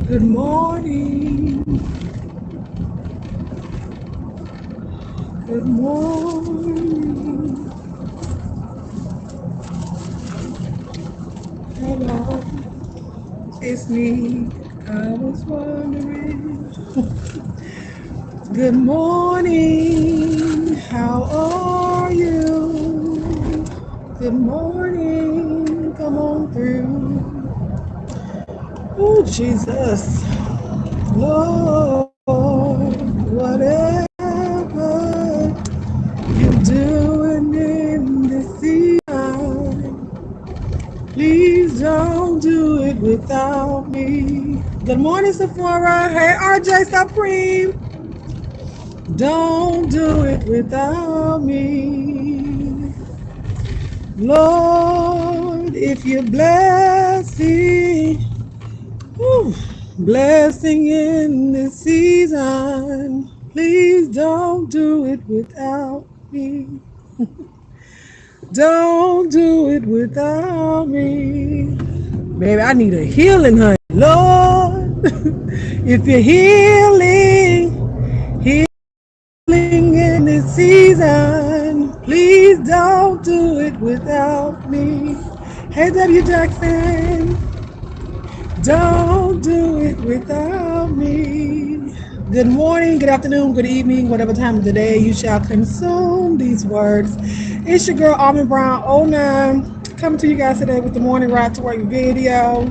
Good morning. Good morning. Hello, it's me. I was wondering. Good morning. How are you? Good morning. Come on through. Oh, Jesus. Lord, whatever you're doing in this season, please don't do it without me. Good morning, Sephora. Hey, RJ Supreme. Don't do it without me. Lord, if you're blessing, blessing in this season, please don't do it without me. Don't do it without me. Baby, I need a healing, honey. Lord, if you're healing in this season, please don't do it without me. Hey, W. Jackson, don't do it without me. Good morning, good afternoon, good evening, whatever time of the day you shall consume these words. It's your girl, Almond Brown 09, coming to you guys today with the morning ride to work video.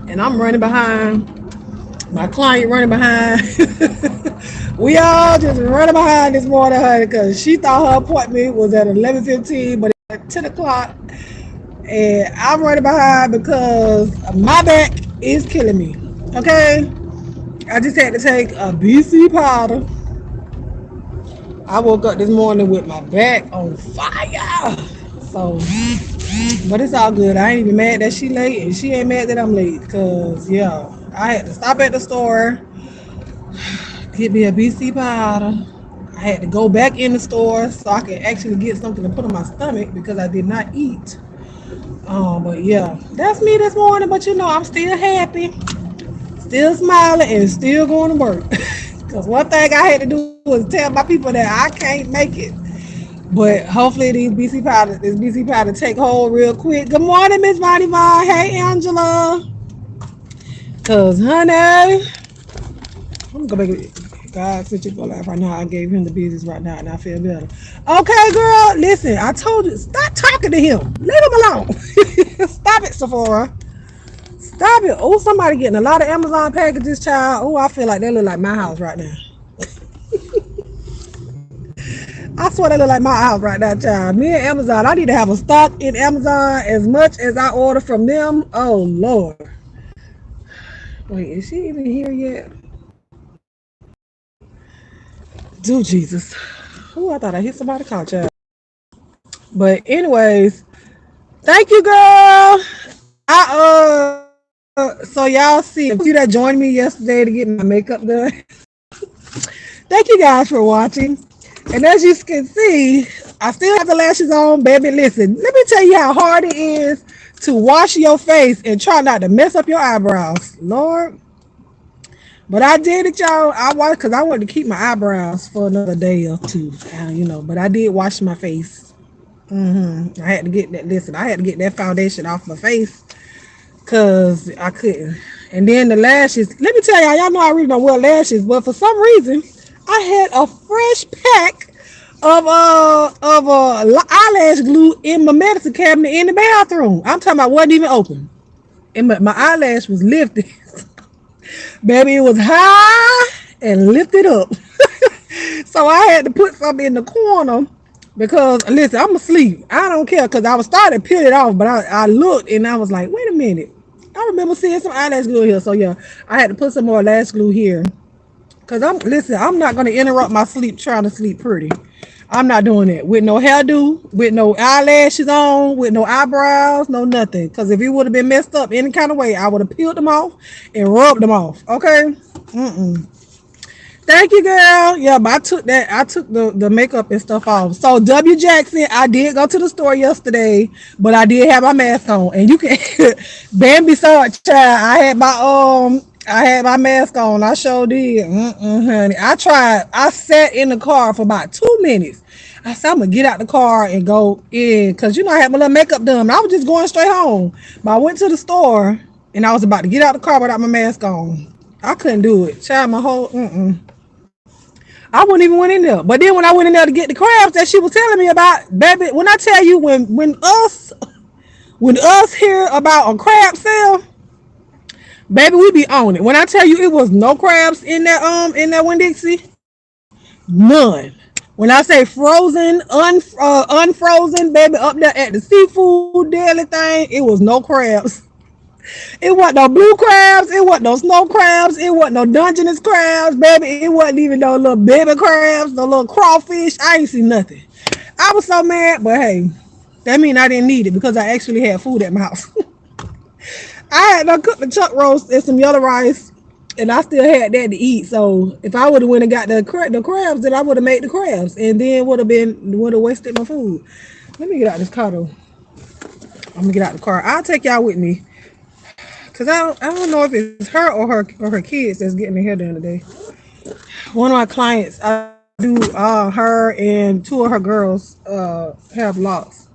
And I'm running behind. My client running behind. We all just running behind this morning, honey, because she thought her appointment was at 11:15, but it's at 10 o'clock. And I'm running behind because my back is killing me. Okay? I just had to take a BC powder. I woke up this morning with my back on fire. So, but it's all good. I ain't even mad that she late, and she ain't mad that I'm late. Because, yeah, I had to stop at the store, get me a BC powder. I had to go back in the store so I could actually get something to put on my stomach because I did not eat. But yeah, that's me this morning. But you know, I'm still happy, still smiling, and still going to work. Because one thing I had to do was tell my people that I can't make it. But hopefully this BC powder take hold real quick. Good morning, Miss Vonnie Vaughn. Hey, Angela. Because, honey, I'm going to go back. God sent you for life right now. I gave him the business right now, and I feel better. Okay, girl, listen, I told you, stop talking to him. Leave him alone. Stop it, Sephora. Stop it. Oh, somebody getting a lot of Amazon packages, child. Oh, I feel like they look like my house right now. I swear they look like my house right now, child. Me and Amazon, I need to have a stock in Amazon as much as I order from them. Oh, Lord. Wait, is she even here yet? Do Jesus. Oh, I thought I hit somebody's car, child. But anyways, thank you, girl. So y'all see, if you that joined me yesterday to get my makeup done. Thank you guys for watching. And as you can see, I still have the lashes on, baby. Listen, let me tell you how hard it is to wash your face and try not to mess up your eyebrows. Lord. But I did it, y'all. I watched because I wanted to keep my eyebrows for another day or two, you know. But I did wash my face. I had to get that. Listen, I had to get that foundation off my face because I couldn't. And then the lashes. Let me tell y'all know I really don't wear lashes, but for some reason, I had a fresh pack of eyelash glue in my medicine cabinet in the bathroom. I'm talking about wasn't even open, and my eyelash was lifted. Baby, it was high and lifted up. So I had to put something in the corner because, listen, I'm asleep. I don't care because I was starting to peel it off, but I looked and I was like, wait a minute. I remember seeing some eyelash glue here. So, yeah, I had to put some more lash glue here. Because, I'm not going to interrupt my sleep trying to sleep pretty. I'm not doing it with no hairdo, with no eyelashes on, with no eyebrows, no nothing. Because if it would have been messed up any kind of way, I would have peeled them off and rubbed them off. Okay? Thank you, girl. Yeah, but I took the makeup and stuff off. So W Jackson, I did go to the store yesterday, but I did have my mask on. And you can Bambi saw it, child. I had my I had my mask on. I sure did. Honey. I tried. I sat in the car for about 2 minutes. I said, I'm going to get out the car and go in. Because, I had my little makeup done. I was just going straight home. But I went to the store and I was about to get out the car without my mask on. I couldn't do it. Child, my whole, I wouldn't even went in there. But then when I went in there to get the crabs that she was telling me about, baby, when I tell you when us hear about a crab sale, baby, we be on it. When I tell you it was no crabs in that Winn-Dixie, none. When I say frozen, unfrozen, baby, up there at the seafood daily thing, it was no crabs. It wasn't no blue crabs. It wasn't no snow crabs. It wasn't no Dungeness crabs, baby. It wasn't even no little baby crabs, no little crawfish. I ain't see nothing. I was so mad, but hey, that mean I didn't need it because I actually had food at my house. I had done cooked the chuck roast and some yellow rice, and I still had that to eat. So if I would have went and got the crabs, then I would have made the crabs, and then would have wasted my food. Let me get out this car though. I'm gonna get out the car. I'll take y'all with me, cause I don't know if it's her or her kids that's getting their hair done today. One of my clients, I do her and two of her girls have locks,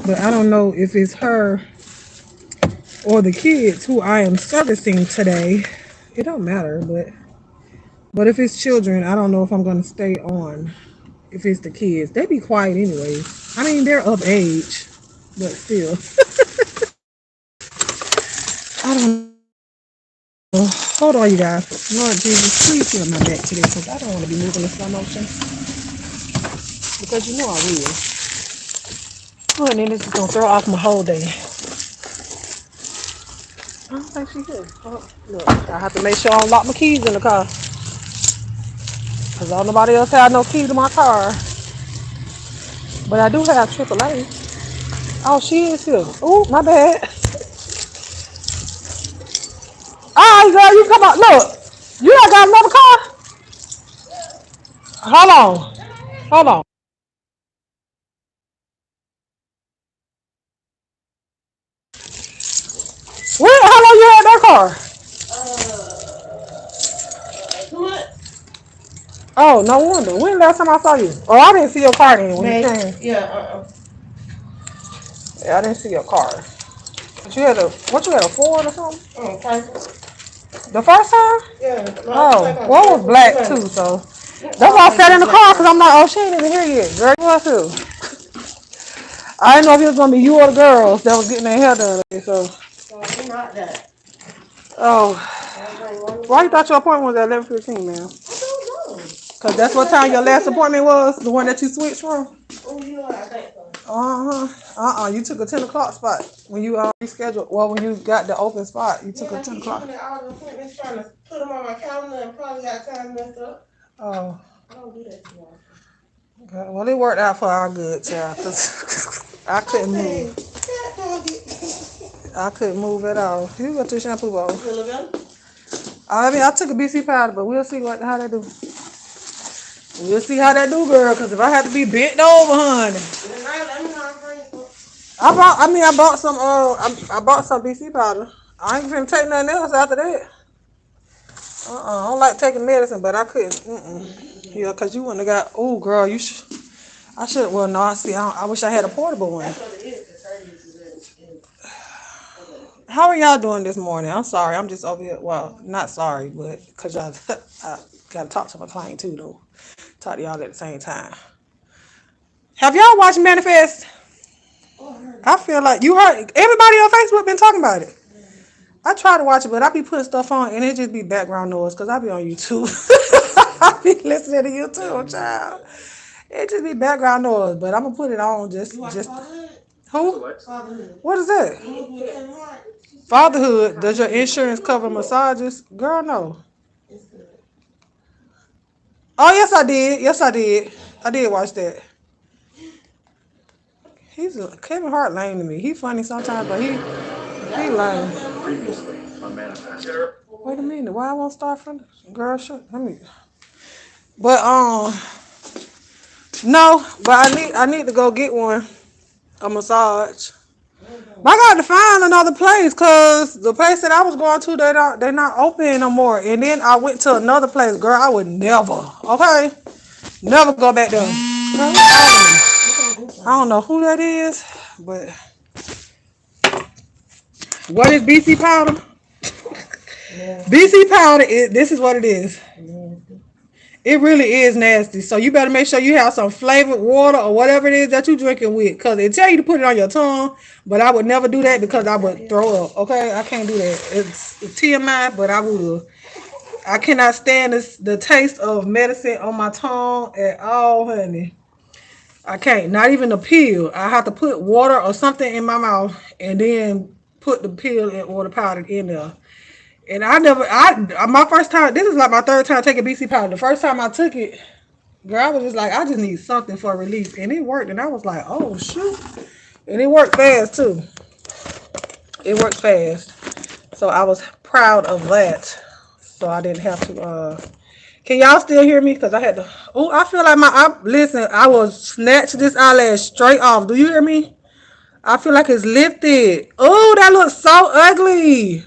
but I don't know if it's her or the kids who I am servicing today. It don't matter, but if it's children, I don't know if I'm gonna stay on. If it's the kids, they be quiet anyways. I mean, they're of age, but still, I don't know. Hold on, you guys. Lord Jesus, please heal my back today, because I don't want to be moving in slow motion. Because you know I will. Oh, and then this is gonna throw off my whole day. I don't think she here. Oh, look, I have to make sure I don't lock my keys in the car. Because don't nobody else have no key to my car. But I do have AAA. Oh, she is here. Oh, my bad. All right, girl, you come on. Look, you ain't got another car? Hold on. Hold on. How long you had that car? Oh, no wonder. When last time I saw you? Oh, I didn't see your car then when you came. Yeah, I didn't see your car. But you had a Ford or something? The first time? Oh, one was black too, so. That's why I sat in the car, because I'm like, oh, she ain't even here yet. Girl, you are too. I didn't know if it was going to be you or the girls that was getting their hair done today, so. Oh, why you thought your appointment was at 11:15, man? Because that's what time your last appointment was? The one that you switched from? You took a 10 o'clock spot when you rescheduled. Well, when you got the open spot, you took a 10 o'clock. All the appointments trying to put them on my calendar and probably got time messed up. Oh. I don't do that too often. Okay. Well, it worked out for our good, child, because I couldn't move. I couldn't move at all. You got your shampoo bowl. I mean, I took a BC powder, but we'll see how they do. We'll see how that do, girl. Because if I had to be bent over, honey. I bought some BC powder. I ain't gonna take nothing else after that. I don't like taking medicine, but I couldn't. Yeah, because you wouldn't have got. Oh, girl, you should. I should. Well, no, I wish I had a portable one. How are y'all doing this morning? I'm sorry. I'm just over here. Well, not sorry, but because y'all, I got to talk to my client too, though. Talk to y'all at the same time. Have y'all watched Manifest? I feel like you heard everybody on Facebook been talking about it. I try to watch it, but I be putting stuff on and it just be background noise because I be on YouTube. I be listening to YouTube, child. It just be background noise, but I'm gonna put it on just. Who? What is that? Fatherhood. Does your insurance cover massages? Girl, no. Oh, yes, I did. Yes, I did. I did watch that. Kevin Hart lame to me. He funny sometimes, but he lame. Wait a minute. Why I won't start from girl? Shut. Let me. But no. But I need to go get one a massage. I got to find another place because the place that I was going to, they're not open no more. And then I went to another place. Girl, I would never, okay? Never go back there. I don't know who that is, but what is BC powder? BC powder, this is what it is. It really is nasty. So you better make sure you have some flavored water or whatever it is that you're drinking with. Because they tell you to put it on your tongue. But I would never do that because I would throw up. Okay? I can't do that. It's TMI, but I will. I cannot stand the taste of medicine on my tongue at all, honey. I can't. Not even a pill. I have to put water or something in my mouth and then put the pill or the powder in there. And my first time, this is like my third time taking BC powder. The first time I took it, girl, I was just like, I just need something for relief. And it worked. And I was like, oh, shoot. And it worked fast, too. It worked fast. So I was proud of that. So I didn't have to, can y'all still hear me? Because I had to, I feel like listen, I will snatch this eyelash straight off. Do you hear me? I feel like it's lifted. Oh, that looks so ugly.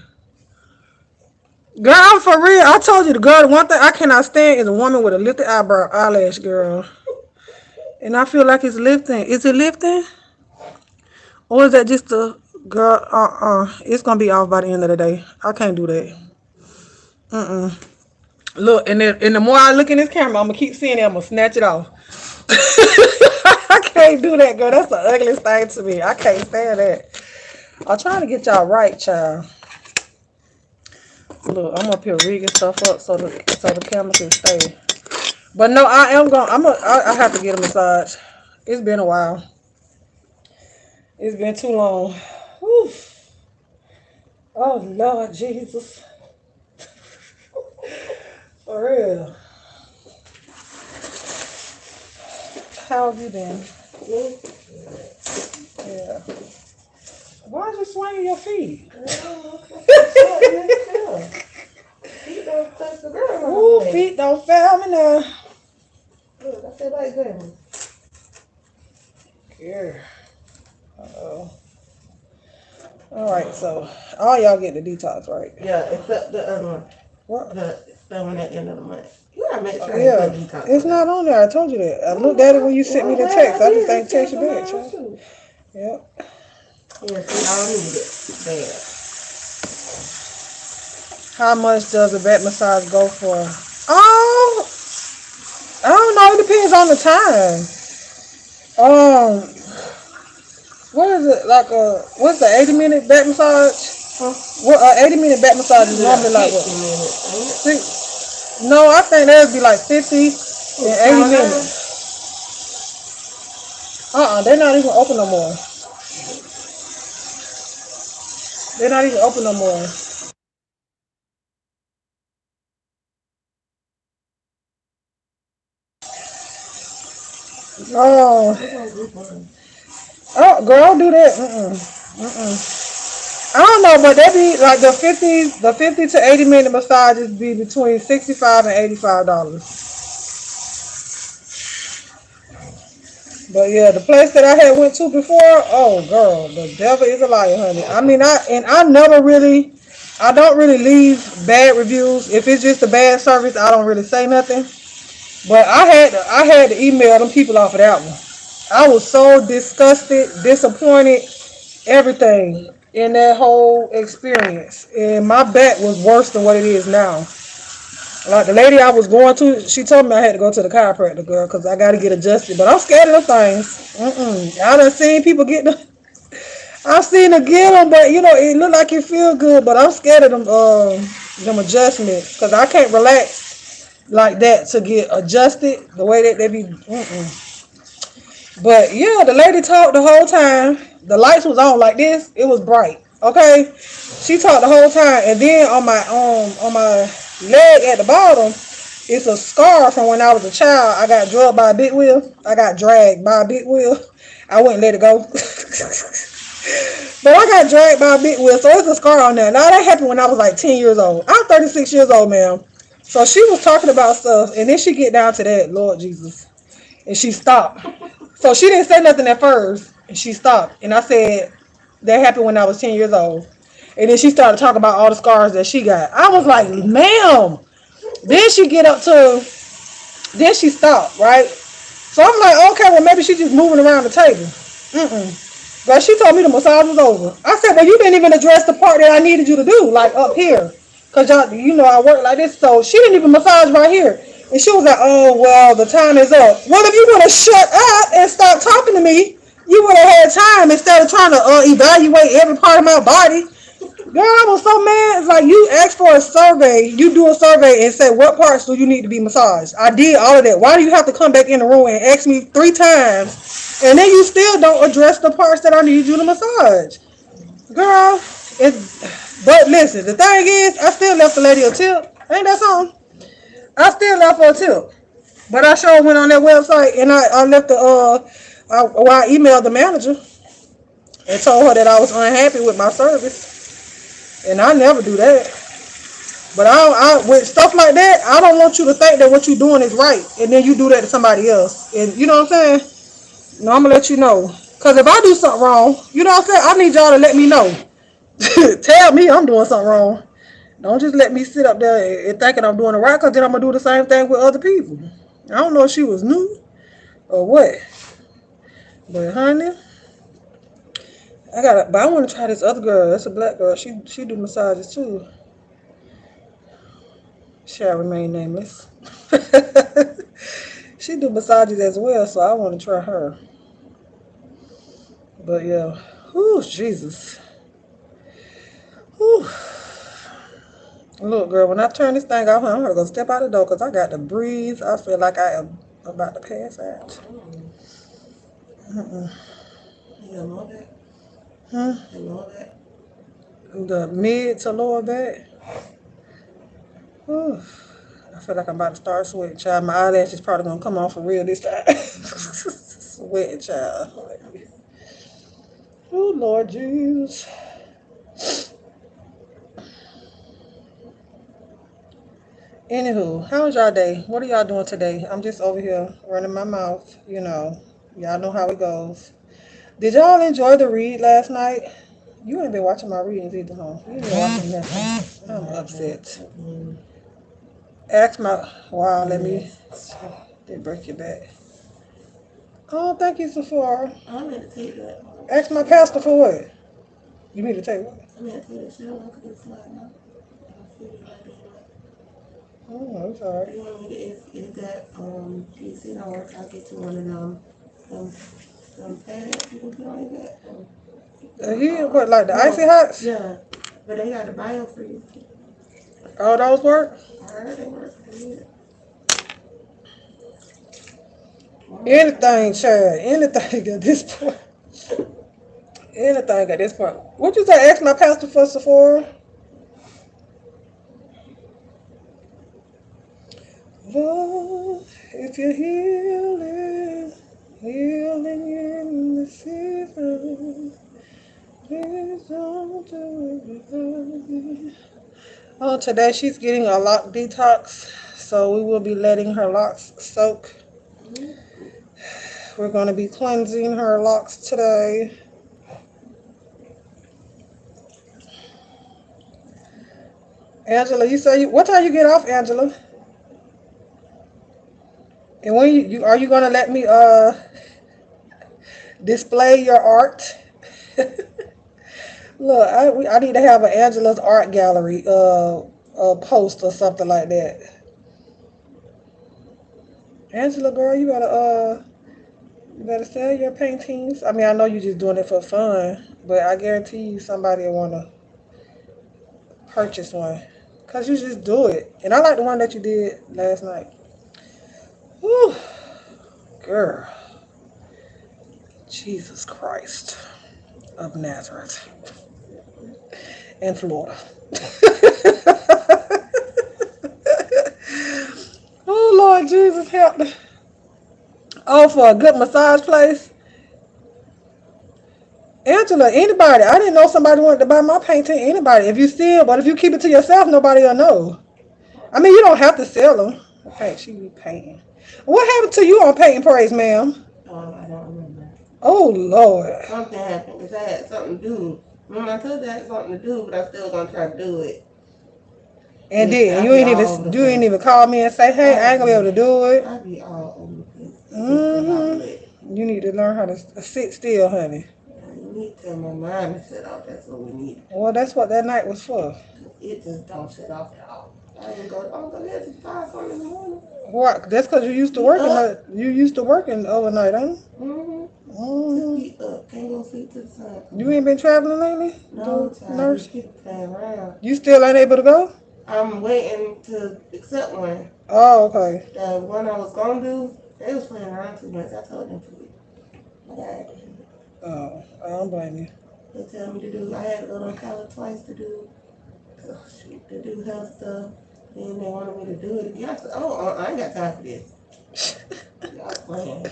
Girl, for real. I told you the girl, the one thing I cannot stand is a woman with a lifted eyelash, girl. And I feel like it's lifting. Is it lifting? Or is that just a girl? It's gonna be off by the end of the day. I can't do that. Look, and the more I look in this camera, I'm gonna keep seeing it. I'm gonna snatch it off. I can't do that, girl. That's the ugliest thing to me. I can't stand that. I'm trying to get y'all right, child. Look, I'm up here rigging stuff up so the camera can stay. But no, I have to get a massage. It's been a while. It's been too long. Whew. Oh Lord Jesus. For real. How have you been? Yeah. Why are you swinging your feet? Ooh, feet don't fail me now. Look, I said like that. Here. Uh-oh. All right, so all y'all get the detox, right? Yeah, except the other one. What? The one at the end of the month. You gotta make sure detox. It's not on there. I told you that. I looked at it when you sent me the text. I just ain't text you back, child. Yep. Yeah, see, I don't need it. Bad. How much does a back massage go for? Oh, I don't know. It depends on the time. What is it like? What's the 80-minute back massage? Huh? What 80-minute back massage is normally like what? 50 minutes. No, I think that would be like 50 and 80 minutes. They're not even open no more. They're not even open no more. Oh, girl, do that. I don't know, but they be like the 50 to 80-minute massages be between $65 and $85. But yeah, the place that I had went to before, oh girl, the devil is a liar, honey. I mean, I don't really leave bad reviews. If it's just a bad service, I don't really say nothing. But I had to email them people off of that one. I was so disgusted, disappointed, everything in that whole experience. And my back was worse than what it is now. Like the lady I was going to, she told me I had to go to the chiropractor, girl, because I got to get adjusted. But I'm scared of them things. I done seen people get them. I've seen them get them, but you know, it look like it feel good. But I'm scared of them adjustments because I can't relax like that to get adjusted the way that they be. But yeah, the lady talked the whole time. The lights was on like this. It was bright. Okay, she talked the whole time, and then on my leg at the bottom, it's a scar from when I was a child. I got drugged by a big wheel. I got dragged by a big wheel. I wouldn't let it go. But I got dragged by a big wheel, so it's a scar on there. Now that happened when I was like 10 years old. I'm 36 years old, ma'am. So she was talking about stuff, and then she get down to that, Lord Jesus, and she stopped. So she didn't say nothing at first, and she stopped. And I said, That happened when I was 10 years old. And then she started talking about all the scars that she got. I was like, ma'am. Then she get up to, then she stopped, right? So I'm like, okay, well maybe she's just moving around the table. But she told me the massage was over. I said, well, you didn't even address the part that I needed you to do, like up here. Because y'all, you know, I work like this. So she didn't even massage right here. And she was like, oh, well, the time is up. Well, if you would have shut up and stopped talking to me, you would have had time instead of trying to evaluate every part of my body. Girl, I was so mad. It's like you ask for a survey, you do a survey and say what parts do you need to be massaged. I did all of that. Why do you have to come back in the room and ask me 3 times, and then you still don't address the parts that I need you to massage? Girl, it. But listen, the thing is, I still left the lady a tip. Ain't that something? I still left her a tip, but I sure went on that website and I left the I emailed the manager and told her that I was unhappy with my service. And I never do that. But with stuff like that, I don't want you to think that what you're doing is right, and then you do that to somebody else. And you know what I'm saying? No, I'm gonna let you know. Cause if I do something wrong, you know what I'm saying? I need y'all to let me know. Tell me I'm doing something wrong. Don't just let me sit up there and thinking I'm doing it right, cause then I'm gonna do the same thing with other people. I don't know if she was new or what, but honey, but I want to try this other girl. That's a black girl. She do massages too. Shall remain nameless. She do massages as well, so I want to try her. But yeah, whew, Jesus. Whew. Look, girl, when I turn this thing off, I'm gonna go step out the door because I got to breathe. I feel like I am about to pass out. You know that? Huh? You know that? The mid to lower back. Whew. I feel like I'm about to start sweating, child. My eyelashes probably gonna come off for real this time. Sweating, child. Oh, Lord Jesus. Anywho, how was y'all day? What are y'all doing today? I'm just over here running my mouth. You know, y'all know how it goes. Did y'all enjoy the read last night? You ain't been watching my readings either, huh? You ain't been watching nothing. I'm upset. Ask my... Wow, let me... They break your back. Oh, thank you, Sephora. I'm going to take that. Ask my pastor for what? You need to take what? I'm going to take that shower. Look at this light now. Oh, I'm sorry. You want me to, if that, PC don't work, I'll get you one of them pads you can put on your back. Here, what, like the icy hots? Yeah, but they got the biofreeze. Oh, those work? I heard they work for you. Anything, child. Anything at this point. Anything at this point. What you say? Ask my pastor for Sephora? Lord, if you're healing in the season, please don't do it without me. Oh, today she's getting a lock detox, so we will be letting her locks soak. We're going to be cleansing her locks today. Angela, you say what time you get off, Angela? And when are you gonna let me display your art? Look, I need to have an Angela's art gallery post or something like that. Angela, girl, you better sell your paintings. I mean, I know you're just doing it for fun, but I guarantee you somebody will wanna purchase one. Cause you just do it. And I like the one that you did last night. Whew. Girl. Jesus Christ of Nazareth and Florida. Oh, Lord Jesus, help me. Oh, for a good massage place. Angela, anybody. I didn't know somebody wanted to buy my painting. Anybody. But if you keep it to yourself, nobody will know. I mean, you don't have to sell them. Okay, she be painting. What happened to you on Painting Praise, ma'am? I don't remember. Oh Lord. Something happened because I had something to do. Remember, I told you I had something to do, but I still gonna try to do it. And Listen, then I be all over the you ain't place. even call me and say, hey, I I ain't gonna be able be, to do it. I be all over the place. You just better not Mm-hmm. let it. You need to learn how to sit still, honey. You need to tell my mind to shut off. That's what we need. Well, that's what that night was for. It just don't shut off at all. I don't go there till 5 in the morning. What? That's because you used to Be working. up. You used to working overnight, huh? Mm-hmm. Just Mm-hmm. be up. Can't go sleep till the sun You come up. ain't been traveling lately, No, the child. These nurse. people playing around. You still ain't able to go? I'm waiting to accept one. Oh, okay. The one I was gonna do, they was playing around too much. I told them to it. But I had to do it. Oh, I don't blame you. They tell me to do. I had to go to Ocala twice to do. Oh, shoot, to do health stuff. Then they wanted me to do it again. I said, oh, I ain't got time for this. Y'all playing.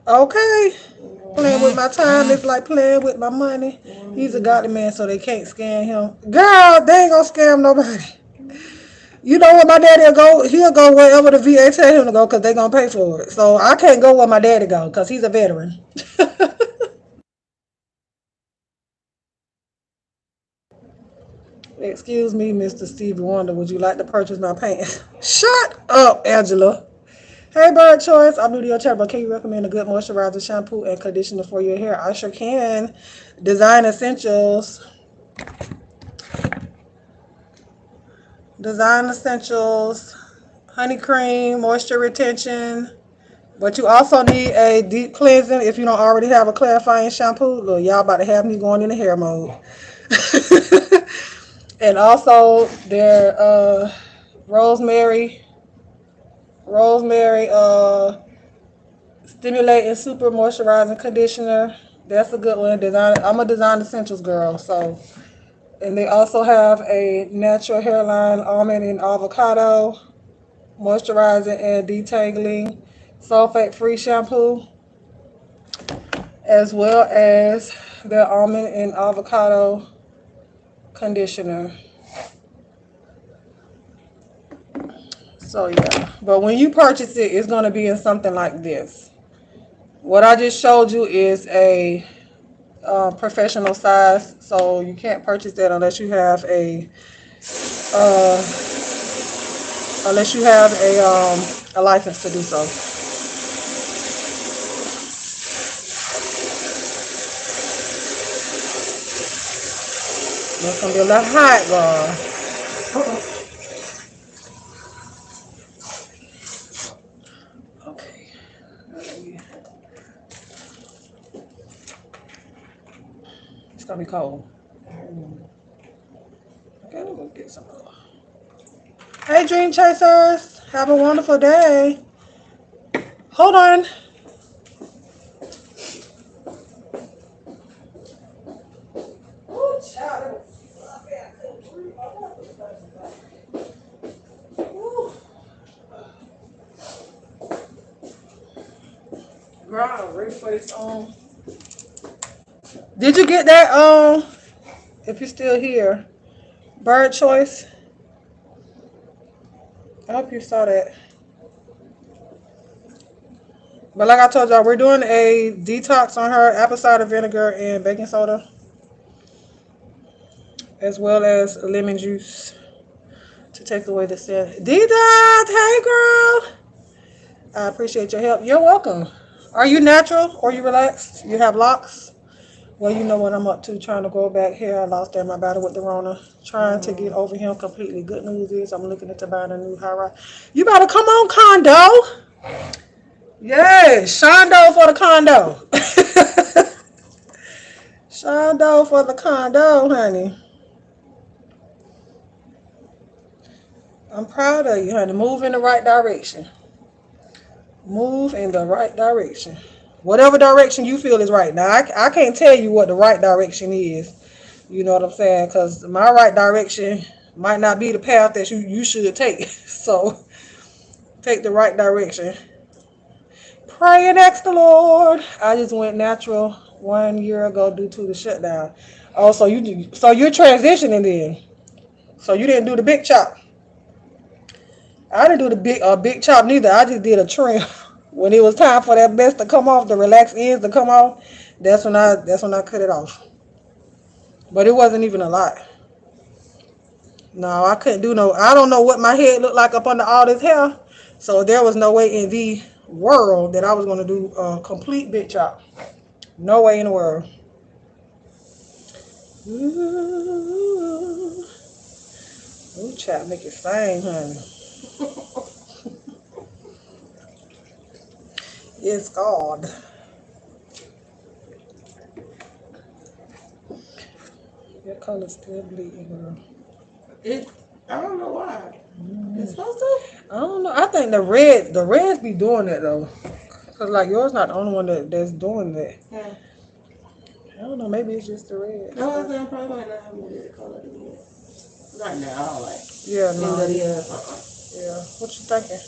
Okay. Then they want Playing with my time is like playing with my money. me He's to a do. godly man, so they can't scam him. Girl, they ain't gonna scam nobody. You know what my daddy will go? He'll go wherever the VA tell him to go because they gonna pay for it. So I can't go where my daddy go because he's a veteran. Excuse me, Mr. Stevie Wonder. Would you like to purchase my pants? Shut up, Angela. Hey, Bird Choice. I'm new to your channel, but can you recommend a good moisturizer, shampoo, and conditioner for your hair? I sure can. Design Essentials. Design Essentials. Honey cream, moisture retention. But you also need a deep cleansing if you don't already have a clarifying shampoo. Look, y'all about to have me going into hair mode. And also their rosemary, rosemary stimulating super moisturizing conditioner. That's a good one. Design. I'm a design essentials girl. So, and they also have a natural hairline almond and avocado moisturizing and detangling sulfate free shampoo, as well as their almond and avocado conditioner. So yeah, but when you purchase it, it's gonna be in something like this. What I just showed you is a professional size, so you can't purchase that uh, unless you have a license to do so. It's gonna be a little hot, girl. Okay, it's gonna be cold. Okay, we'll go get some more. Hey, Dream Chasers, have a wonderful day. Hold on. Oh, child, girl, I'm ready for this. Did you get that? If you're still here, Bird Choice. I hope you saw that. But like I told y'all, we're doing a detox on her apple cider vinegar and baking soda, as well as lemon juice to take away the scent. Detox, hey girl. I appreciate your help. You're welcome. Are you natural or you relaxed? You have locks? Well, you know what I'm up to, trying to grow back hair. I lost that in my battle with the Rona, trying to get over him completely. Good news is I'm looking into buying a new high rise. You better come on, condo. Yes, Shondo for the condo. Shondo for the condo, honey. I'm proud of you, honey. Move in the right direction. Move in the right direction. Whatever direction you feel is right. Now, I can't tell you what the right direction is. You know what I'm saying? Because my right direction might not be the path that you should take. So, take the right direction. Pray and ask the Lord. I just went natural 1 year ago due to the shutdown. Oh, so you're transitioning then. So you didn't do the big chop. I didn't do the big chop neither. I just did a trim. When it was time for that mess to come off, the relaxed ends to come off, that's when I cut it off. But it wasn't even a lot. No, I couldn't do no. I don't know what my head looked like up under all this hair, so there was no way in the world that I was gonna do a complete bit chop. No way in the world. Ooh, ooh, chap, make it sing, honey. Yes, God. Your color's still bleeding, girl. I don't know why. It's Mm. supposed to? I don't know. I think the reds be doing that though. Cause like yours not the only one that's doing that. Yeah. I don't know. Maybe it's just the reds. No, I think I probably might not have a good color to me. Right now, like Yeah, end no. of the year. Yeah. What you thinking?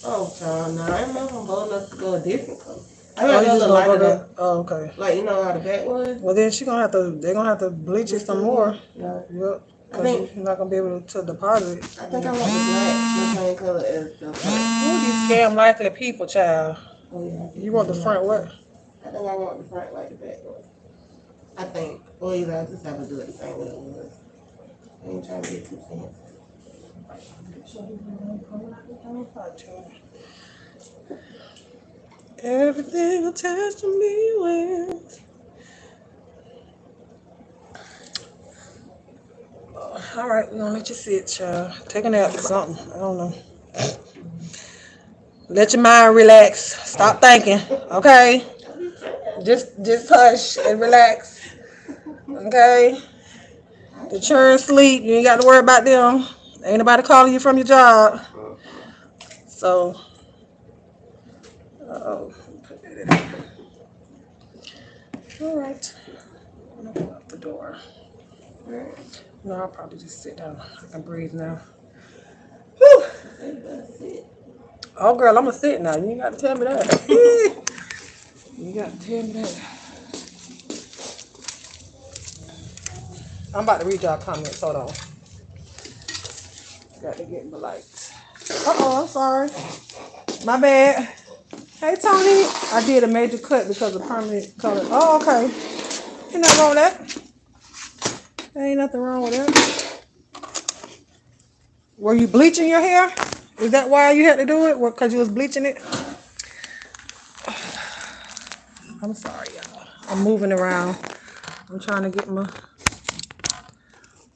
Oh, child, no, I don't know if I'm bold enough to go a different color. I Oh, might you go a just little gonna go lighter there? though. Oh, okay. Like you know how the back was. Well, then they're gonna have to bleach it some more. Yeah. Yep. I Cause think you're not gonna be able to deposit it. I think I want the black, the same color as the front. Ooh, these scam likely people, child. Oh yeah. You want the front what? I think I want the front like the back was. I think. Well, either I just have to do it the same way it was. I ain't trying to get too fancy. Everything attached to me wins. All right, we're gonna let you sit, child. Take a nap or something. I don't know. Let your mind relax. Stop thinking. Okay? Just hush and relax. Okay? The children sleep. You ain't got to worry about them. Ain't nobody calling you from your job. So, oh, put that in there. All right. I'm gonna go out the door. No, I'll probably just sit down. I can breathe now. Whew. Oh, girl, I'm gonna sit now. You ain't got to tell me that. You got to tell me that. I'm about to read y'all comments. Hold on. Got to get my lights. Uh-oh, I'm sorry. My bad. Hey, Tony. I did a major cut because of permanent color. Oh, okay. Ain't nothing wrong with that. Ain't nothing wrong with that. Were you bleaching your hair? Is that why you had to do it? Because you was bleaching it? I'm sorry, y'all. I'm moving around. I'm trying to get my...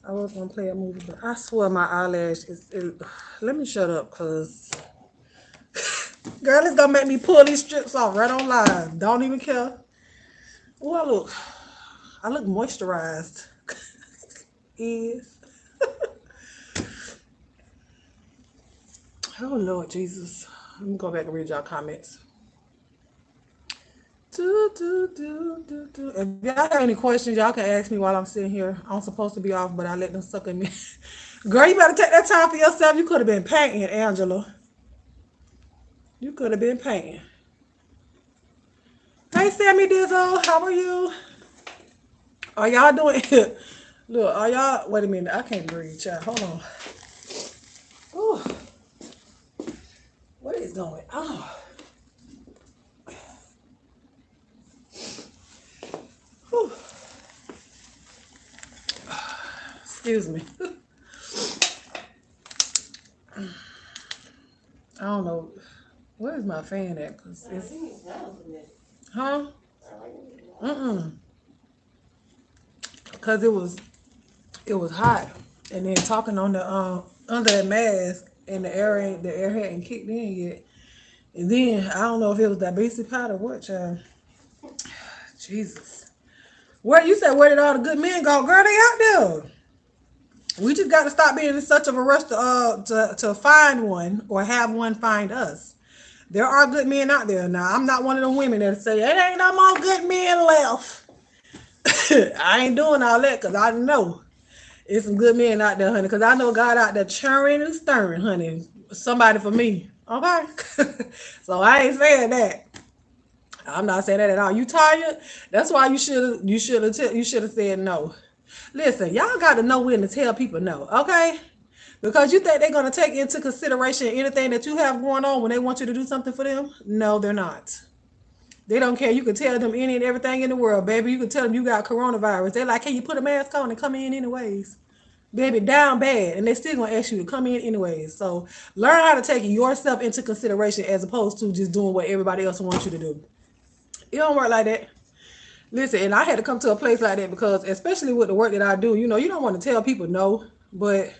I was going to play a movie, but I swear my eyelash is... Let me shut up, because... Girl, it's going to make me pull these strips off right on live. Don't even care. Oh, I look moisturized. Is... Oh, Lord Jesus. Let me go back and read y'all comments. If y'all have any questions, y'all can ask me while I'm sitting here. I'm supposed to be off, but I let them suck at me. Girl, you better take that time for yourself. You could have been painting, Angela. You could have been painting. Hey, Sammy Dizzle, how are you? Are y'all doing it? Look, are y'all... Wait a minute. I can't breathe, child. Hold on. Ooh. What is going on? Whew. Excuse me. I don't know. Where's my fan at? Cause it's... Huh? Cause it was hot, and then talking on the under that mask, and the air hadn't kicked in yet. And then I don't know if it was that basic powder or what, child. Jesus. Where you said where did all the good men go? Girl, they out there. We just got to stop being in such of a rush to find one or have one find us. There are good men out there. Now, I'm not one of them women that say, it ain't no more good men left. I ain't doing all that because I know it's some good men out there, honey. Because I know God out there churning and stirring, honey. Somebody for me. Okay? So I ain't saying that. I'm not saying that at all. You tired? That's why you should have said no. Listen, y'all got to know when to tell people no, okay? Because you think they're going to take into consideration anything that you have going on when they want you to do something for them? No, they're not. They don't care. You can tell them any and everything in the world, baby. You can tell them you got coronavirus. They're like, can you put a mask on and come in anyways? Baby, down bad. And they still going to ask you to come in anyways. So learn how to take yourself into consideration as opposed to just doing what everybody else wants you to do. It don't work like that. Listen, and I had to come to a place like that because, especially with the work that I do, you know, you don't want to tell people no, but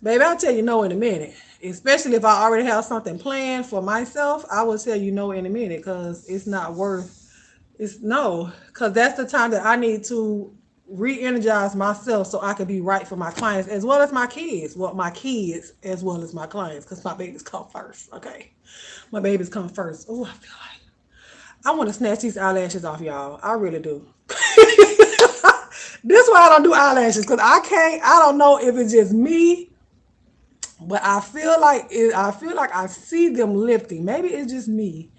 baby, I'll tell you no in a minute. Especially if I already have something planned for myself, I will tell you no in a minute because it's not worth. It's no, because that's the time that I need to re-energize myself so I can be right for my clients as well as my kids. Well, my kids as well as my clients, because my babies come first. Okay, my babies come first. Oh, I feel like I want to snatch these eyelashes off, y'all. I really do. This is why I don't do eyelashes because I can't. I don't know if it's just me, but I feel like I feel like I see them lifting. Maybe it's just me,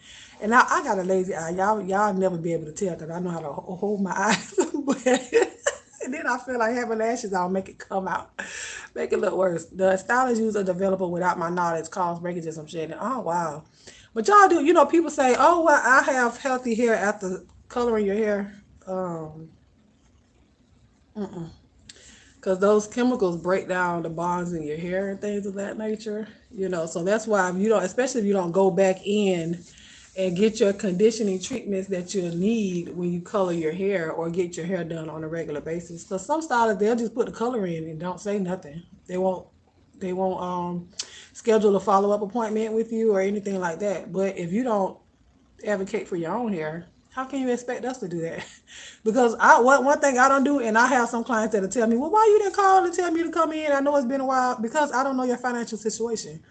and I got a lazy eye. Y'all never be able to tell because I know how to hold my eyes. But and then I feel like having lashes on make it come out, make it look worse. The stylist used a developer without my knowledge caused breakages of shedding. Oh wow, but y'all do. You know, people say, oh well, I have healthy hair after coloring your hair. Um, because those chemicals break down the bonds in your hair and things of that nature, you know. So that's why if you don't, especially if you don't go back in and get your conditioning treatments that you'll need when you color your hair or get your hair done on a regular basis. Because some stylists they'll just put the color in and don't say nothing. They won't schedule a follow up appointment with you or anything like that. But if you don't advocate for your own hair, how can you expect us to do that? Because one thing I don't do, and I have some clients that'll tell me, well, why you didn't call and tell me to come in? I know it's been a while because I don't know your financial situation.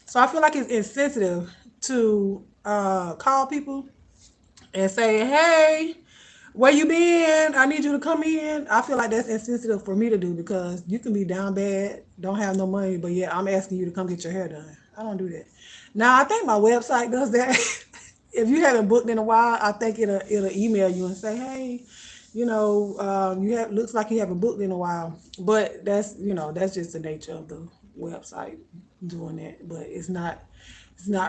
So I feel like it's insensitive to call people and say, hey, where you been? I need you to come in. I feel like that's insensitive for me to do because you can be down bad, don't have no money, but yeah, I'm asking you to come get your hair done. I don't do that. Now I think my website does that. If you haven't booked in a while, I think it'll email you and say, hey, you know, you have looks like you haven't booked in a while. But that's just the nature of the website doing that. But it's not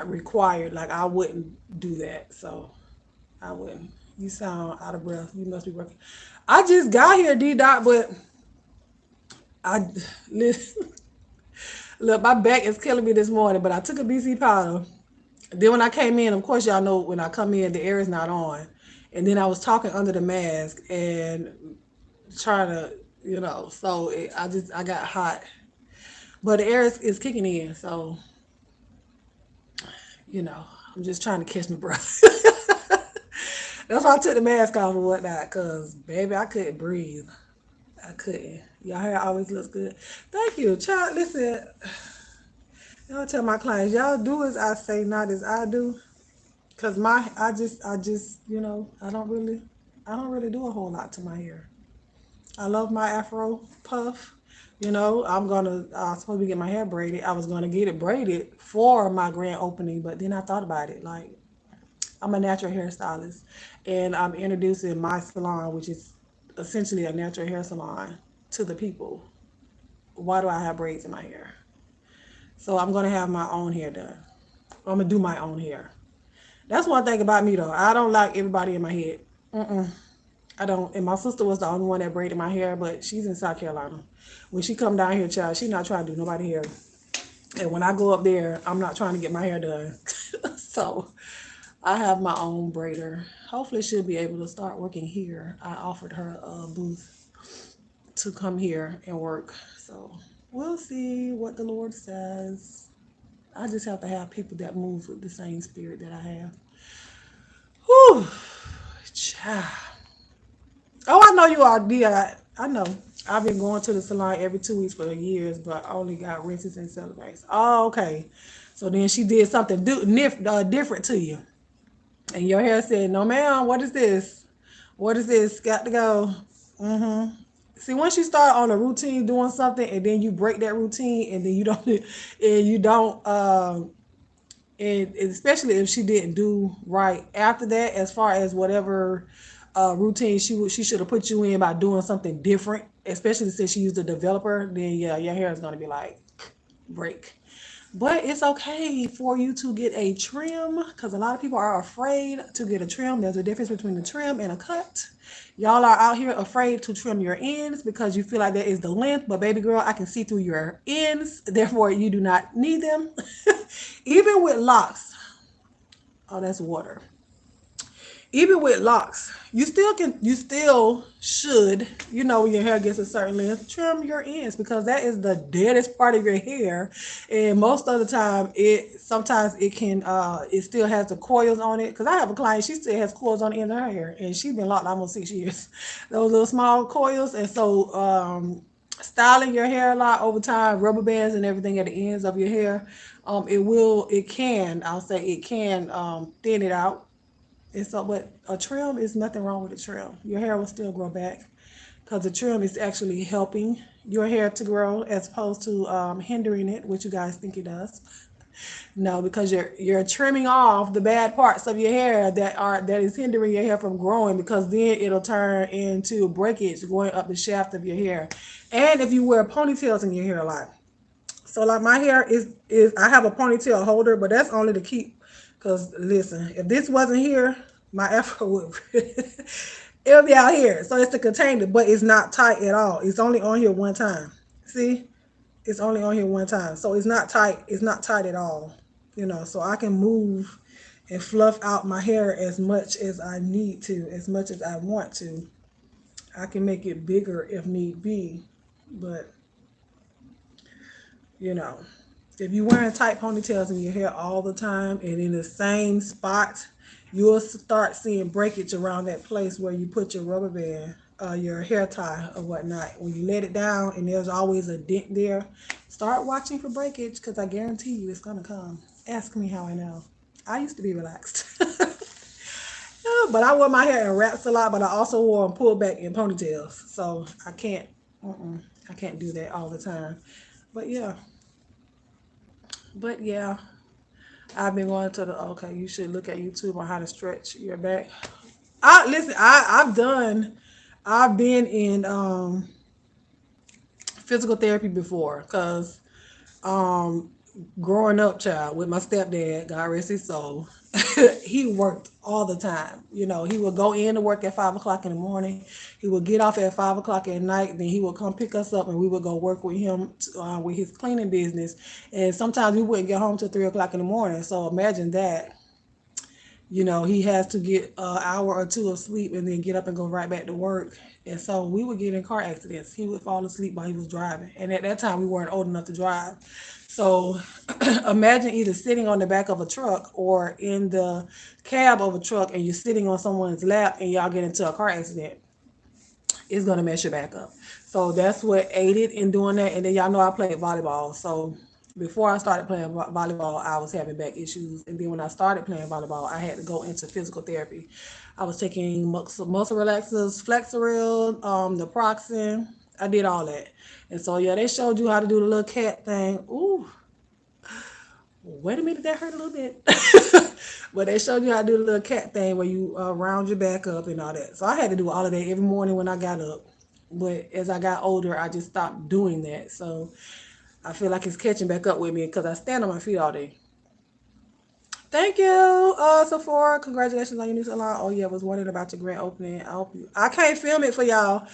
required. Like I wouldn't do that. So I wouldn't. You sound out of breath. You must be working. I just got here, D Dot, but I listen. Look, my back is killing me this morning, but I took a BC powder. Then when I came in, of course, y'all know when I come in, the air is not on. And then I was talking under the mask and trying to, so I got hot. But the air is kicking in, so, I'm just trying to catch my breath. That's why I took the mask off and whatnot, because, baby, I couldn't breathe. I couldn't. Your hair always looks good. Thank you. Child, listen, y'all tell my clients, y'all do as I say, not as I do. Cause I just, I don't really do a whole lot to my hair. I love my Afro puff. I was supposed to get my hair braided. I was gonna get it braided for my grand opening, but then I thought about it. Like, I'm a natural hairstylist, and I'm introducing my salon, which is essentially a natural hair salon, to the people. Why do I have braids in my hair? So I'm gonna have my own hair done. I'm gonna do my own hair. That's one thing about me though. I don't like everybody in my head. Mm-mm. I don't. And my sister was the only one that braided my hair, but she's in South Carolina. When she come down here, child, she not trying to do nobody hair. And when I go up there, I'm not trying to get my hair done. So I have my own braider. Hopefully she'll be able to start working here. I offered her a booth to come here and work. So we'll see what the Lord says. I just have to have people that move with the same spirit that I have. Whew. Child. Oh, I know you are, I know. I've been going to the salon every 2 weeks for years, but I only got rinses and celebrates. Oh, okay. So then she did something different to you. And your hair said, no, ma'am, what is this? What is this? Got to go. Mm-hmm. See, once you start on a routine doing something and then you break that routine and then you don't, and you don't, and especially if she didn't do right after that, as far as whatever routine she should have put you in by doing something different, especially since she used a developer, then yeah, your hair is going to be like break. But it's okay for you to get a trim because a lot of people are afraid to get a trim. There's a difference between a trim and a cut. Y'all are out here afraid to trim your ends because you feel like that is the length. But baby girl, I can see through your ends. Therefore, you do not need them. Even with locks. Oh, that's water. Even with locks, you still should, when your hair gets a certain length, trim your ends because that is the deadest part of your hair. And most of the time sometimes it can it still has the coils on it. Because I have a client, she still has coils on the end of her hair and she's been locked almost 6 years. Those little small coils. And so styling your hair a lot over time, rubber bands and everything at the ends of your hair, it can thin it out. And so, but a trim is nothing wrong with a trim. Your hair will still grow back because the trim is actually helping your hair to grow as opposed to hindering it, which you guys think it does. No, because you're trimming off the bad parts of your hair that is hindering your hair from growing because then it'll turn into breakage going up the shaft of your hair. And if you wear ponytails in your hair a lot. So like my hair is I have a ponytail holder, but that's only to keep. Cause listen, if this wasn't here, my afro would it'll be out here. So it's to contain it, but it's not tight at all. It's only on here one time. See, it's only on here one time, so it's not tight. It's not tight at all. So I can move and fluff out my hair as much as I need to, as much as I want to. I can make it bigger if need be, but you know, if you're wearing tight ponytails in your hair all the time and in the same spot, you'll start seeing breakage around that place where you put your rubber band, your hair tie or whatnot. When you let it down and there's always a dent there, start watching for breakage because I guarantee you it's going to come. Ask me how I know. I used to be relaxed. But I wore my hair in wraps a lot, but I also wore them pulled back in ponytails. So I can't do that all the time. But yeah, but yeah, I've been going to the okay. You should look at YouTube on how to stretch your back. I listen. I've been in physical therapy before because um, growing up, child, with my stepdad, God rest his soul, he worked all the time. He would go in to work at 5 o'clock in the morning. He would get off at 5 o'clock at night. Then he would come pick us up, and we would go work with him with his cleaning business. And sometimes we wouldn't get home till 3 o'clock in the morning. So imagine that. He has to get an hour or two of sleep and then get up and go right back to work. And so we would get in car accidents. He would fall asleep while he was driving. And at that time, we weren't old enough to drive. So imagine either sitting on the back of a truck or in the cab of a truck and you're sitting on someone's lap and y'all get into a car accident. It's going to mess your back up. So that's what aided in doing that. And then y'all know I played volleyball. So before I started playing volleyball, I was having back issues. And then when I started playing volleyball, I had to go into physical therapy. I was taking muscle relaxers, Flexeril, naproxen. I did all that. And so, yeah, they showed you how to do the little cat thing. Ooh, wait a minute, that hurt a little bit. But they showed you how to do the little cat thing where you round your back up and all that. So I had to do all of that every morning when I got up. But as I got older, I just stopped doing that. So I feel like it's catching back up with me because I stand on my feet all day. Thank you, Sephora. Congratulations on your new salon. Oh yeah, I was wondering about your grand opening. I can't film it for y'all.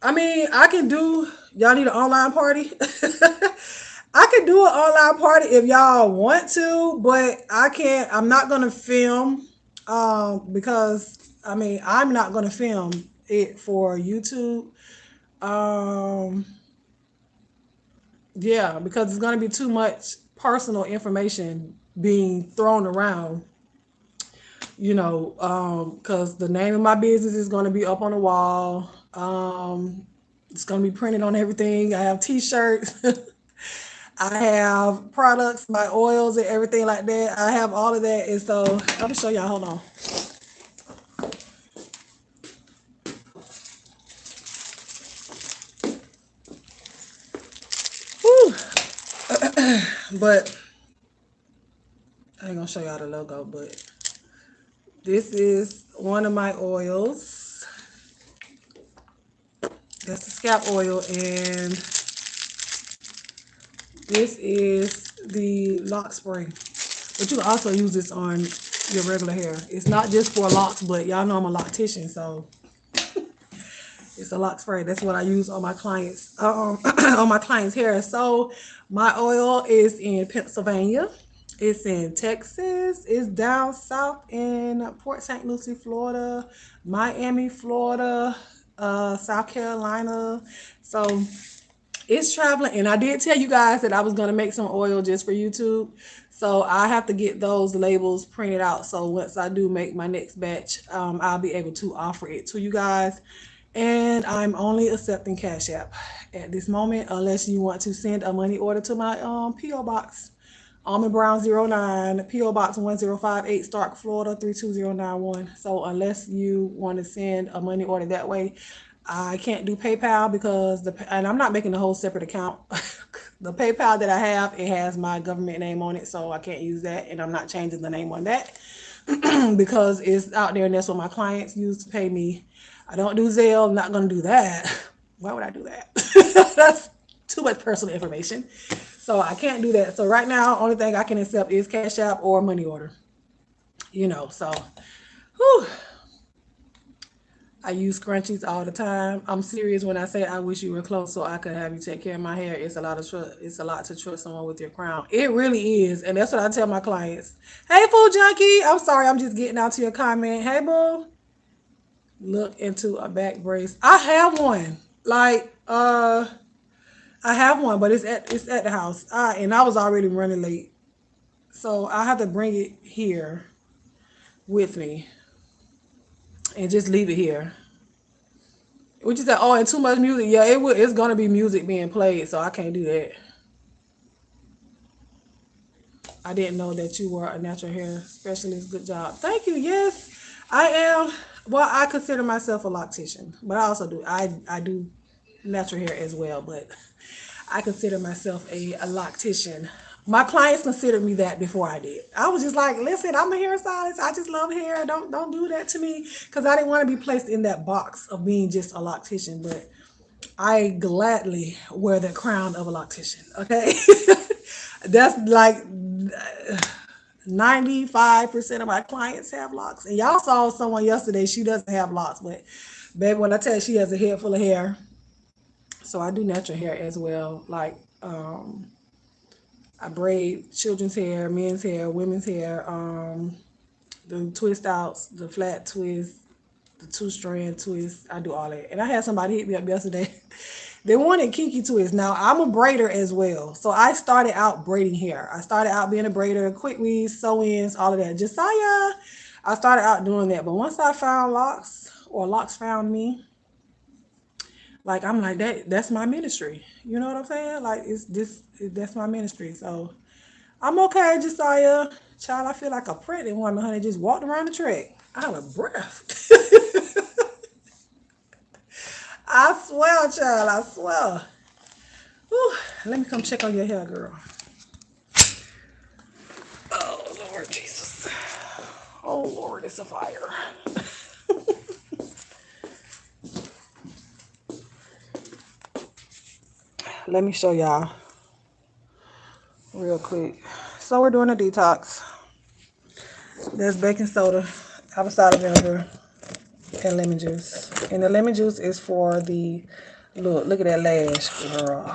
I mean, I can do. Y'all need an online party. I can do an online party if y'all want to, but I can't. I'm not gonna film because I mean I'm not gonna film it for YouTube. Um, yeah, because it's gonna be too much personal information being thrown around. Because the name of my business is gonna be up on the wall. It's gonna be printed on everything. I have T-shirts. I have products, my oils and everything like that. I have all of that. And so I'm gonna show y'all, hold on. Whew. But I ain't gonna show y'all the logo, but This is one of my oils. That's the scalp oil, and this is the lock spray. But you can also use this on your regular hair. It's not just for locks, but y'all know I'm a loctician, so it's a lock spray. That's what I use on my clients, on my clients' hair. So my oil is in Pennsylvania. It's in Texas. It's down south in Port St. Lucie, Florida, Miami, Florida, South Carolina. So it's traveling, and I did tell you guys that I was going to make some oil just for YouTube. So I have to get those labels printed out. So once I do make my next batch, I'll be able to offer it to you guys. And I'm only accepting Cash App at this moment, unless you want to send a money order to my P.O. Box, Almond Brown 09, P.O. Box 1058, Starke, Florida 32091. So unless you want to send a money order that way, I can't do PayPal because and I'm not making a whole separate account. The PayPal that I have, it has my government name on it, so I can't use that, and I'm not changing the name on that because it's out there, and that's what my clients use to pay me. I don't do Zelle. I'm not going to do that. Why would I do that? That's too much personal information. So I can't do that. So right now, only thing I can accept is Cash App or money order. You know, so whew. I use scrunchies all the time. I'm serious when I say I wish you were close so I could have you take care of my hair. It's a lot of trust. It's a lot to trust someone with your crown. It really is. And that's what I tell my clients. Hey, Food Junkie. I'm sorry. I'm just getting out to your comment. Hey, boo. Look into a back brace. I have one. Like, I have one, but it's at the house. And I was already running late. So I have to bring it here with me and just leave it here. What you said? Oh, and too much music. Yeah, it's gonna be music being played, so I can't do that. I didn't know that you were a natural hair specialist. Good job. Thank you. Yes, I am. Well, I consider myself a loctician, but I also do I do natural hair as well, but I consider myself a loctician. My clients considered me that before I did. I was just like, listen, I'm a hairstylist. I just love hair. Don't do that to me, because I didn't want to be placed in that box of being just a loctician. But I gladly wear the crown of a loctician. Okay, that's like 95% of my clients have locks. And y'all saw someone yesterday. She doesn't have locks, but baby, when I tell you she has a head full of hair. So I do natural hair as well. Like I braid children's hair, men's hair, women's hair, the twist outs, the flat twist, the 2-strand twist. I do all that. And I had somebody hit me up yesterday. They wanted kinky twist. Now, I'm a braider as well. So I started out braiding hair. I started out being a braider, quick weaves, sew-ins, all of that. Josiah, I started out doing that. But once I found locks, or locks found me, like I'm like that's my ministry. You know what I'm saying? Like that's my ministry. So I'm okay, Josiah. Child, I feel like a pregnant woman, honey, just walked around the track. Out of breath. I swear, child, I swear. Whew. Let me come check on your hair, girl. Oh, Lord Jesus. Oh, Lord, it's a fire. Let me show y'all real quick. So we're doing a detox. There's baking soda, apple cider vinegar, and lemon juice. And the lemon juice is for the look at that lash, girl.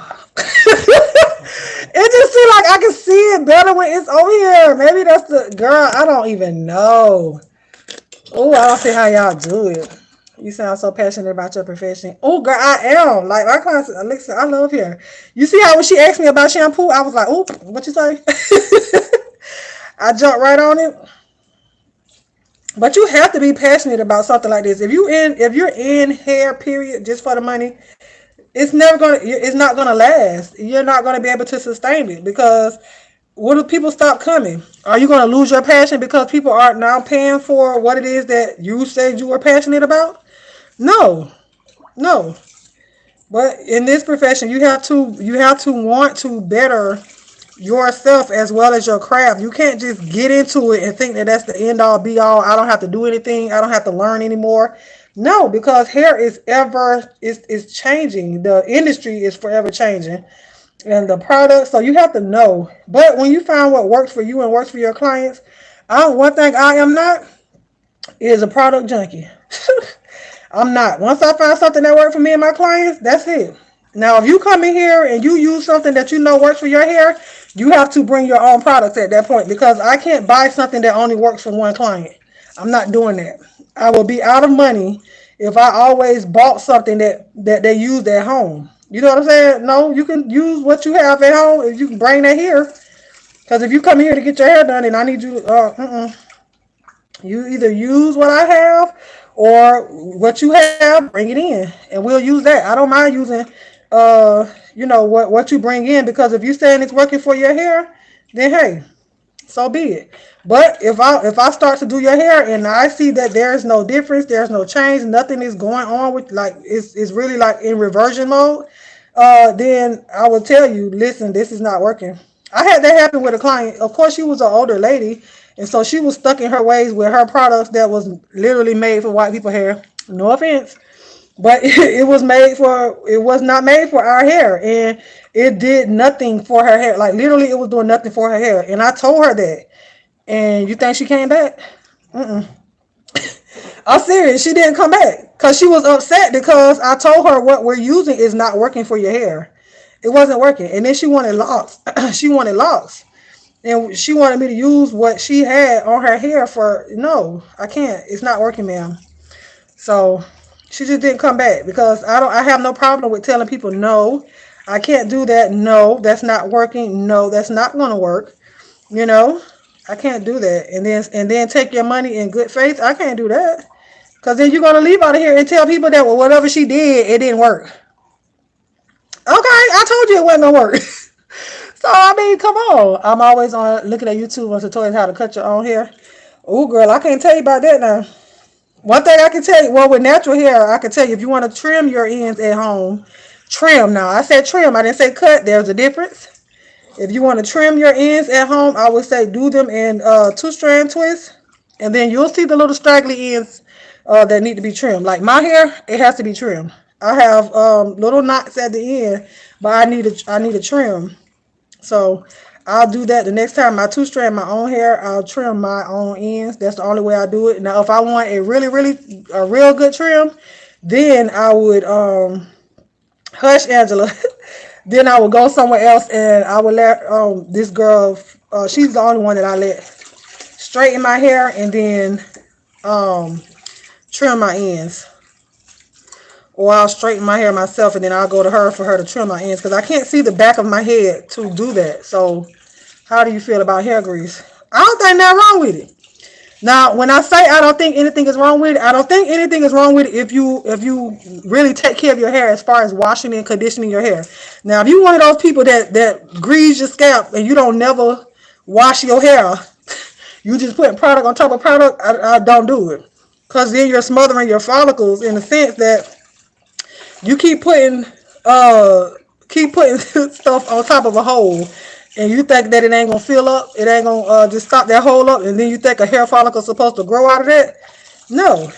It just seems like I can see it better when it's over here. Maybe that's the girl. I don't even know. Oh, I don't see how y'all do it. You sound so passionate about your profession. Oh, girl, I am. Like my clients, Alexa, I love hair. You see how when she asked me about shampoo, I was like, "Oh, what you say?" I jumped right on it. But you have to be passionate about something like this. If you're in hair, period, just for the money, it's not gonna last. You're not gonna be able to sustain it, because what if people stop coming? Are you gonna lose your passion because people are now paying for what it is that you said you were passionate about? No, no. But in this profession, you have to want to better yourself as well as your craft. You can't just get into it and think that that's the end all be all. I don't have to do anything. I don't have to learn anymore. No, because hair is changing. The industry is forever changing, and the products. So you have to know. But when you find what works for you and works for your clients, one thing I am not is a product junkie. I'm not. Once I find something that works for me and my clients, that's it. Now, if you come in here and you use something that you know works for your hair, you have to bring your own products at that point because I can't buy something that only works for one client. I'm not doing that. I will be out of money if I always bought something that they used at home. You know what I'm saying? No, you can use what you have at home if you can bring that here. Because if you come here to get your hair done and I need you, you either use what I have or what you have, bring it in, and we'll use that. I don't mind using, what you bring in because if you saying it's working for your hair, then hey, so be it. But if I start to do your hair and I see that there's no difference, there's no change, nothing is going on with like it's really like in reversion mode, then I will tell you, listen, this is not working. I had that happen with a client. Of course, she was an older lady, and so she was stuck in her ways with her products that was literally made for white people hair. No offense, but it was not made for our hair, and it did nothing for her hair. Like literally, it was doing nothing for her hair, and I told her that. And you think she came back? Mm-mm. I'm serious. She didn't come back because she was upset because I told her what we're using is not working for your hair. It wasn't working, and then she wanted locks. She wanted locks, and she wanted me to use what she had on her hair for. No, I can't. It's not working, ma'am. So she just didn't come back because I have no problem with telling people no. I can't do that. No, that's not working. No, that's not gonna work. You know, I can't do that. And then take your money in good faith. I can't do that. Cause then you're gonna leave out of here and tell people that well, whatever she did, it didn't work. Okay, I told you it wasn't gonna work. So I mean, come on. I'm always on looking at YouTube on tutorials how to cut your own hair. Oh girl, I can't tell you about that now. One thing I can tell you, well, with natural hair, I can tell you if you want to trim your ends at home, trim. Now I said trim, I didn't say cut. There's a difference. If you want to trim your ends at home, I would say do them in two-strand twists, and then you'll see the little straggly ends that need to be trimmed. Like my hair, it has to be trimmed. I have little knots at the end, but I need a trim. So I'll do that the next time I two-strand my own hair. I'll trim my own ends. That's the only way I do it. Now, if I want a a real good trim, then I would hush Angela. Then I would go somewhere else and I would let this girl. She's the only one that I let straighten my hair and then um, trim my ends. Or I'll straighten my hair myself and then I'll go to her for her to trim my ends because I can't see the back of my head to do that. So how do you feel about hair grease? I don't think nothing wrong with it. Now, when I say I don't think anything is wrong with it, I don't think anything is wrong with it if you really take care of your hair as far as washing and conditioning your hair. Now, if you one of those people that grease your scalp and you don't never wash your hair, you just putting product on top of product, I don't do it. Because then you're smothering your follicles in the sense that you keep putting stuff on top of a hole, and you think that it ain't gonna fill up, it ain't gonna just stop that hole up, and then you think a hair follicle is supposed to grow out of that. No,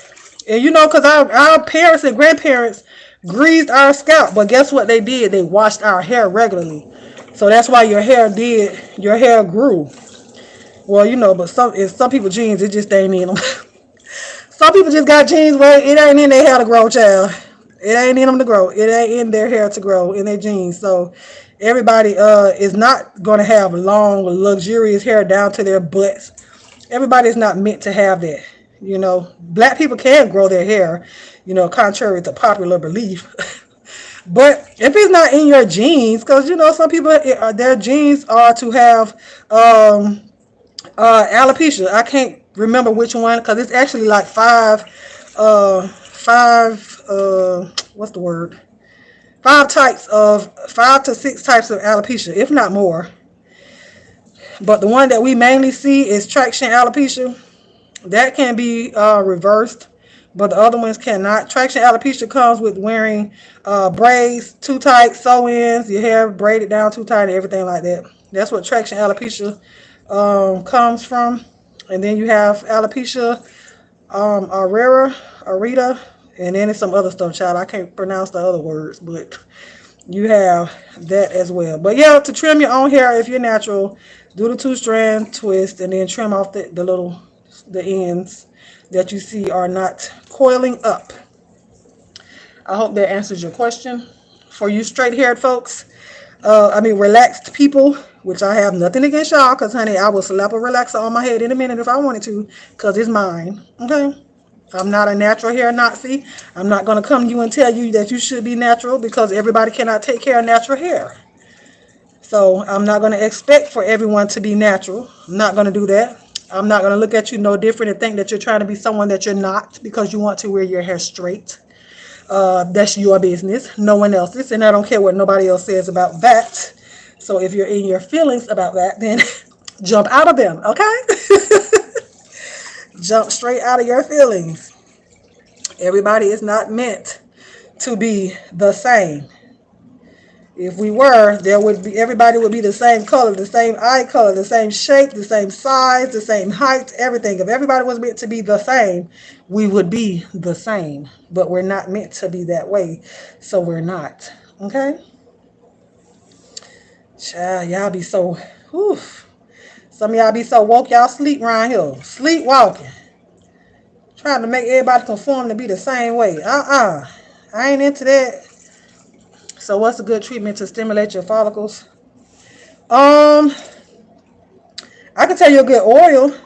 and because our parents and grandparents greased our scalp, but guess what they did? They washed our hair regularly, so that's why your hair grew. Well, but some people genes it just ain't in them. Some people just got genes where it ain't in their hair to grow, child. It ain't in them to grow. It ain't in their hair to grow, in their genes. So everybody is not going to have long, luxurious hair down to their butts. Everybody is not meant to have that. Black people can grow their hair, contrary to popular belief. But if it's not in your genes, because some people their genes are to have alopecia. I can't remember which one because it's actually like what's the word? 5 to 6 types of alopecia, if not more. But the one that we mainly see is traction alopecia. That can be reversed but the other ones cannot. Traction alopecia comes with wearing braids too tight, sew-ins, your hair braided down too tight, and everything like that. That's what traction alopecia comes from. And then you have alopecia areata, and then it's some other stuff, child. I can't pronounce the other words, but you have that as well. But yeah, to trim your own hair if you're natural, do the 2-strand twist and then trim off the ends that you see are not coiling up. I hope that answers your question. For you straight-haired folks, relaxed people, which I have nothing against y'all, because, honey, I will slap a relaxer on my head in a minute if I wanted to, because it's mine, okay? I'm not a natural hair Nazi. I'm not going to come to you and tell you that you should be natural, because everybody cannot take care of natural hair. So I'm not going to expect for everyone to be natural. I'm not going to do that. I'm not going to look at you no different and think that you're trying to be someone that you're not because you want to wear your hair straight. That's your business, no one else's, and I don't care what nobody else says about that. So if you're in your feelings about that, then jump out of them, okay? Jump straight out of your feelings. Everybody is not meant to be the same. If we were, everybody would be the same color, the same eye color, the same shape, the same size, the same height, everything. If everybody was meant to be the same, we would be the same. But we're not meant to be that way, so we're not. Okay? Child, y'all be so, whew. Some of y'all be so woke, y'all sleep around here. Sleepwalking. Trying to make everybody conform to be the same way. I ain't into that. So what's a good treatment to stimulate your follicles? I can tell you a good oil.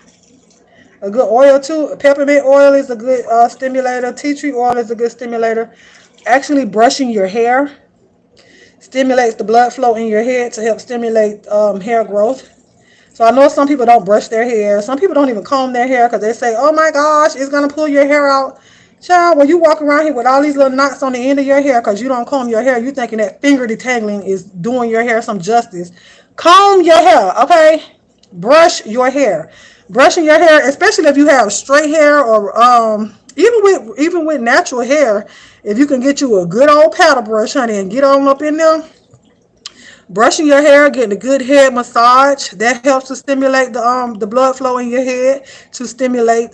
A good oil too. Peppermint oil is a good stimulator. Tea tree oil is a good stimulator. Actually, brushing your hair stimulates the blood flow in your head to help stimulate hair growth. So I know some people don't brush their hair. Some people don't even comb their hair because they say, oh my gosh, it's going to pull your hair out. Child, when you walk around here with all these little knots on the end of your hair because you don't comb your hair, you thinking that finger detangling is doing your hair some justice. Comb your hair, okay? Brush your hair. Brushing your hair, especially if you have straight hair or even with natural hair, if you can get you a good old paddle brush, honey, and get on up in there, brushing your hair, getting a good head massage, that helps to stimulate the blood flow in your head to stimulate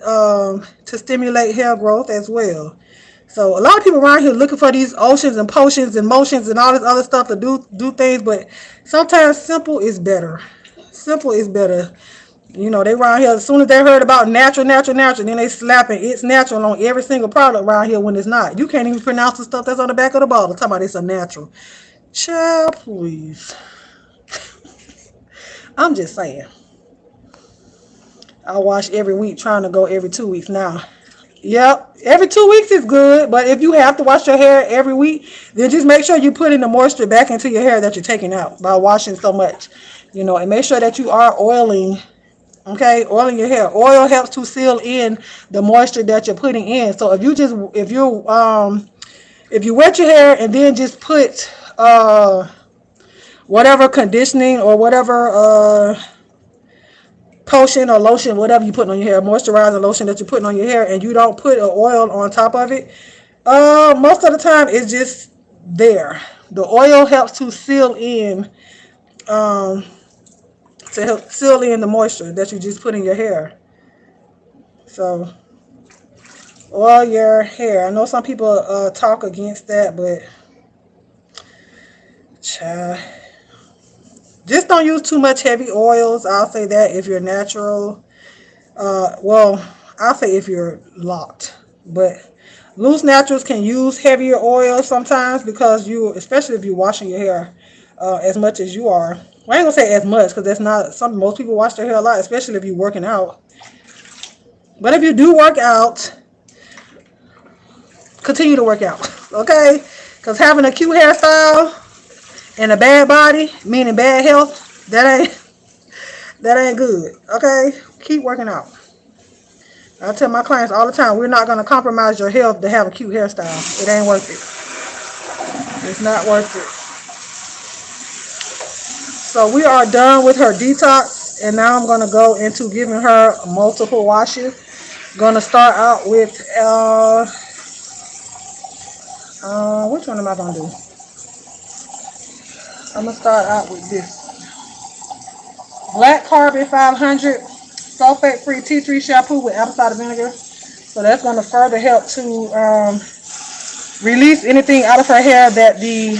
hair growth as well. So a lot of people around here looking for these oceans and potions and motions and all this other stuff to do things, but sometimes simple is better. Simple is better. You know, they around here, as soon as they heard about natural, then they slapping it's natural on every single product around here when it's not. You can't even pronounce the stuff that's on the back of the bottle talking about it's a natural. Child, please. I'm just saying. I wash every week, trying to go every 2 weeks now. Yep, every 2 weeks is good, but if you have to wash your hair every week, then just make sure you put in the moisture back into your hair that you're taking out by washing so much. You know, and make sure that you are oiling. Okay, oiling your hair. Oil helps to seal in the moisture that you're putting in. So if you wet your hair and then just put whatever conditioning or whatever potion or lotion, whatever you put on your hair, moisturizer lotion that you're putting on your hair, and you don't put an oil on top of it, most of the time it's just there. The oil helps to seal in the moisture that you just put in your hair. So oil your hair. I know some people talk against that, but child, just don't use too much heavy oils. I'll say that if you're natural. I'll say if you're locked. But loose naturals can use heavier oils sometimes because especially if you're washing your hair as much as you are. Well, I ain't gonna say as much because that's not something most people wash their hair a lot, especially if you're working out. But if you do work out, continue to work out, okay? Because having a cute hairstyle and a bad body, meaning bad health, that ain't good. Okay? Keep working out. I tell my clients all the time, we're not gonna compromise your health to have a cute hairstyle. It ain't worth it. It's not worth it. So we are done with her detox, and now I'm gonna go into giving her multiple washes. Gonna start out with which one am I gonna do? I'm gonna start out with this black carbon 500 sulfate free tea tree shampoo with apple cider vinegar. So that's gonna further help to release anything out of her hair that the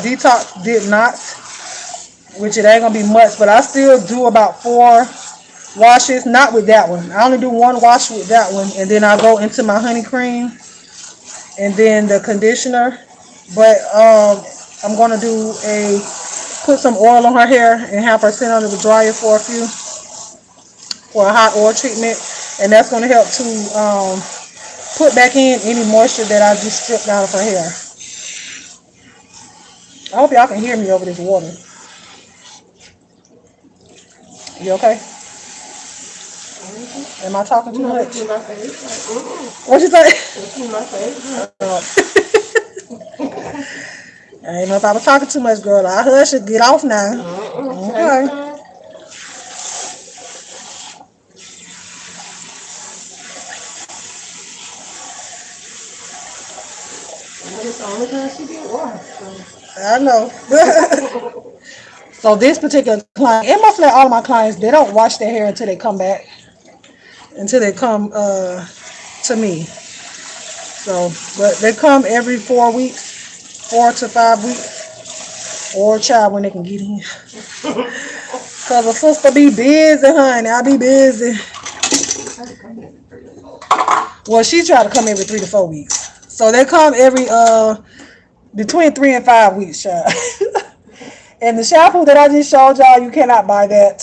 detox did not, which it ain't gonna be much, but I still do about 4 washes, not with that one. I only do 1 wash with that one, and then I go into my honey cream and then the conditioner. But I'm gonna put some oil on her hair and have her sit under the dryer for a hot oil treatment, and that's gonna help to put back in any moisture that I just stripped out of her hair. I hope y'all can hear me over this water. You okay? Am I talking too much? What you say? I ain't know if I was talking too much, girl. I hush and get off now. Okay. I know. So this particular client, and mostly all of my clients, they don't wash their hair until they come back, until they come to me. So, but they come every 4 weeks, 4 to 5 weeks, or a child when they can get in. Cause a sister be busy, honey. I be busy. Well, she try to come every 3 to 4 weeks. So they come every between 3 and 5 weeks, child. And the shampoo that I just showed y'all, you cannot buy that.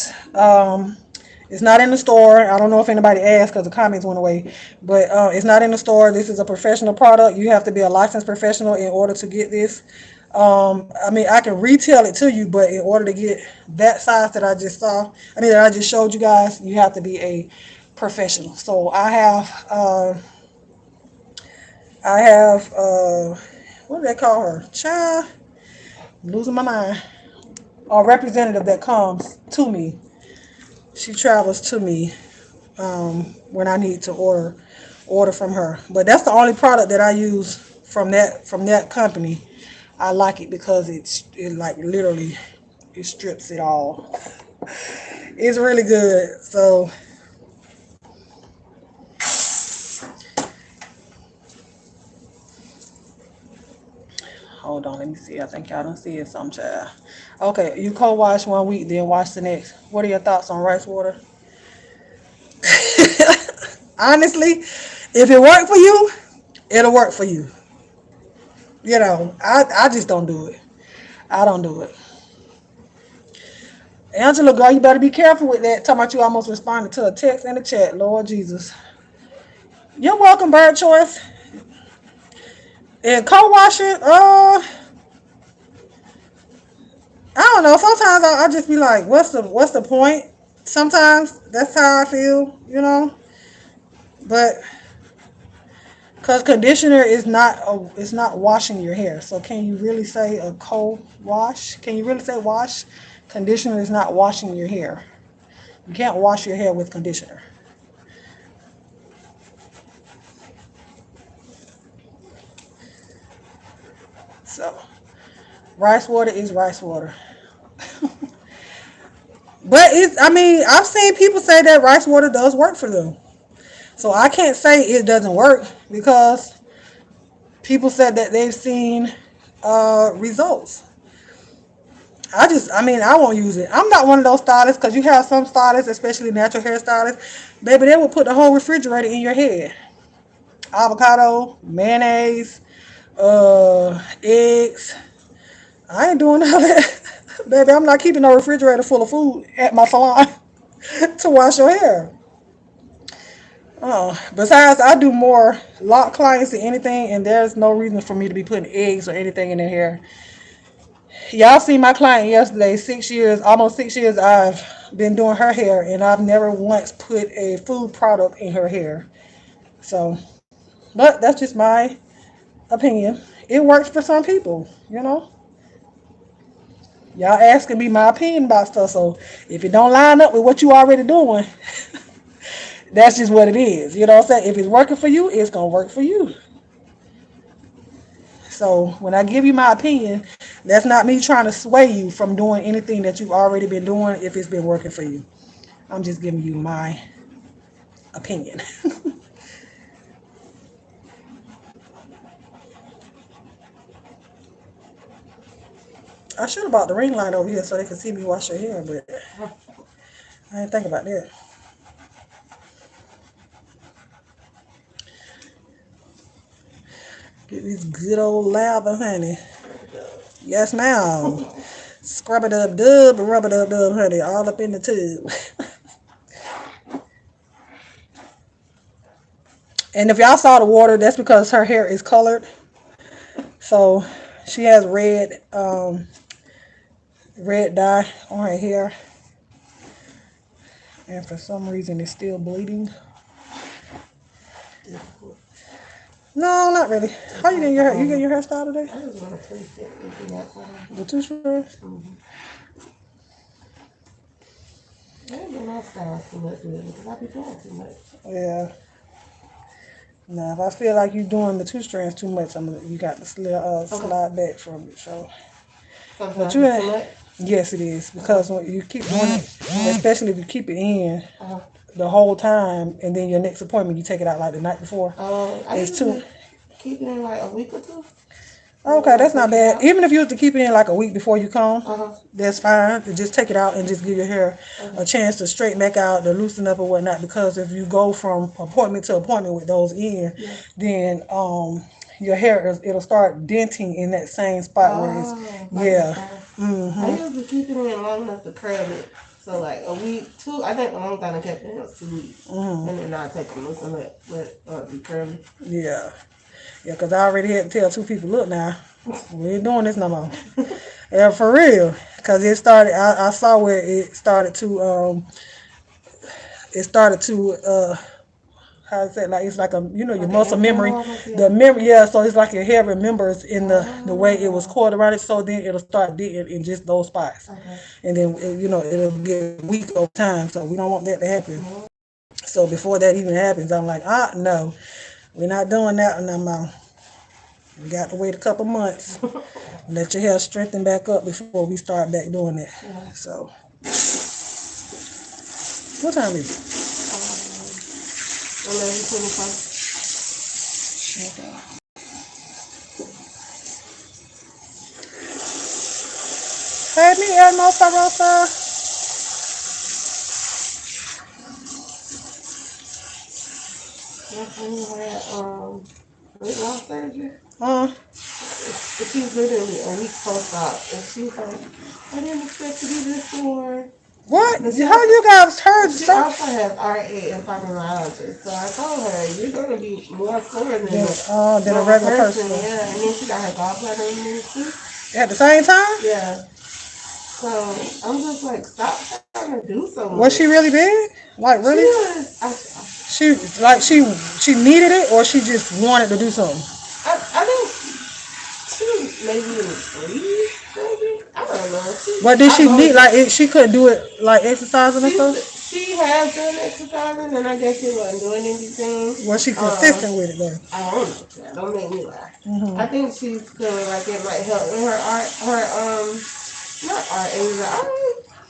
It's not in the store. I don't know if anybody asked because the comments went away, but it's not in the store. This is a professional product. You have to be a licensed professional in order to get this. I mean, I can retail it to you, but in order to get that size that I just that I just showed you guys, you have to be a professional. So I have, what do they call her? Child, I'm losing my mind. A representative that comes to me. She travels to me when I need to order from her. But that's the only product that I use from that company. I like it because it like literally it strips it all. It's really good. So hold on, let me see. I think y'all don't see it some child. Okay, you co-wash 1 week, then wash the next. What are your thoughts on rice water? Honestly, if it worked for you, it'll work for you. You know, I just don't do it. I don't do it. Angela, girl, you better be careful with that. Talking about you almost responded to a text in the chat. Lord Jesus. You're welcome, Bird Choice. And co-washing, I don't know. Sometimes I just be like, what's the point? Sometimes that's how I feel, you know. But because conditioner is it's not washing your hair. So can you really say a co-wash? Can you really say wash? Conditioner is not washing your hair. You can't wash your hair with conditioner. So rice water is rice water. But I've seen people say that rice water does work for them. So I can't say it doesn't work because people said that they've seen results. I won't use it. I'm not one of those stylists because you have some stylists, especially natural hair stylists, baby, they will put the whole refrigerator in your head. Avocado, mayonnaise, eggs. I ain't doing all that. Baby, I'm not keeping no refrigerator full of food at my salon to wash your hair. Besides, I do more lock clients than anything, and there's no reason for me to be putting eggs or anything in their hair. Y'all see my client yesterday, 6 years, almost 6 years I've been doing her hair, and I've never once put a food product in her hair. So, but that's just my opinion. It works for some people, you know. Y'all asking me my opinion about stuff, so if it don't line up with what you already doing, That's just what it is. You know what I'm saying? If it's working for you, it's gonna work for you. So when I give you my opinion, that's not me trying to sway you from doing anything that you've already been doing if it's been working for you. I'm just giving you my opinion. I should have bought the ring light over here so they could see me wash your hair, but I didn't think about that. Get this good old lather, honey. Yes, ma'am. Scrub it up, dub, and rub it up, dub, honey, all up in the tube. And if y'all saw the water, that's because her hair is colored. So she has red dye on her hair, and for some reason it's still bleeding. No, not really. How you getting your hair? You getting your hairstyle today? I just want to place it into that one. The two strands? I don't do my style too much with it because I be doing too much. Yeah. Now, if I feel like you're doing the two strands too much, you got to slide back from it. So, but you ain't. Yes, it is because when you keep doing it, especially if you keep it in the whole time, and then your next appointment you take it out like the night before. I It's too. Keep it in like a week or two. Okay, that's not bad. Even if you was to keep it in like a week before you come, that's fine. Just take it out and just give your hair a chance to straighten back out, to loosen up or whatnot. Because if you go from appointment to appointment with those in, then your hair it'll start denting in that same spot where it's I usually keep it in long enough to curl it. So like a week, two. I think the long time I kept it in was 2 weeks, and then I take them loose and let be curly. Yeah. Yeah, because I already had to tell 2 people, look now, we ain't doing this no more. Yeah, for real. Because it started, I saw where it started to, how is that, like, it's like your muscle memory, the memory, so it's like your hair remembers in the way it was coiled around it, so then it'll start digging in just those spots. And then, it'll get weak over time, so we don't want that to happen. So before that even happens, I'm like, no. We're not doing that no more. We got to wait a couple months. Let your hair strengthen back up before we start back doing that. So, what time is it? 11:25. Okay. Hey, me and Mosa Rosa. My friend had weight loss surgery. Uh, She's literally a week post-op, and she's like, I didn't expect to do this for. what? How you guys heard? She also has RA and fibromyalgia, so I told her, you're going to be more sore than a regular person. Yeah, and then she got her gallbladder removed too. At the same time? Yeah. So I'm just like, stop trying to do something. Was she really big? Like really? She needed it, or she just wanted to do something. I think she was maybe in 3, maybe. I don't know. But did she need she couldn't do it like exercising and stuff? She has done exercising, and I guess she wasn't doing anything. Was she consistent with it though? I don't know. Don't make me laugh. I think she's feeling like it might help with her not art,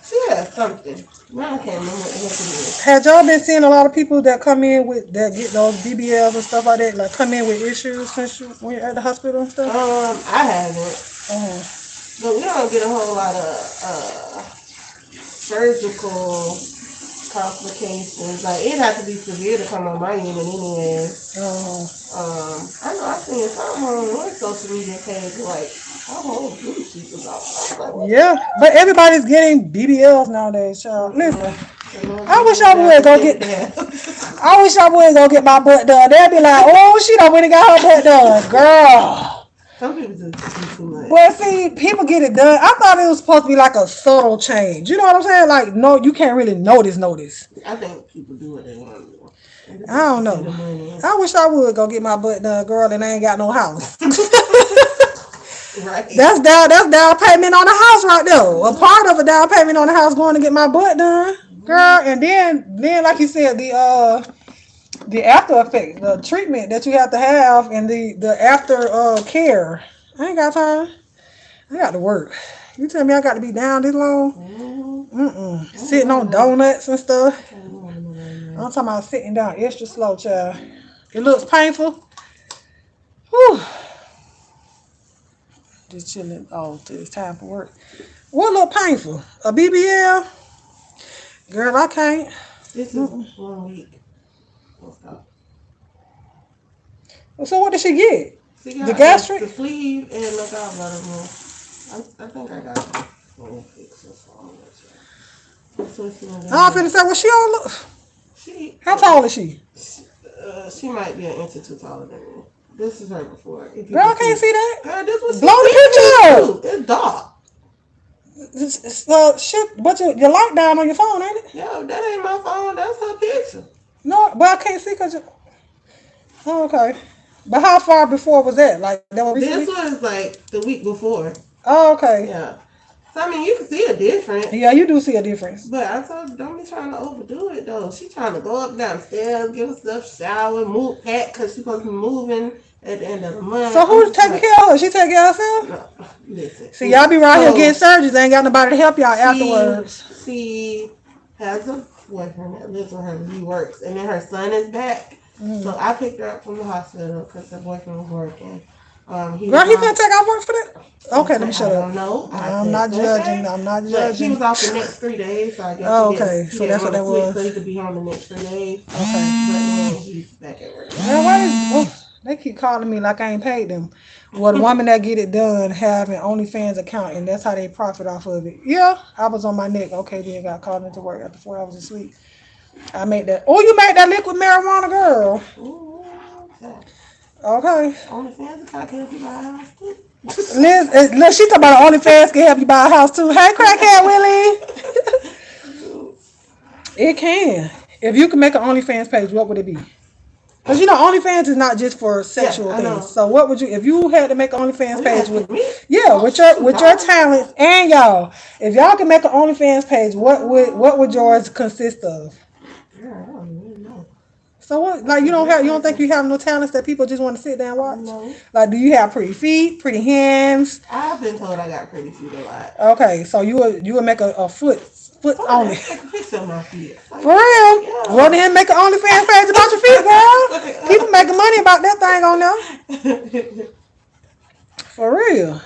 she has something. Now I can't remember what the heck it is. Had y'all been seeing a lot of people that come in that get those BBLs and stuff like that, like come in with issues when you're at the hospital and stuff? I haven't. But we don't get a whole lot of surgical complications. Like it has to be severe to come on my unit anyway. I know I've seen some on one social media page like our whole blue sheet was off. Yeah, but everybody's getting BBLs nowadays, child. Listen, I wish I would go get my butt done. They'd be like, oh, she done went and got her butt done, girl. Some people just do too much. Well, see, people get it done. I thought it was supposed to be like a subtle change. You know what I'm saying? Like, no, you can't really notice. I think people do what they want to do. I don't know. I wish I would go get my butt done, girl, and I ain't got no house. Right. That's down payment on the house right there. A part of a down payment on the house going to get my butt done. girl. And then like you said, the after effects, the treatment that you have to have, and the after care. I ain't got time. I got to work. You tell me I got to be down this long? Sitting on donuts and stuff. I'm talking about sitting down extra slow, child. It looks painful. Whew. Just chilling. Oh, till it's time for work. What look painful? A BBL? Girl, I can't. This is 1 week. So what did she get? She got The gastric? the sleeve and the gallbladder removed. I think I got it. Let me fix this one. I'm finna say, well, she don't look. How tall is she? She might be an inch or two taller than me. This is her before. Girl, I can't see that. Girl, this was blow the picture up. It's dark. Shit, but your light down on your phone, ain't it? Yeah, that ain't my phone. That's her picture. No, but I can't see because you. Oh, okay. But how far before was that? Like that was recently? This was like the week before. Oh, okay. Yeah. So I mean, you can see a difference. Yeah, you do see a difference. But I told you, don't be trying to overdo it though. She trying to go up downstairs, give herself a shower, move pack because she's supposed to be moving at the end of the month. So who's taking care of her? She taking care of herself? No, listen. See, y'all be right here getting surgeries. Ain't got nobody to help y'all afterwards. She has a boyfriend that lives with her. He works, and then her son is back. So I picked her up from the hospital because her boyfriend was working. Girl, he couldn't take off work for that? Okay, let me shut up. I don't know. I'm not judging. I'm not judging. He was off the next 3 days, so I guess okay. So that's what that was. So he could be home the next 3 days. Okay. But then he's back at work. They keep calling me like I ain't paid them. Well, the woman that get it done have an OnlyFans account, and that's how they profit off of it. Yeah, I was on my neck. Okay, then got called into work after 4 hours of sleep. I made that. Oh, you made that liquid marijuana, girl. Ooh, okay. OnlyFans account can help you buy a house too. Liz, she talking about OnlyFans can help you buy a house too. Hey, crackhead Willie. It can. If you can make an OnlyFans page, what would it be? Because you know, OnlyFans is not just for sexual things. So what would you, if you had to make an OnlyFans page with your talents and y'all, if y'all can make an OnlyFans page, what would yours consist of? Yeah, I don't even know. So what? Like you don't think you have no talents that people just want to sit there and watch? No. Like, do you have pretty feet, pretty hands? I've been told I got pretty feet a lot. Okay, so you would make a foot only. Take a picture of my feet. For real? Yeah. Well, then make an OnlyFans page about your feet, girl. People making money about that thing on there. For real.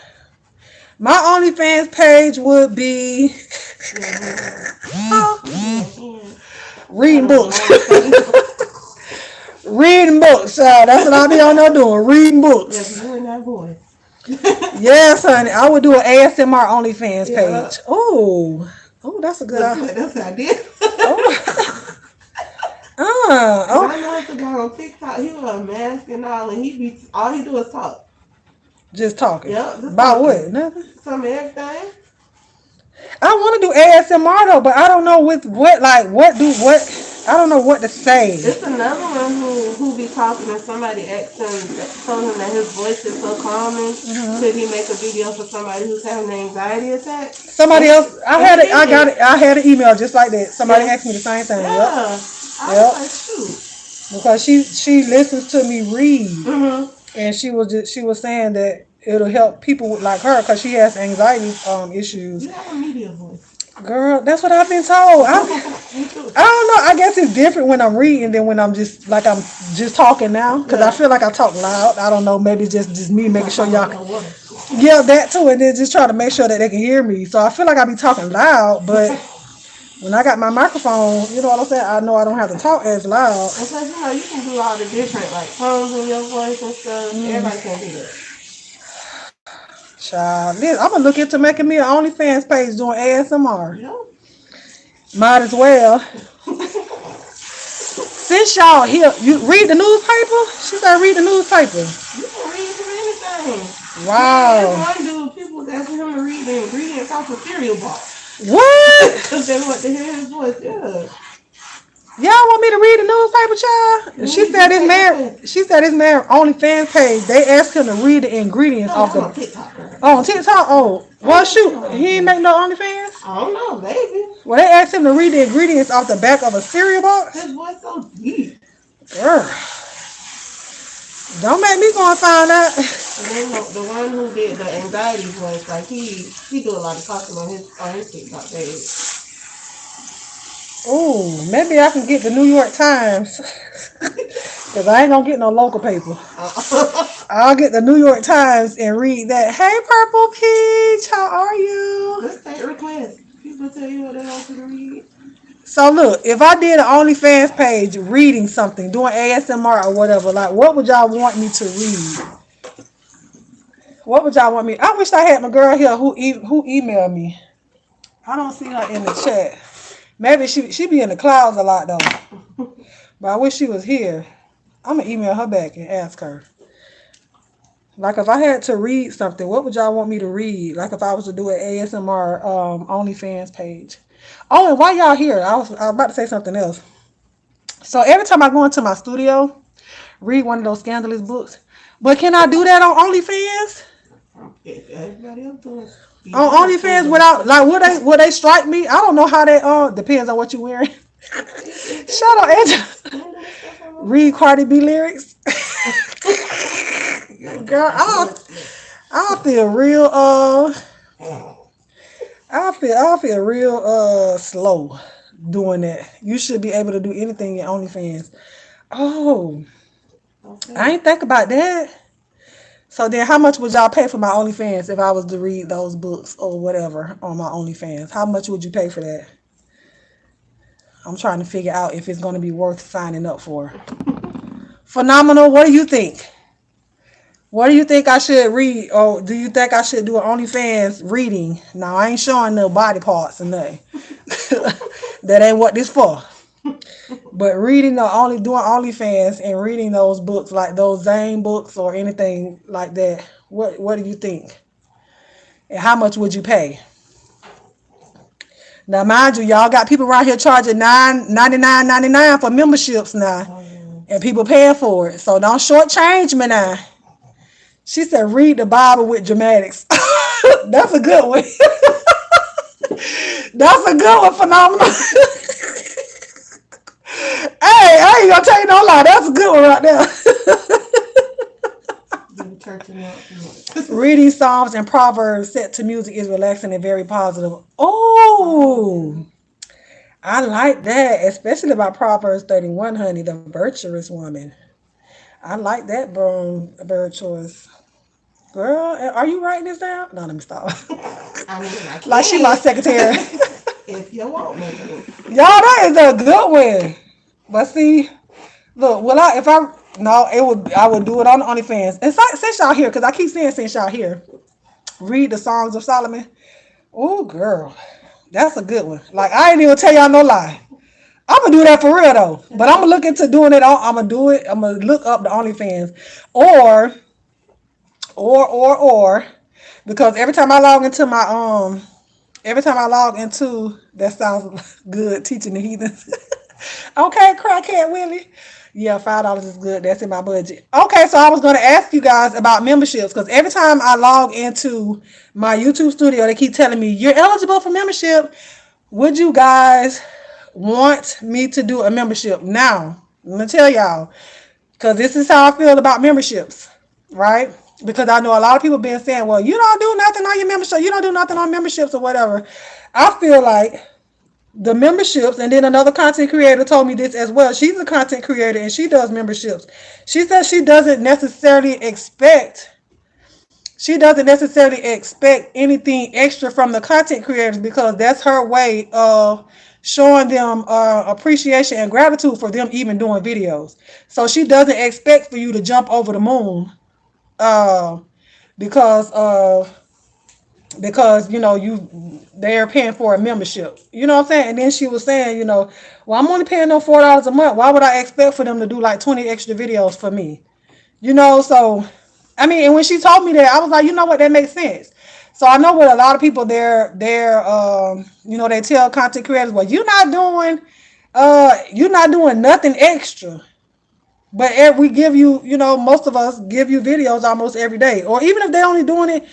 My OnlyFans page would be reading books. Reading books, that's what I'll be on there doing. Reading books. Yeah, you and that boy. Yes, honey. I would do an ASMR OnlyFans page. Oh, that's a good idea. That's an idea. I know it's a guy on TikTok. He wear a mask and all, and all he do is talk. Just talking. Yep. About what? Nothing. Some everything. I want to do ASMR though, but I don't know what. I don't know what to say. It's another one who be talking and somebody asked him, told him that his voice is so calming. Could he make a video for somebody who's having an anxiety attack? Somebody else. I had an email just like that. Somebody asked me the same thing. Yeah. I was like, shoot. Because she listens to me read, and she was saying that it'll help people like her because she has anxiety issues. You have a media voice. Girl, that's what I've been told. I don't know. I guess it's different when I'm reading than when I'm just talking now. Because I feel like I talk loud. I don't know. Maybe just me making sure y'all can. Yeah, that too. And then just try to make sure that they can hear me. So I feel like I be talking loud. But when I got my microphone, you know what I'm saying? I know I don't have to talk as loud. And plus, you can do all the different tones in your voice and stuff. Everybody can do that. Child, I'm gonna look into making me an OnlyFans page doing ASMR. Yep. Might as well. Since y'all here, you read the newspaper? She said read the newspaper. You can read through anything. Wow. There's one dude, people asking him to read the ingredients off a cereal box. What? Because they want to hear his voice, yeah. Y'all want me to read the newspaper, child? You need to take that. She said this man OnlyFans page. They asked him to read the ingredients No, off I'm the on TikTok, girl. on TikTok. Oh, well, shoot, he ain't I make no OnlyFans. don't know, baby. Well, they asked him to read the ingredients off the back of a cereal box. His voice so deep. Girl, don't make me go and find out. And then the one who did the anxiety voice, like he do a lot of talking on his TikTok page. Oh, maybe I can get the New York Times. Because I ain't going to get no local paper. I'll get the New York Times and read that. Hey, Purple Peach, how are you? Let's take requests. People tell you what they want you to read. So, look, if I did an OnlyFans page reading something, doing ASMR or whatever, like, what would y'all want me to read? What would y'all want me? I wish I had my girl here who emailed me. I don't see her in the chat. Maybe she be in the clouds a lot, though. But I wish she was here. I'm going to email her back and ask her. Like, if I had to read something, what would y'all want me to read? Like, if I was to do an ASMR OnlyFans page. Oh, and while y'all here, I was about to say something else. So, every time I go into my studio, read one of those scandalous books. But can I do that on OnlyFans? Everybody else doing. On OnlyFans without, like, would they strike me? I don't know how that, depends on what you're wearing. Shut up, Angela. Read Cardi B lyrics. Girl, I feel real I feel real slow doing that. You should be able to do anything in OnlyFans. Oh, Okay. I ain't think about that. So then how much would y'all pay for my OnlyFans if I was to read those books or whatever on my OnlyFans? How much would you pay for that? I'm trying to figure out if it's going to be worth signing up for. Phenomenal. What do you think? What do you think I should read? Or do you think I should do an OnlyFans reading? Now, I ain't showing no body parts or nothing. That ain't what this for. But reading doing OnlyFans and reading those books, like those Zane books or anything like that, what do you think? And how much would you pay? Now, mind you, y'all got people around here charging $9.99 for memberships now, and people paying for it. So don't shortchange me now. She said, "Read the Bible with dramatics." That's a good one. That's a good one, phenomenal. Hey, I ain't gonna tell you no lie. That's a good one right there. Reading Psalms and Proverbs set to music is relaxing and very positive. Oh, I like that, especially about Proverbs 31, honey, the virtuous woman. I like that bird choice. Girl, are you writing this down? No, let me stop. I mean, I Like she my secretary. if you want me to. Y'all, that is a good one. But see, look, I would do it on the OnlyFans. And since y'all here, because I keep saying since y'all here, read the Songs of Solomon. Oh, girl, that's a good one. Like, I ain't even tell y'all no lie. I'm gonna do that for real though. But I'm gonna look into doing it. I'm gonna do it. I'm gonna look up the OnlyFans, or, because every time I log into that sounds good teaching the heathens. Okay, crackhead Willie. Yeah, $5 is good. That's in my budget. Okay, so I was going to ask you guys about memberships because every time I log into my YouTube studio, they keep telling me you're eligible for membership. Would you guys want me to do a membership? Now, let me tell y'all, because this is how I feel about memberships, right? Because I know a lot of people been saying, well, you don't do nothing on your membership. You don't do nothing on memberships or whatever. I feel like the memberships, and then another content creator told me this as well. She's a content creator and she does memberships. She says she doesn't necessarily expect anything extra from the content creators because that's her way of showing them appreciation and gratitude for them even doing videos. So she doesn't expect for you to jump over the moon uh, because they're paying for a membership. You know what I'm saying? And then she was saying, well, I'm only paying them $4 a month. Why would I expect for them to do like 20 extra videos for me? So I mean, and when she told me that, I was like, you know what, that makes sense. So I know what a lot of people they tell content creators, well, you're not doing You're not doing nothing extra. But we give you, most of us give you videos almost every day. Or even if they're only doing it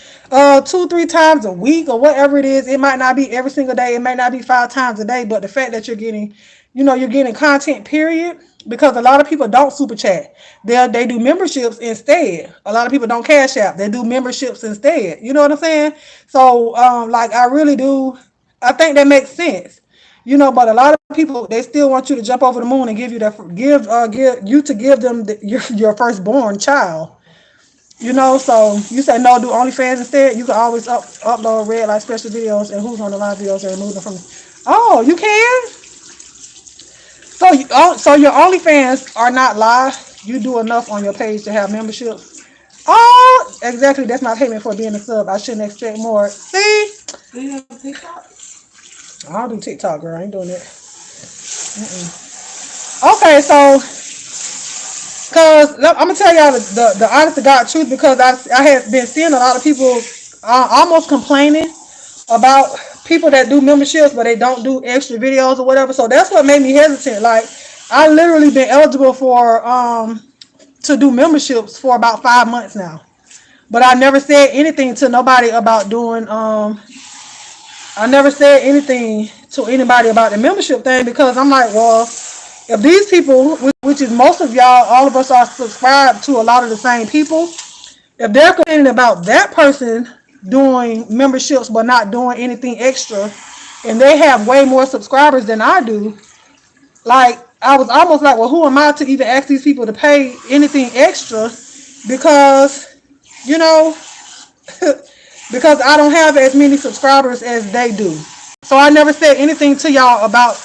2, 3 times a week or whatever it is, it might not be every single day. It may not be 5 times a day. But the fact that you're getting, you're getting content, period. Because a lot of people don't super chat. They do memberships instead. A lot of people don't cash out. They do memberships instead. You know what I'm saying? So, like, I really do. I think that makes sense. But a lot of people, they still want you to jump over the moon and give you that give them your firstborn child. So you say no, do OnlyFans instead. You can always upload red light special videos and who's on the live videos and remove them from. Oh, you can. So your OnlyFans are not live. You do enough on your page to have memberships. Oh, exactly. That's my payment for being a sub. I shouldn't expect more. See? Do you have TikTok? I don't do TikTok, girl. I ain't doing it. Okay, so because I'm gonna tell y'all the honest to God truth, because I have been seeing a lot of people almost complaining about people that do memberships but they don't do extra videos or whatever. So that's what made me hesitant. Like, I literally been eligible for to do memberships for about 5 months now, but I never said anything to nobody about doing I never said anything to anybody about the membership thing, because I'm like, well, if these people, which is most of y'all, all of us are subscribed to a lot of the same people, if they're complaining about that person doing memberships but not doing anything extra, and they have way more subscribers than I do, like, I was almost like, well, who am I to even ask these people to pay anything extra? Because, you know, because I don't have as many subscribers as they do. So I never said anything to y'all about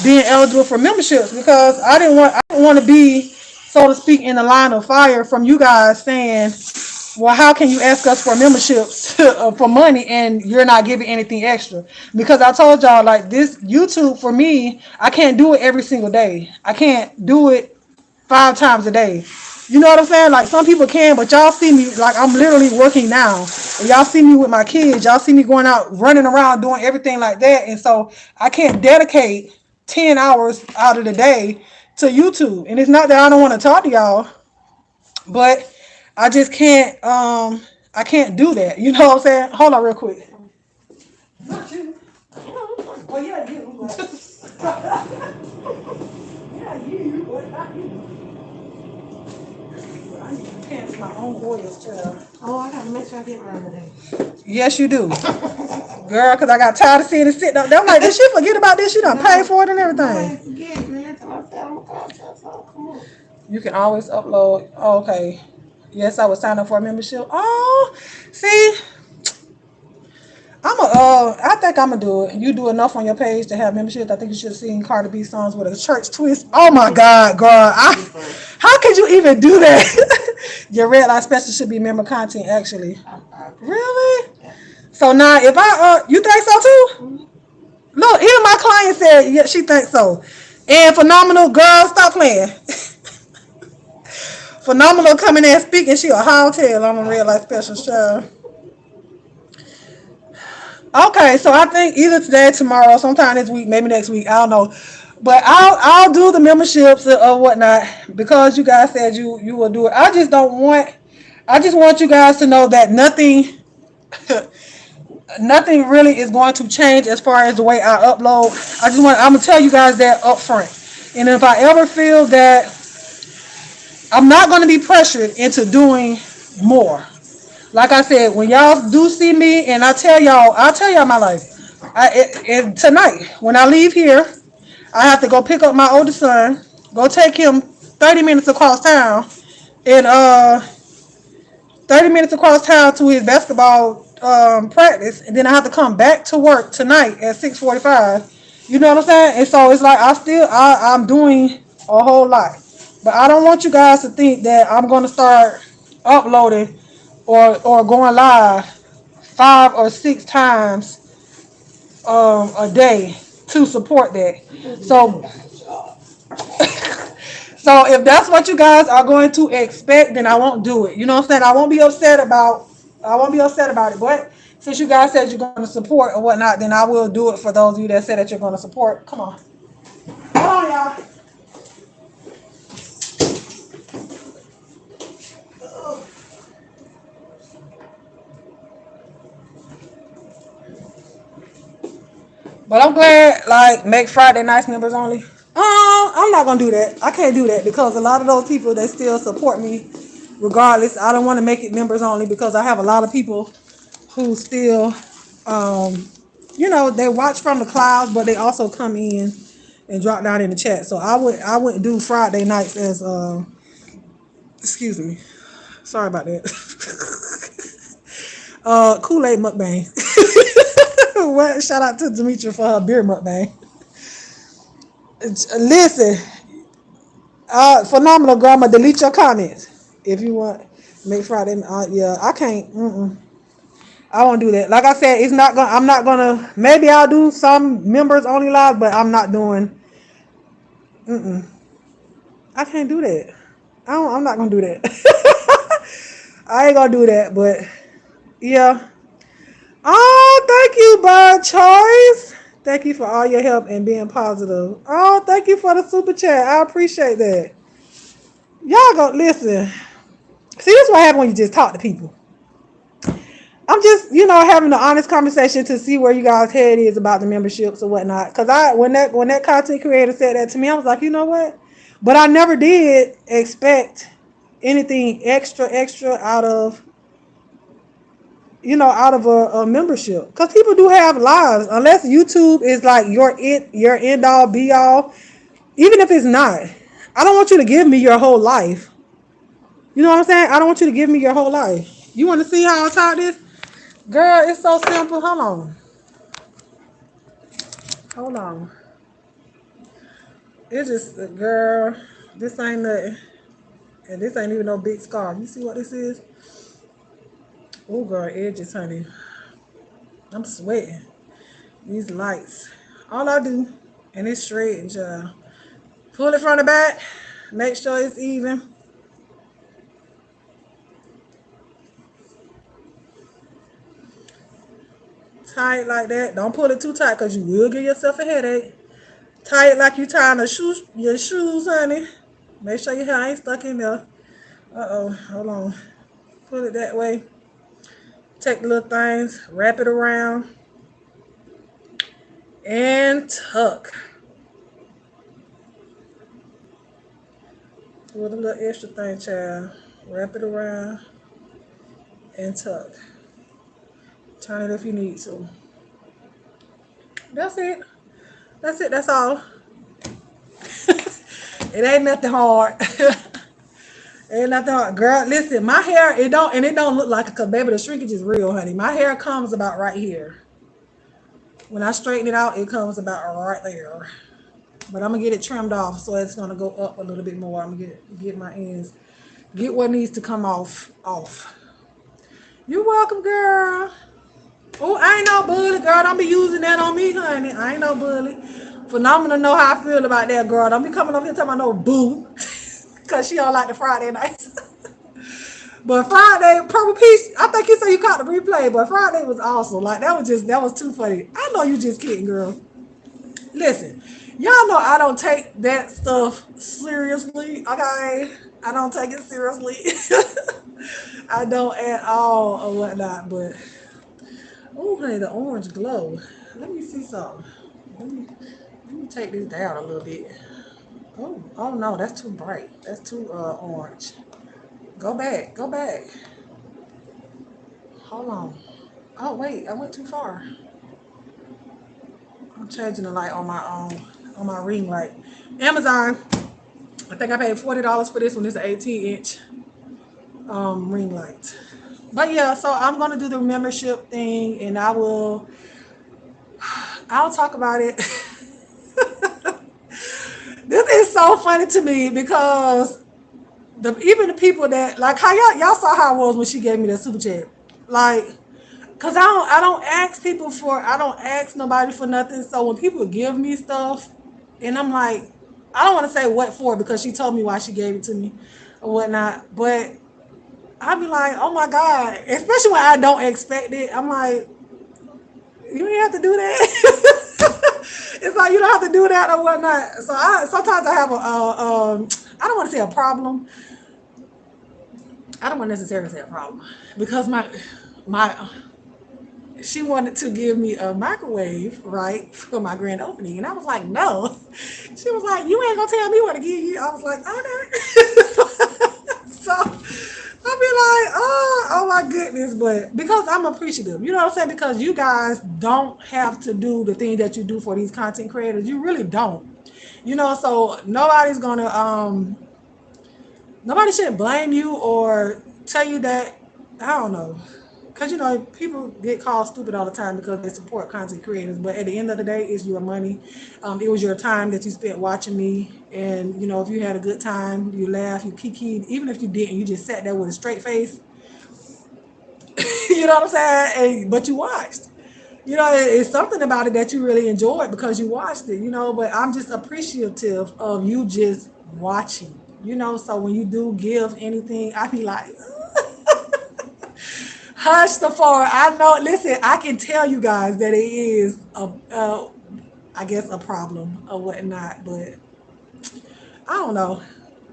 being eligible for memberships, because I didn't want to be, so to speak, in the line of fire from you guys saying, well, how can you ask us for memberships for money and you're not giving anything extra? Because I told y'all, like, this YouTube for me, I can't do it every single day. I can't do it 5 times a day. You know what I'm saying? Like, some people can, but y'all see me, like, I'm literally working now. And y'all see me with my kids. Y'all see me going out, running around, doing everything like that. And so I can't dedicate 10 hours out of the day to YouTube. And it's not that I don't want to talk to y'all, but I just can't, I can't do that. You know what I'm saying? Hold on real quick. Not you. Well, yeah, you. Yeah, you, but not you. I need to pants my own boys, child. Oh, I gotta make sure I get mine today. Yes, you do. Girl, because I got tired of seeing it sitting up there. I'm like, did she forget about this? She done paid for it and everything. Forget, man. Till I said I'm a contract, so come on. You can always upload. Oh, okay. Yes, I would sign up for a membership. Oh, see, I think I'm gonna do it. You do enough on your page to have memberships. I think you should have seen Cardi B songs with a church twist. Oh my God, girl! How could you even do that? Your red light special should be member content, actually. Really? So now, if you think so too? Look, even my client said, yeah, she thinks so. And Phenomenal, girl, stop playing. Phenomenal coming in speaking. She a hog tail on a red light special show. Okay, so I think either today, tomorrow, sometime this week, maybe next week. I don't know, but I'll do the memberships or whatnot, because you guys said you will do it. I just don't want. I just want you guys to know that nothing nothing really is going to change as far as the way I upload. I'm gonna tell you guys that up front. And if I ever feel that I'm not gonna be pressured into doing more, like I said, when y'all do see me, and I'll tell y'all my life. Tonight, when I leave here, I have to go pick up my oldest son, go take him 30 minutes across town, and 30 minutes across town to his basketball practice, and then I have to come back to work tonight at 6:45. You know what I'm saying? And so it's like I'm doing a whole lot, but I don't want you guys to think that I'm gonna start uploading or going live 5 or 6 times a day to support that. So so if that's what you guys are going to expect, then I won't do it. You know what I'm saying? I won't be upset about it. But since you guys said you're going to support or whatnot, then I will do it for those of you that said that you're going to support. Come on. on, y'all. But I'm glad, like, make Friday nights members only. I'm not gonna do that. I can't do that because a lot of those people they still support me, regardless. I don't want to make it members only because I have a lot of people who still, um, they watch from the clouds, but they also come in and drop down in the chat. So I wouldn't do Friday nights as excuse me, sorry about that. Kool-Aid mukbang. What? Shout out to Demetra for her beer mukbang. Listen, phenomenal grandma. Delete your comments if you want. Make Friday. Yeah, I can't. I won't do that. Like I said, it's not gonna. I'm not gonna. Maybe I'll do some members only live, but I'm not doing. I can't do that. I'm not gonna do that. I ain't gonna do that. But yeah. Oh, thank you, Bud Choice. Thank you for all your help and being positive. Oh, thank you for the super chat. I appreciate that. Y'all go listen. See, this is what happens when you just talk to people. I'm just, having an honest conversation to see where you guys' head is about the memberships or whatnot. Cause when that content creator said that to me, I was like, you know what? But I never did expect anything extra out of a membership. Cause people do have lives. Unless YouTube is like your end all be all. Even if it's not, I don't want you to give me your whole life. You know what I'm saying? I don't want you to give me your whole life. You want to see how I taught this? Girl, it's so simple. Hold on. Hold on. It's just, girl, this ain't nothing. And this ain't even no big scar. You see what this is? Oh, girl, edges, honey. I'm sweating. These lights. All I do, and it's straight, child. Pull it from the back. Make sure it's even. Tie it like that. Don't pull it too tight because you will give yourself a headache. Tie it like you tying your shoes, honey. Make sure your hair ain't stuck in there. Uh-oh, hold on. Put it that way. Take the little things, wrap it around, and tuck. With a little extra thing, child. Wrap it around and tuck. Turn it if you need to. That's it. That's it. That's all. It ain't nothing hard. Ain't nothing hard. Girl, listen, my hair, it don't look like it because, baby, the shrinkage is real, honey. My hair comes about right here. When I straighten it out, it comes about right there. But I'm going to get it trimmed off, so it's going to go up a little bit more. I'm going to get my ends. Get what needs to come off. You're welcome, girl. Oh, I ain't no bully, girl. Don't be using that on me, honey. I ain't no bully. Phenomenal know how I feel about that, girl. Don't be coming up here talking about no boo. Because she don't like the Friday nights. But Friday, Purple Peach, I think you said you caught the replay, but Friday was awesome. Like, that was too funny. I know you just kidding, girl. Listen, y'all know I don't take that stuff seriously, okay? I don't take it seriously. I don't at all or whatnot, but oh, honey, the orange glow. Let me see something. Let me take this down a little bit. Oh no, that's too bright. That's too orange. Go back. Hold on. Oh wait, I went too far. I'm changing the light on my ring light. Amazon. I think I paid $40 for this one. It's an 18-inch ring light. But yeah, so I'm gonna do the membership thing, and I'll talk about it. This is so funny to me because even the people that, like, how y'all saw how I was when she gave me that super chat, like, cause I don't ask nobody for nothing. So when people give me stuff, and I'm like, I don't want to say what for because she told me why she gave it to me or whatnot, but I'd be like, oh my God, especially when I don't expect it. I'm like, you didn't have to do that. It's like you don't have to do that or whatnot. So sometimes I have I don't want to say a problem. I don't want to necessarily say a problem because my she wanted to give me a microwave, right, for my grand opening. And I was like, no. She was like, you ain't gonna tell me what to give you. I was like, okay. So I'll be like, oh my goodness. But because I'm appreciative, you know what I'm saying? Because you guys don't have to do the thing that you do for these content creators. You really don't. You know, so nobody should blame you or tell you that, I don't know. Because, you know, people get called stupid all the time because they support content creators. But at the end of the day, it's your money. It was your time that you spent watching me. And, you know, if you had a good time, you laughed, you kikied. Even if you didn't, you just sat there with a straight face. You know what I'm saying? But you watched. You know, it's something about it that you really enjoyed because you watched it, you know. But I'm just appreciative of you just watching, you know. So when you do give anything, I be like, hush the floor. I know. Listen, I can tell you guys that it is I guess, a problem or whatnot. But I don't know,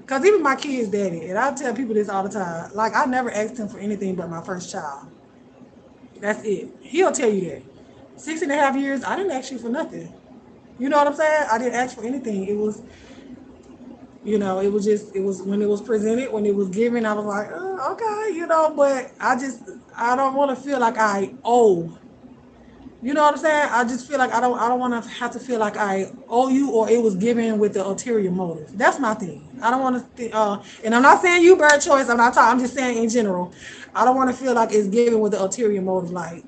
cause even my kid's daddy, and I tell people this all the time. Like I never asked him for anything but my first child. That's it. He'll tell you that. 6.5 years, I didn't ask you for nothing. You know what I'm saying? I didn't ask for anything. It was, you know, it was just, it was when it was presented, when it was given, I was like, oh, okay, you know, but I don't want to feel like I owe. You know what I'm saying? I just feel like I don't want to have to feel like I owe you or it was given with the ulterior motive. That's my thing. I don't want to, and I'm not saying you bird choice. I'm not talking. I'm just saying in general. I don't want to feel like it's given with the ulterior motive. Like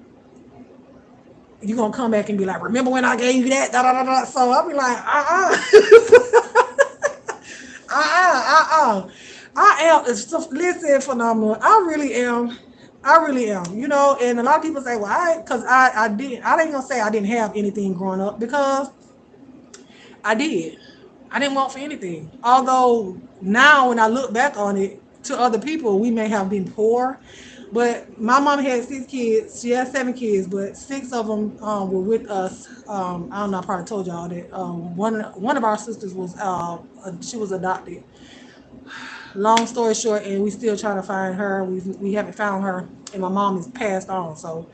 you gonna come back and be like, remember when I gave you that? Da, da, da, da. So I'll be like, I am. Listen, phenomenal. I really am. I really am. You know, and a lot of people say, well, because I didn't. I ain't gonna say I didn't have anything growing up because I did. I didn't want for anything. Although now, when I look back on it, to other people, we may have been poor. But my mom had 6 kids. She had 7 kids, but 6 of them were with us. I don't know. I probably told y'all that one of our sisters was she was adopted. Long story short, and we still trying to find her. We haven't found her, and my mom is passed on. So,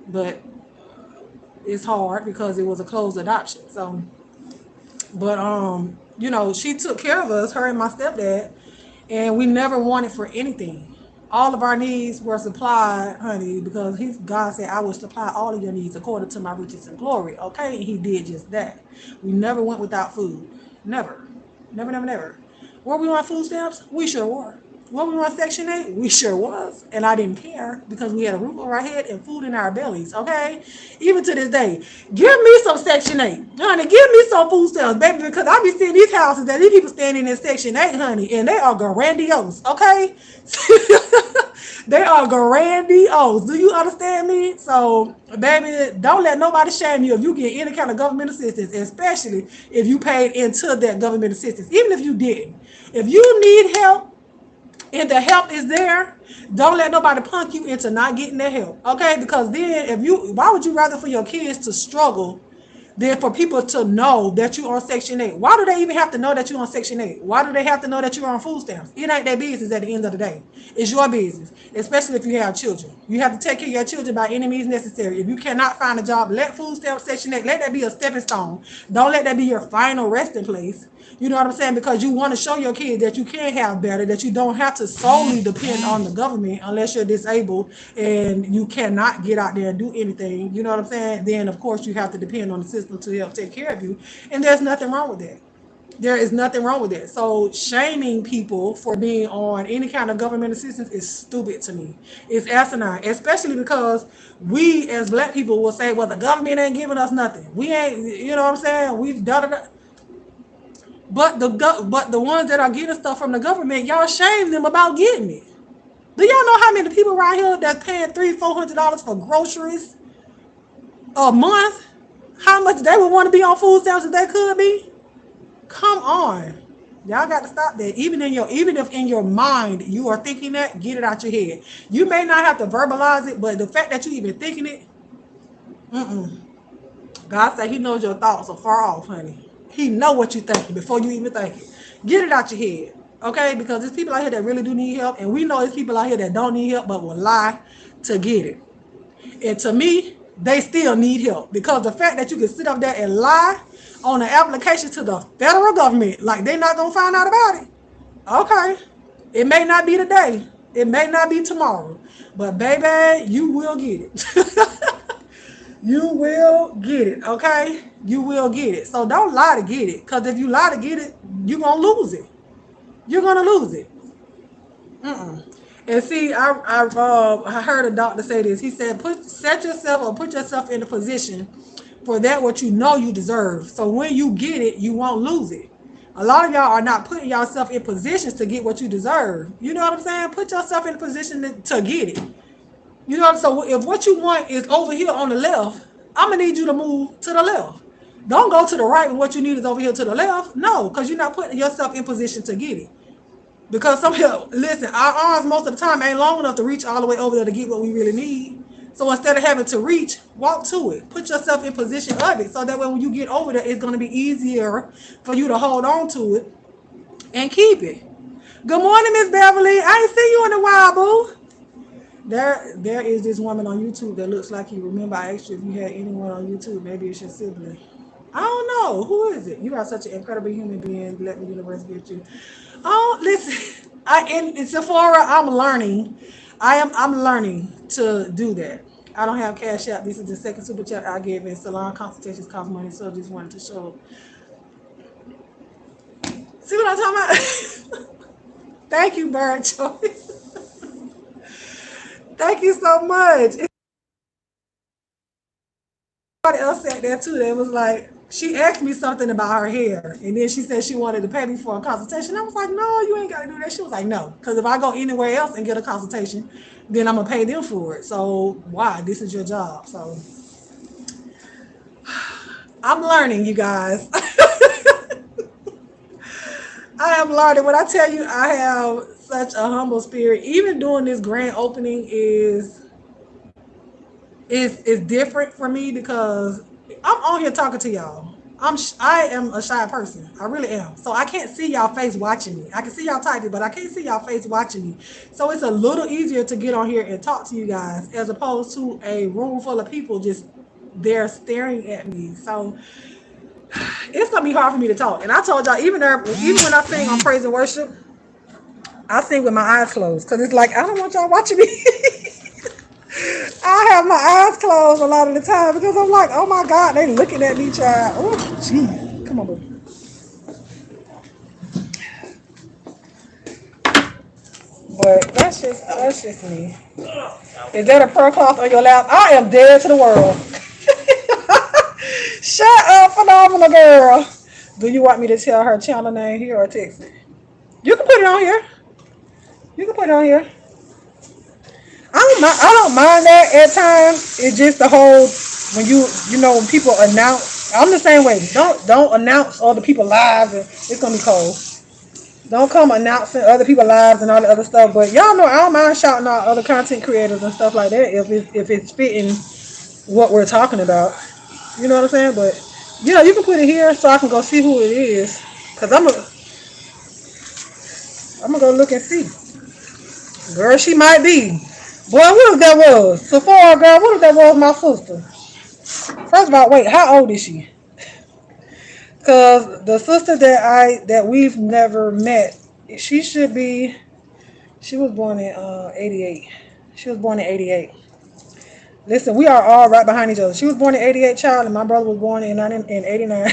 but it's hard because it was a closed adoption. So, but you know, she took care of us, her and my stepdad, and we never wanted for anything. All of our needs were supplied, honey, because God said, I will supply all of your needs according to my riches and glory. Okay, and he did just that. We never went without food. Never. Never, never, never. Were we on food stamps? We sure were. Were we on Section 8? We sure was. And I didn't care because we had a roof over our head and food in our bellies, okay? Even to this day. Give me some Section 8. Honey, give me some food stamps, baby, because I be seeing these houses that these people standing in Section 8, honey, and they are grandiose, okay? They are grandiose. Do you understand me? So, baby, don't let nobody shame you if you get any kind of government assistance, especially if you paid into that government assistance, even if you didn't. If you need help, and the help is there, don't let nobody punk you into not getting that help, okay? Because then, why would you rather for your kids to struggle than for people to know that you're on Section 8? Why do they even have to know that you're on Section 8? Why do they have to know that you're on food stamps? It ain't their business at the end of the day. It's your business, especially if you have children. You have to take care of your children by any means necessary. If you cannot find a job, let food stamps, Section 8, let that be a stepping stone. Don't let that be your final resting place. You know what I'm saying? Because you want to show your kids that you can have better, that you don't have to solely depend on the government unless you're disabled and you cannot get out there and do anything. You know what I'm saying? Then, of course, you have to depend on the system to help take care of you. And there's nothing wrong with that. There is nothing wrong with that. So shaming people for being on any kind of government assistance is stupid to me. It's asinine, especially because we as black people will say, well, the government ain't giving us nothing. We ain't, you know what I'm saying? We've done it. But the ones that are getting stuff from the government, y'all shame them about getting it. Do y'all know how many people around here that's paying $300-$400 for groceries a month? How much they would want to be on food stamps if they could be? Come on. Y'all got to stop that. Even if in your mind you are thinking that, get it out your head. You may not have to verbalize it, but the fact that you even thinking it, God said he knows your thoughts are far off, honey. He know what you're thinking before you even think it. Get it out your head, okay? Because there's people out here that really do need help, and we know there's people out here that don't need help but will lie to get it. And to me, they still need help because the fact that you can sit up there and lie on an application to the federal government, like they're not gonna find out about it. Okay, it may not be today, it may not be tomorrow, but baby, you will get it. You will get it, okay? You will get it. So don't lie to get it, because if you lie to get it, you're going to lose it. You're going to lose it. And see, I heard a doctor say this. He said, put yourself in a position for that what you know you deserve. So when you get it, you won't lose it. A lot of y'all are not putting yourself in positions to get what you deserve. You know what I'm saying? Put yourself in a position to get it. You know, so if what you want is over here on the left, I'm gonna need you to move to the left. Don't go to the right when what you need is over here to the left. No, because you're not putting yourself in position to get it. Because listen, our arms most of the time ain't long enough to reach all the way over there to get what we really need. So instead of having to reach, walk to it. Put yourself in position of it, so that way when you get over there, it's gonna be easier for you to hold on to it and keep it. Good morning, Miss Beverly. I ain't seen you in a while, boo. There is this woman on YouTube that looks like you. Remember, I asked you if you had anyone on YouTube. Maybe it's your sibling. I don't know. Who is it? You are such an incredible human being. Let the universe get you. Oh, listen. In Sephora, I'm learning. I'm learning to do that. I don't have cash out. This is the second super chat I gave in. Salon consultations cost money, so I just wanted to show. See what I'm talking about? Thank you, Bird Choice. Thank you so much. Somebody else said that too. They was like, she asked me something about her hair, and then she said she wanted to pay me for a consultation. I was like, no, you ain't got to do that. She was like, no, because if I go anywhere else and get a consultation, then I'm gonna pay them for it. So why? This is your job. So I'm learning, you guys. I am learning. When I tell you, I have such a humble spirit. Even doing this grand opening is different for me because I'm on here talking to y'all. I am a shy person. I really am. So I can't see y'all face watching me. I can see y'all typing, but I can't see y'all face watching me. So it's a little easier to get on here and talk to you guys as opposed to a room full of people just there staring at me. So it's gonna be hard for me to talk. And I told y'all, even when I sing on praise and worship, I sing with my eyes closed because it's like I don't want y'all watching me. I have my eyes closed a lot of the time because I'm like, oh my God, they looking at me, child. Oh, jeez. Come on, boo. But that's just me. Is that a pearl cloth on your lap? I am dead to the world. Shut up, phenomenal girl. Do you want me to tell her channel name here or text it? You can put it on here. You can put it on here. I don't mind that at times. It's just the whole when when people announce. I'm the same way. Don't announce other people's lives. And it's gonna be cold. Don't come announcing other people's lives and all the other stuff. But y'all know I don't mind shouting out other content creators and stuff like that if it's fitting what we're talking about. You know what I'm saying? But you can put it here so I can go see who it is. Cause I'm gonna go look and see. Girl, she might be. Boy, what if that was? Sephora, girl, what if that was my sister? First of all, wait, how old is she? Cause the sister that we've never met, she should be. She was born in 88. She was born in 88. Listen, we are all right behind each other. She was born in 88, child, and my brother was born in 89.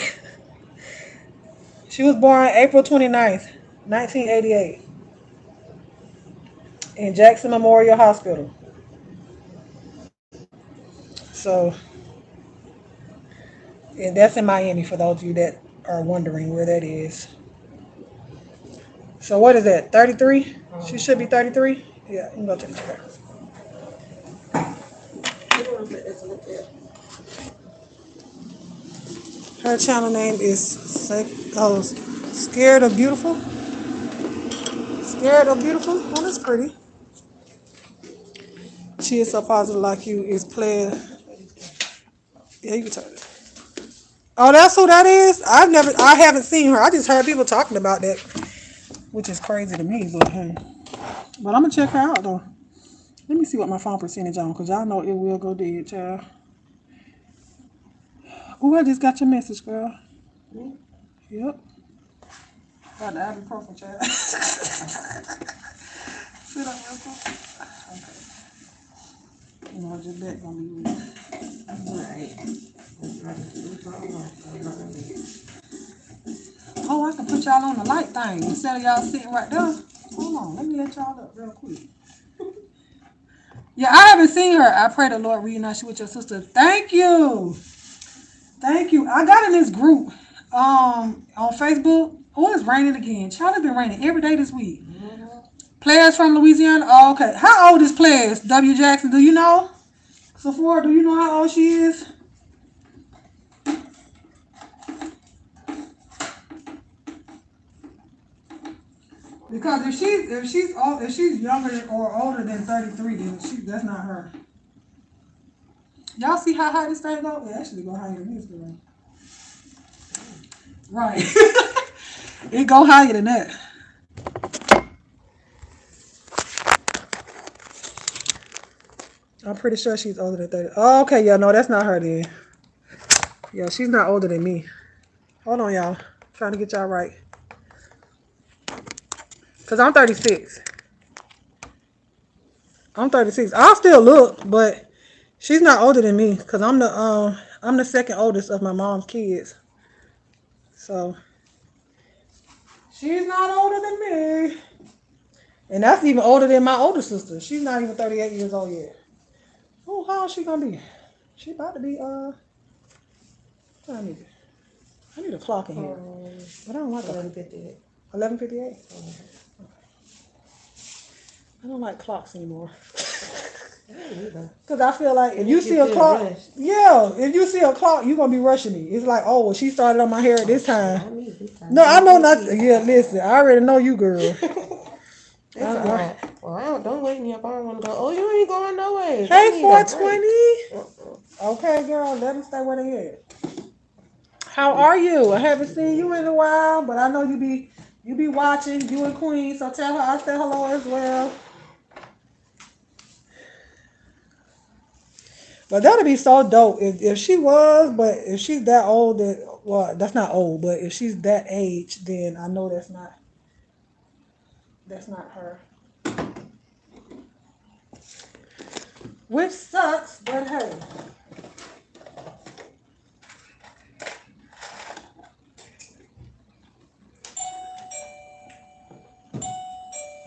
She was born April 29th, 1988, in Jackson Memorial Hospital. So, and that's in Miami for those of you that are wondering where that is. So what is that? 33? She should be 33. Yeah, you can go take a check. Her channel name is Scared of Beautiful. Scared of Beautiful. Oh, that's pretty. She is so positive like you is playing. Yeah, you can turn it. Oh, that's who that is? I haven't seen her. I just heard people talking about that, which is crazy to me, but hey. But I'm gonna check her out though. Let me see what my phone percentage on, cause y'all know it will go dead, child. Oh, I just got your message, girl. Mm. Yep. Got the ibuprofen, child. Sit up real quick. You know, just that gonna be weird. Right. Oh, I can put y'all on the light thing instead of y'all sitting right there. Hold on, let me let y'all up real quick. Yeah, I haven't seen her. I pray the Lord reunite you with your sister. Thank you. Thank you. I got in this group on Facebook. Oh, it's raining again. Child, it's been raining every day this week. Players from Louisiana. Oh, okay. How old is Players? W. Jackson, do you know? Sephora, do you know how old she is? Because if she's younger or older than 33, then that's not her. Y'all see how high this thing go? It actually go higher than this, girl. Right. It go higher than that. I'm pretty sure she's older than 30. Oh, okay, yeah, no, that's not her then. Yeah, she's not older than me. Hold on, y'all. Trying to get y'all right. Cause I'm 36. I'm 36. I'll still look, but she's not older than me. Cause I'm the second oldest of my mom's kids. So she's not older than me. And that's even older than my older sister. She's not even 38 years old yet. Oh, how old is she gonna be? She about to be I need a clock in here. But I don't like 11:58. 11:58. I don't like clocks anymore. Cause I feel like if you see a clock, if you see a clock, you're gonna be rushing me. It's like, oh, well, she started on my hair at this time. No, I know not. Yeah, listen, I already know you, girl. Well, don't wake me up. I don't want to go. Oh, you ain't going nowhere. Hey, 420. Okay, girl, let them stay where they at. How are you? I haven't seen you in a while, but I know you be watching. You and Queen, so tell her I said hello as well. But that'd be so dope if she was, but if she's that old, well, that's not old, but if she's that age, then I know that's not her. Which sucks, but hey.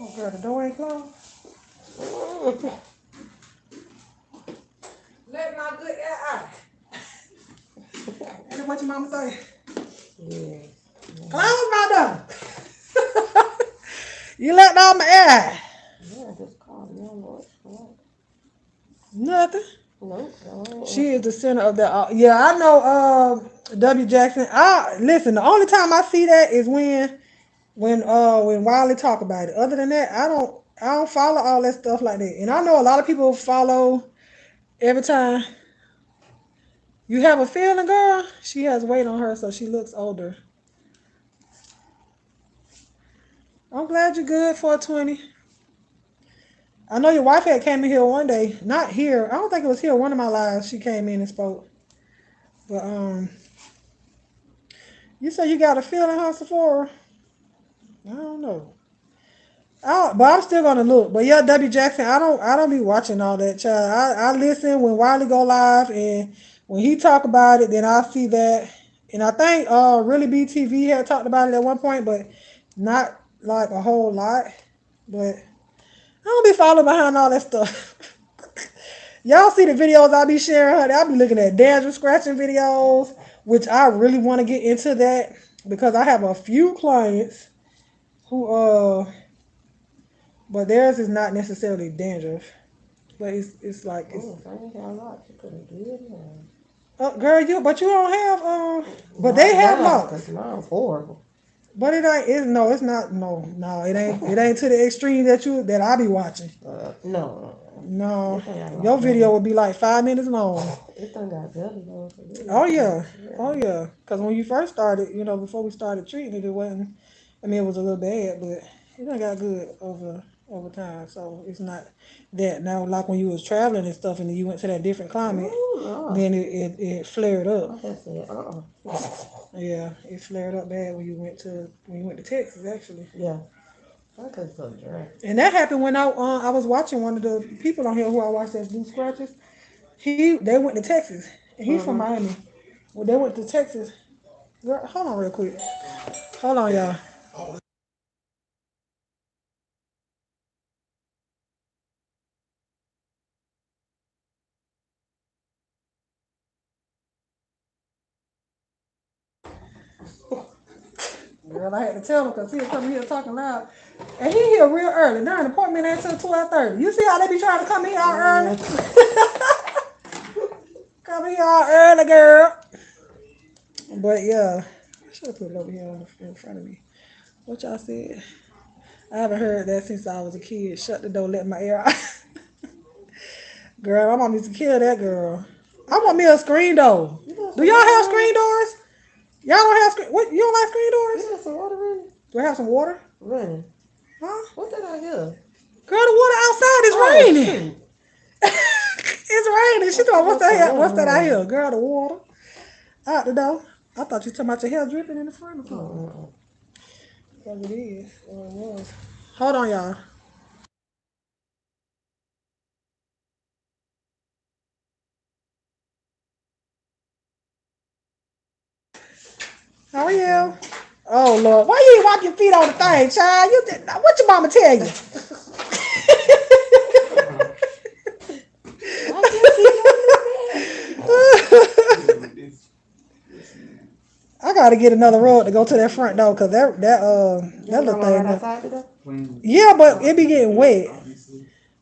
Oh girl, the door ain't closed. Let my good eye. And what your mama say? Yeah. Close my door. You let down my eye. Yeah, just called me on what? Nothing. Nope. She is the center of that. Yeah, I know. W. Jackson. I listen. The only time I see that is when Wiley talk about it. Other than that, I don't follow all that stuff like that. And I know a lot of people follow every time. You have a feeling, girl. She has weight on her, so she looks older. I'm glad you're good for 20. I know your wife had came in here one day. Not here. I don't think it was here. One of my lives, she came in and spoke. But you say you got a feeling, huh, Sephora? I don't know. But I'm still gonna look. But yeah, W Jackson, I don't be watching all that, child. I listen when Wiley go live, and when he talk about it, then I see that. And I think really BTV had talked about it at one point, but not like a whole lot. But I don't be following behind all that stuff. Y'all see the videos I be sharing, honey. I be looking at dandruff scratching videos, which I really want to get into that because I have a few clients who but theirs is not necessarily dandruff. But it's like it's. Oh, if I ain't got a lot, you could have did it. Girl, but you don't have but they have locks. Cause mine's horrible. But it ain't. No, it's not. No, it ain't. It ain't to the extreme that I be watching. No. No, your video would be like 5 minutes long. It done got better though. Oh yeah, oh yeah. Because when you first started, before we started treating it, it wasn't. I mean, it was a little bad, but it done got good over time. So it's not that now. Like when you was traveling and stuff, and then you went to that different climate, then it flared up. I said, Yeah, it flared up bad when you went to Texas actually. Yeah. I could so dry. And that happened when I was watching one of the people on here who I watched that do scratches. They went to Texas, and he's from Miami. Well, they went to Texas. Girl, hold on real quick. Hold on, y'all. Girl, I had to tell him because he was coming here talking loud. And he here real early. Darn, the appointment ain't till 12:30. You see how they be trying to come here all early? Come here all early, girl. But yeah, I should have put it over here in front of me. What y'all said? I haven't heard that since I was a kid. Shut the door, let my air out. Girl, my mom used to kill that girl. I want me a screen door. Do y'all have screen doors? Y'all don't have screen. What? You don't like screen doors? You got some water running? Do I have some water? Running. Huh? What did I hear? Girl, the water outside is raining. It's raining. She thought, what's that? What's that I hear? Girl, the water out the door. I thought you talking about your hair dripping in the front or something. Well, it is. Or it was. Hold on, y'all. How are you? Oh Lord, why you ain't wipe your feet on the thing, child? What your mama tell you? I gotta get another rug to go to that front door because that little thing. Yeah, but it be getting wet.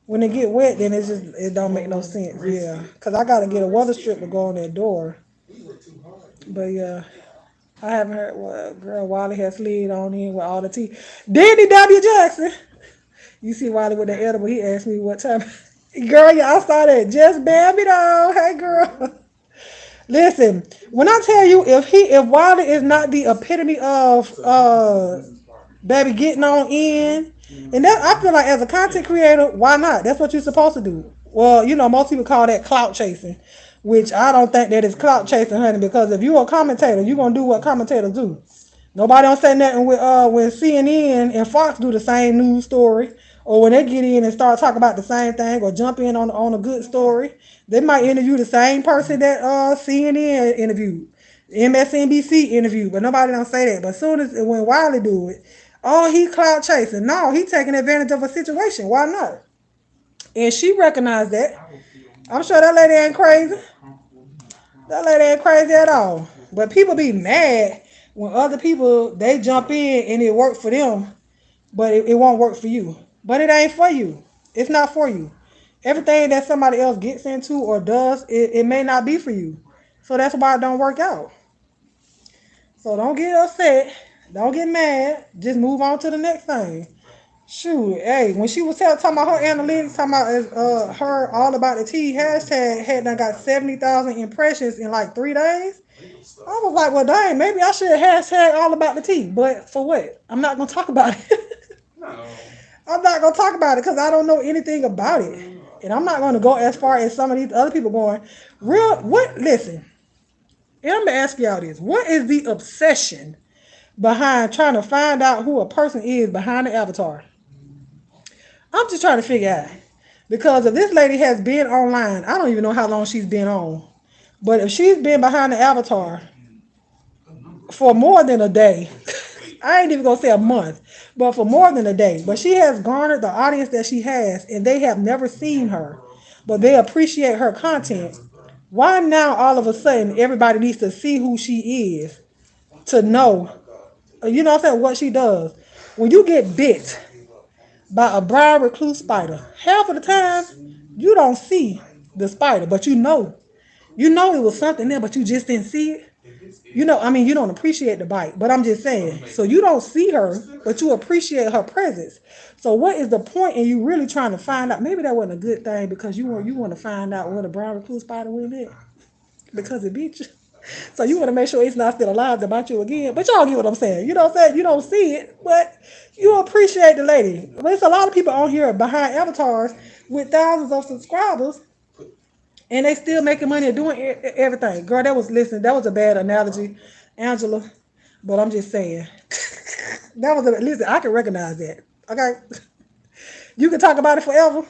When it get wet, then it don't make no sense. Yeah, because I gotta get a weather strip to go on that door. But yeah, I haven't heard what girl Wiley has slid on in with all the tea. Danny W. Jackson. You see Wiley with the edible. He asked me what time. Girl, yeah, I saw that. Just Bambi though. Hey girl. Listen, when I tell you if Wiley is not the epitome of baby getting on in, and that I feel like as a content creator, why not? That's what you're supposed to do. Well, most people call that clout chasing, which I don't think that is clout chasing, honey, because if you're a commentator, you're gonna do what commentators do. Nobody don't say nothing with when CNN and Fox do the same news story, or when they get in and start talking about the same thing, or jump in on a good story. They might interview the same person that CNN interviewed, MSNBC interviewed, but nobody don't say that. But as soon as when Wiley do it, oh, he cloud chasing. No, he taking advantage of a situation. Why not? And she recognized that. I'm sure that lady ain't crazy. That lady ain't crazy at all. But people be mad when other people they jump in and it worked for them, but it won't work for you. But it ain't for you. It's not for you. Everything that somebody else gets into or does, it may not be for you. So that's why it don't work out. So don't get upset. Don't get mad. Just move on to the next thing. Shoot, hey, when she was talking about her analytics, talking about her all about the tea hashtag had done got 70,000 impressions in like 3 days. I was like, well, dang, maybe I should hashtag all about the tea. But for what? I'm not gonna talk about it. No. I'm not gonna talk about it because I don't know anything about it, and I'm not gonna go as far as some of these other people going. Real what? Listen, and I'm gonna ask y'all this: what is the obsession behind trying to find out who a person is behind the avatar? I'm just trying to figure out. Because if this lady has been online, I don't even know how long she's been on. But if she's been behind the avatar for more than a day, I ain't even gonna say a month, but for more than a day. But she has garnered the audience that she has, and they have never seen her, but they appreciate her content. Why now all of a sudden everybody needs to see who she is to know, what I'm saying, what she does. When you get bit by a brown recluse spider, half of the time you don't see the spider, but you know it was something there, but you just didn't see it. You know, I mean, you don't appreciate the bite, but I'm just saying. So you don't see her, but you appreciate her presence. So what is the point in you really trying to find out? Maybe that wasn't a good thing because you want to find out where the brown recluse spider went at because it beat you. So you want to make sure it's not still alive to bite you again. But y'all get what I'm saying. You know what I'm saying? You don't see it, but you appreciate the lady. But it's a lot of people on here behind avatars with thousands of subscribers and they still making money and doing everything. Girl, that was listen. That was a bad analogy, Angela. But I'm just saying that was a listen. I can recognize that. Okay, you can talk about it forever.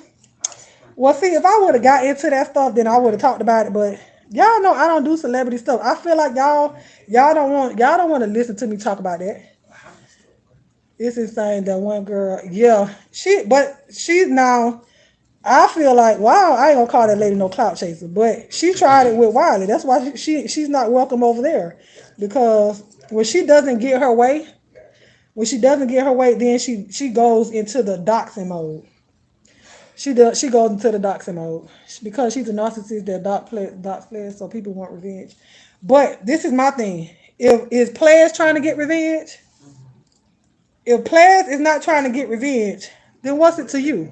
Well, see, if I would have got into that stuff, then I would have talked about it. But y'all know I don't do celebrity stuff. I feel like y'all don't want to listen to me talk about that. It's insane that one girl, yeah, she's now. I feel like wow, I ain't gonna call that lady no clout chaser, but she tried it with Wiley. That's why she's not welcome over there because when she doesn't get her way, then she goes into the doxing mode. She goes into the doxing mode because she's a narcissist that dox players, so people want revenge. But this is my thing: if is players trying to get revenge, if players is not trying to get revenge, then what's it to you?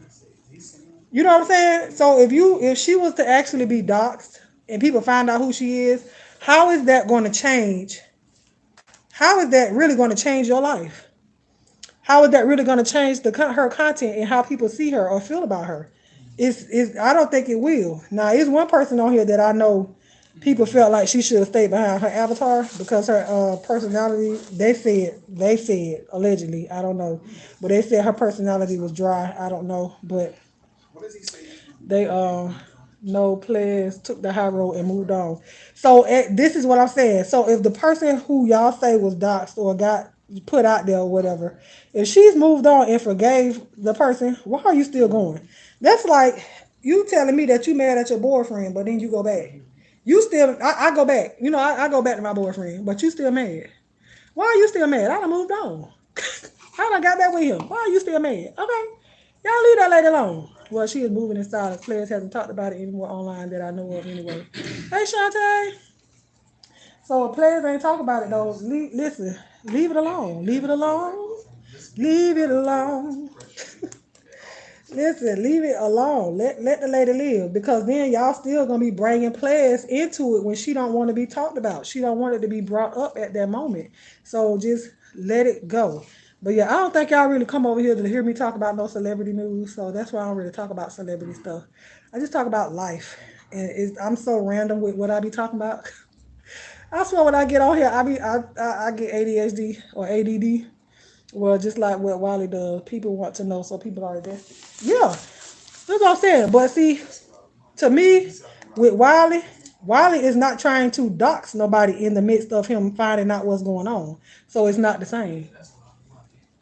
You know what I'm saying? So if she was to actually be doxxed and people find out who she is, how is that going to change? How is that really going to change your life? How is that really going to change her content and how people see her or feel about her? It's I don't think it will. Now, it's one person on here that I know people felt like she should have stayed behind her avatar because her personality. They said allegedly. I don't know, but they said her personality was dry. I don't know, but they no players took the high road and moved on. So this is what I'm saying. So if the person who y'all say was doxxed or got put out there or whatever, if she's moved on and forgave the person, why are you still going? That's like you telling me that you mad at your boyfriend, but then you go back. You still, I go back. You know, I go back to my boyfriend, but you still mad. Why are you still mad? I done moved on. I done got back with him. Why are you still mad? Okay. Y'all leave that lady alone. Well, she is moving in silence. Players hasn't talked about it anymore online that I know of anyway. Hey, Shantae. So if players ain't talk about it though, listen, leave it alone. Leave it alone. Leave it alone. Listen, leave it alone. Let the lady live because then y'all still gonna be bringing players into it when she don't want to be talked about. She don't want it to be brought up at that moment. So just let it go. But yeah, I don't think y'all really come over here to hear me talk about no celebrity news. So that's why I don't really talk about celebrity stuff. I just talk about life, and I'm so random with what I be talking about. I swear when I get on here, I get ADHD or ADD. Well, just like what Wiley does, people want to know, so people are invested. Yeah, that's what I'm saying. But see, to me, with Wiley is not trying to dox nobody in the midst of him finding out what's going on. So it's not the same.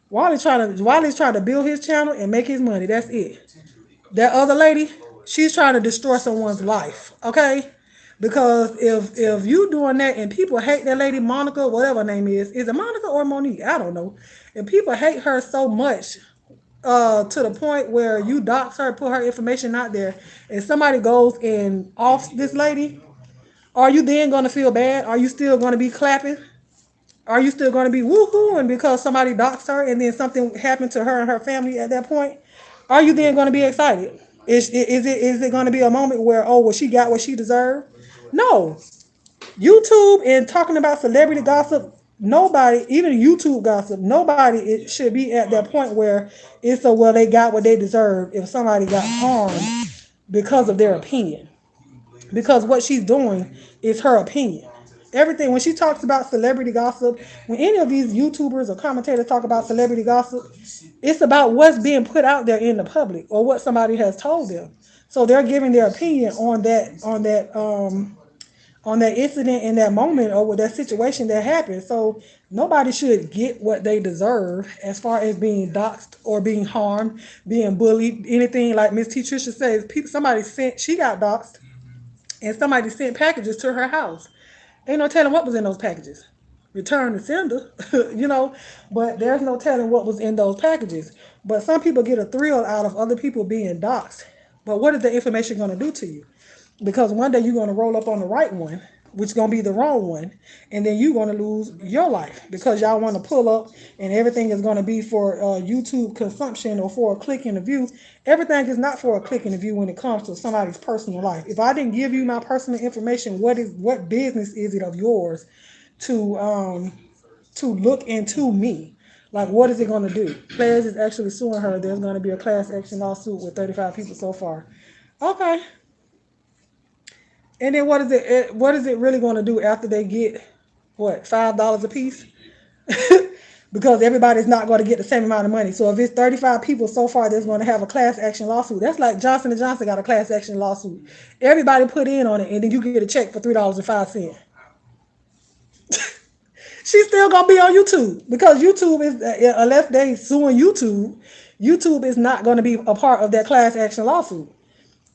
Wiley's trying to build his channel and make his money. That's it. That other lady, she's trying to destroy someone's life. Okay? Because if you doing that and people hate that lady Monica, whatever her name is it Monica or Monique? I don't know. And people hate her so much to the point where you dox her, put her information out there, and somebody goes and offs this lady, are you then going to feel bad? Are you still going to be clapping? Are you still going to be woohooing because somebody doxed her and then something happened to her and her family at that point? Are you then going to be excited? Is it going to be a moment where oh well she got what she deserved? No. YouTube and talking about celebrity gossip, nobody, even YouTube gossip, nobody it should be at that point where it's a well they got what they deserve if somebody got harmed because of their opinion. Because what she's doing is her opinion. Everything when she talks about celebrity gossip, when any of these YouTubers or commentators talk about celebrity gossip, it's about what's being put out there in the public or what somebody has told them. So they're giving their opinion on that incident in that moment or with that situation that happened. So nobody should get what they deserve as far as being doxxed or being harmed, being bullied, anything like Miss T. Tricia says. Somebody sent she got doxxed and somebody sent packages to her house. Ain't no telling what was in those packages. Return to sender, you know, but there's no telling what was in those packages. But some people get a thrill out of other people being doxxed. But what is the information going to do to you? Because one day you're going to roll up on the right one which is gonna be the wrong one, and then you're gonna lose your life because y'all want to pull up and everything is gonna be for YouTube consumption or for a click and a view. Everything is not for a click and a view when it comes to somebody's personal life. If I didn't give you my personal information, what business is it of yours to look into me? Like, what is it going to do? Players is actually suing her. There's going to be a class action lawsuit with 35 people so far. Okay. And then what is it? What is it really going to do after they get what, $5 a piece? Because everybody's not going to get the same amount of money. So if it's 35 people so far that's going to have a class action lawsuit, that's like Johnson and Johnson got a class action lawsuit. Everybody put in on it, and then you get a check for $3.05. She's still gonna be on YouTube because YouTube is unless they suing YouTube, YouTube is not gonna be a part of that class action lawsuit.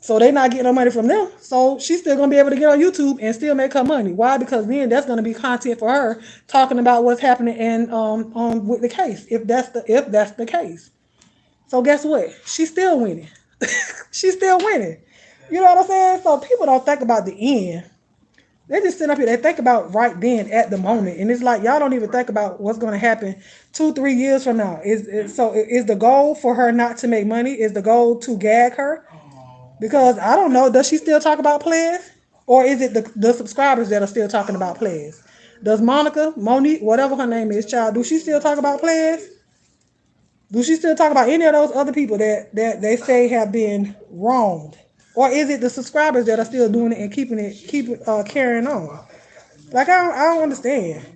So they're not getting no money from them. So she's still gonna be able to get on YouTube and still make her money. Why? Because then that's gonna be content for her talking about what's happening in with the case. If that's the case. So guess what? She's still winning. She's still winning. You know what I'm saying? So people don't think about the end. They just sit up here. They think about right then at the moment, and it's like y'all don't even think about what's going to happen 2-3 years from now. Is the goal for her not to make money? Is the goal to gag her? Because I don't know. Does she still talk about players, or is it the subscribers that are still talking about players? Does Monica, Monique, whatever her name is, child, do she still talk about players? Do she still talk about any of those other people that they say have been wronged? Or is it the subscribers that are still doing it and keep it carrying on? Like I don't understand.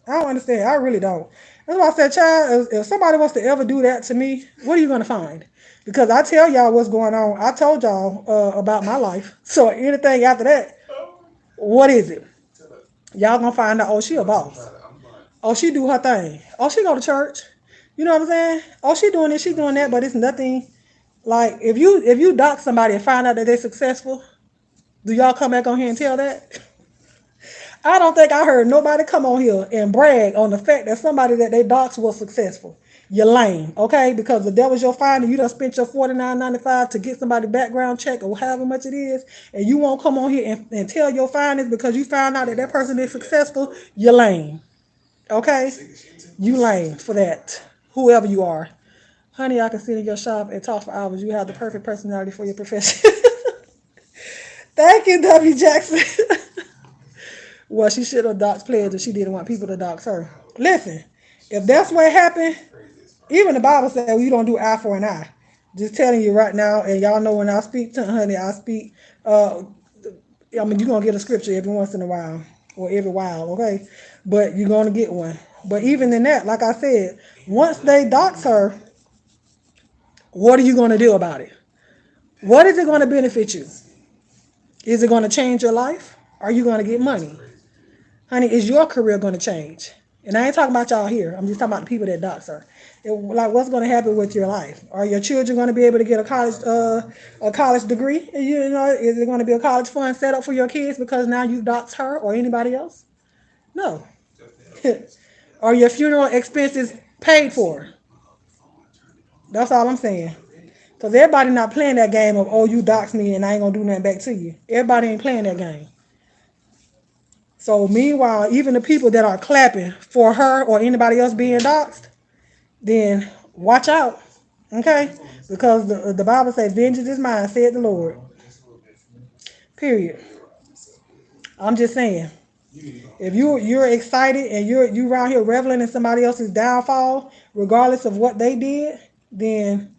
I don't understand. I really don't. That's why I said, child, if somebody wants to ever do that to me, what are you gonna find? Because I tell y'all what's going on. I told y'all about my life. So anything after that, what is it? Y'all gonna find out, oh, she a boss. Oh, she do her thing. Oh, she go to church. You know what I'm saying? Oh, she doing this, she doing that, but it's nothing. Like if you dox somebody and find out that they're successful, do y'all come back on here and tell that? I don't think I heard nobody come on here and brag on the fact that somebody that they doxed was successful. You're lame, okay? Because if that was your finding, you done spent your $49.95 to get somebody background check or however much it is, and you won't come on here and tell your findings because you found out that that person is successful. You're lame, okay? You lame for that, whoever you are. Honey, I can sit in your shop and talk for hours. You have the perfect personality for your profession. Thank you, W. Jackson. Well, she should have doxed players if she didn't want people to dox her. Listen, if that's what happened, even the Bible said, well, you don't do eye for an eye. Just telling you right now, and y'all know when I speak to honey, I speak, you're going to get a scripture every once in a while, or every while, okay? But you're going to get one. But even in that, like I said, once they dox her, what are you going to do about it? What is it going to benefit you? Is it going to change your life? Are you going to get money? Honey, is your career going to change? And I ain't talking about y'all here. I'm just talking about the people that dox her. Like, what's going to happen with your life? Are your children going to be able to get a college degree? You know, is it going to be a college fund set up for your kids because now you doxed her or anybody else? No. Are your funeral expenses paid for? That's all I'm saying. Because everybody not playing that game of, oh, you dox me and I ain't going to do nothing back to you. Everybody ain't playing that game. So meanwhile, even the people that are clapping for her or anybody else being doxed, then watch out, okay? Because the Bible says, vengeance is mine, said the Lord. Period. I'm just saying, if you're excited and you around here reveling in somebody else's downfall, regardless of what they did, then,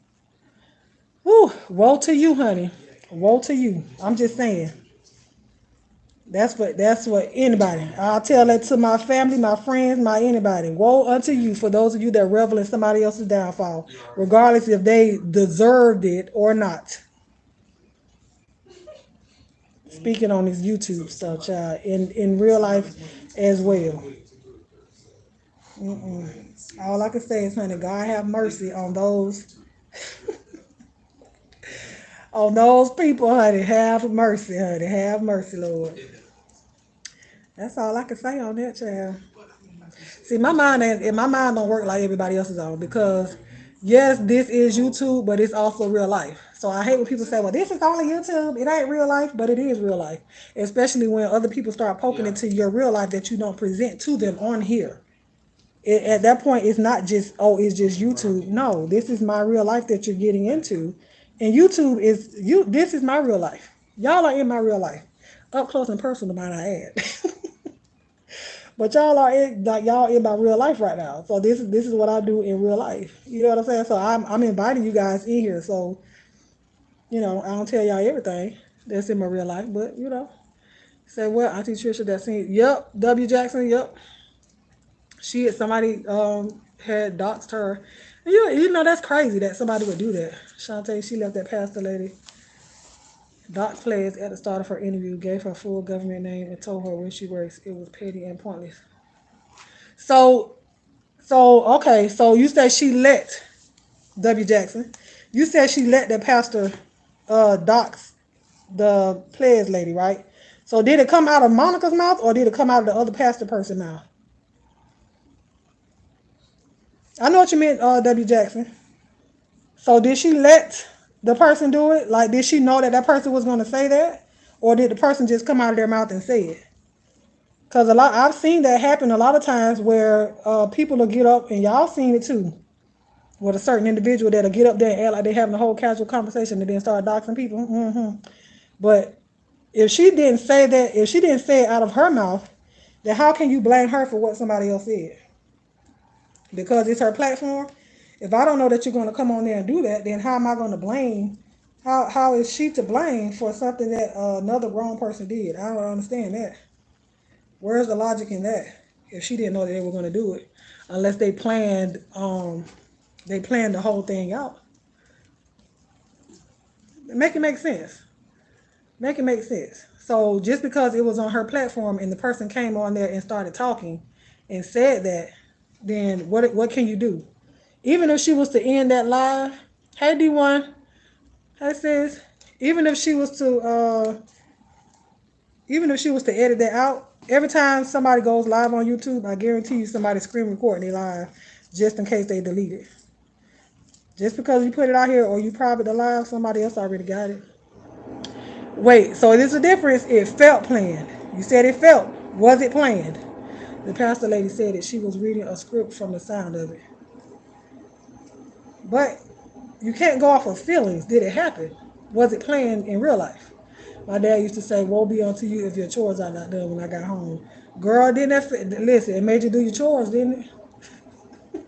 woe to you, honey. Woe to you. I'm just saying. That's what anybody. I'll tell that to my family, my friends, my anybody. Woe unto you for those of you that revel in somebody else's downfall, regardless if they deserved it or not. Speaking on this YouTube stuff, child, in real life as well. All I can say is, honey, God have mercy on those people, honey. Have mercy, honey. Have mercy, Lord. That's all I can say on that, child. See, my mind don't work like everybody else's on because yes, this is YouTube, but it's also real life. So I hate when people say, well, this is only YouTube. It ain't real life, but it is real life. Especially when other people start poking into your real life that you don't present to them on here. At that point, it's not just, oh, it's just YouTube. No, this is my real life that you're getting into. And YouTube is, this is my real life. Y'all are in my real life. Up close and personal, might I add. But y'all are in, like y'all in my real life right now. So this is what I do in real life. You know what I'm saying? So I'm inviting you guys in here. So I don't tell y'all everything that's in my real life, but say what Auntie Trisha that seen. Yep, W Jackson. Yep, she somebody had doxed her. And that's crazy that somebody would do that. Shantae, she left that pastor lady. Doc players at the start of her interview, gave her full government name, and told her where she works. It was petty and pointless. So okay, so you said she let W Jackson. You said she let the pastor dox the players lady, right? So did it come out of Monica's mouth or did it come out of the other pastor person's mouth? I know what you meant, W Jackson. So did she let the person do it? Like, did she know that that person was going to say that, or did the person just come out of their mouth and say it? Because I've seen that happen a lot of times where people will get up, and y'all seen it too, with a certain individual that'll get up there and act like they having a whole casual conversation and then start doxing people. But if she didn't say that, if she didn't say it out of her mouth, then how can you blame her for what somebody else said? Because it's her platform. If I don't know that you're going to come on there and do that, then how am I going to blame? How is she to blame for something that another grown person did? I don't understand that. Where's the logic in that? If she didn't know that they were going to do it, unless they planned the whole thing out. Make it make sense. Make it make sense. So just because it was on her platform and the person came on there and started talking and said that, then what can you do? Even if she was to end that live, hey D1, hey sis, even if she was to edit that out, every time somebody goes live on YouTube, I guarantee you somebody screen recording their live just in case they delete it. Just because you put it out here or you private the live, somebody else already got it. Wait, so there's a difference. It felt planned. You said it felt. Was it planned? The pastor lady said that she was reading a script from the sound of it. But you can't go off of feelings. Did it happen? Was it planned in real life? My dad used to say, woe be unto you if your chores are not done when I got home. Girl, didn't that, listen, it made you do your chores, didn't it?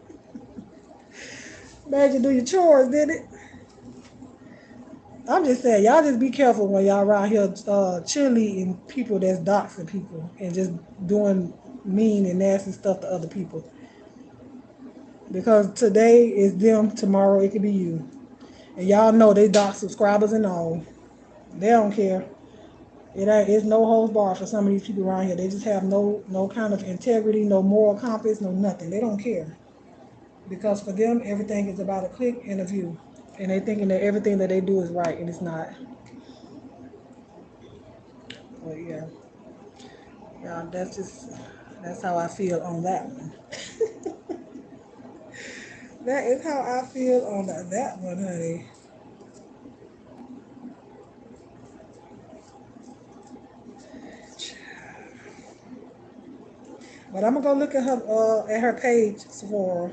Made you do your chores, didn't it? I'm just saying, y'all just be careful when y'all around here cheerleading people that's doxing people and just doing mean and nasty stuff to other people. Because today is them, tomorrow it could be you. And y'all know they dox subscribers and all. They don't care. It's no holds bar for some of these people around here. They just have no kind of integrity, no moral compass, no nothing. They don't care. Because for them, everything is about a click and a view. And they thinking that everything that they do is right, and it's not. But yeah. Yeah, that's how I feel on that one. That is how I feel on that one, honey. But I'm gonna go look at her page for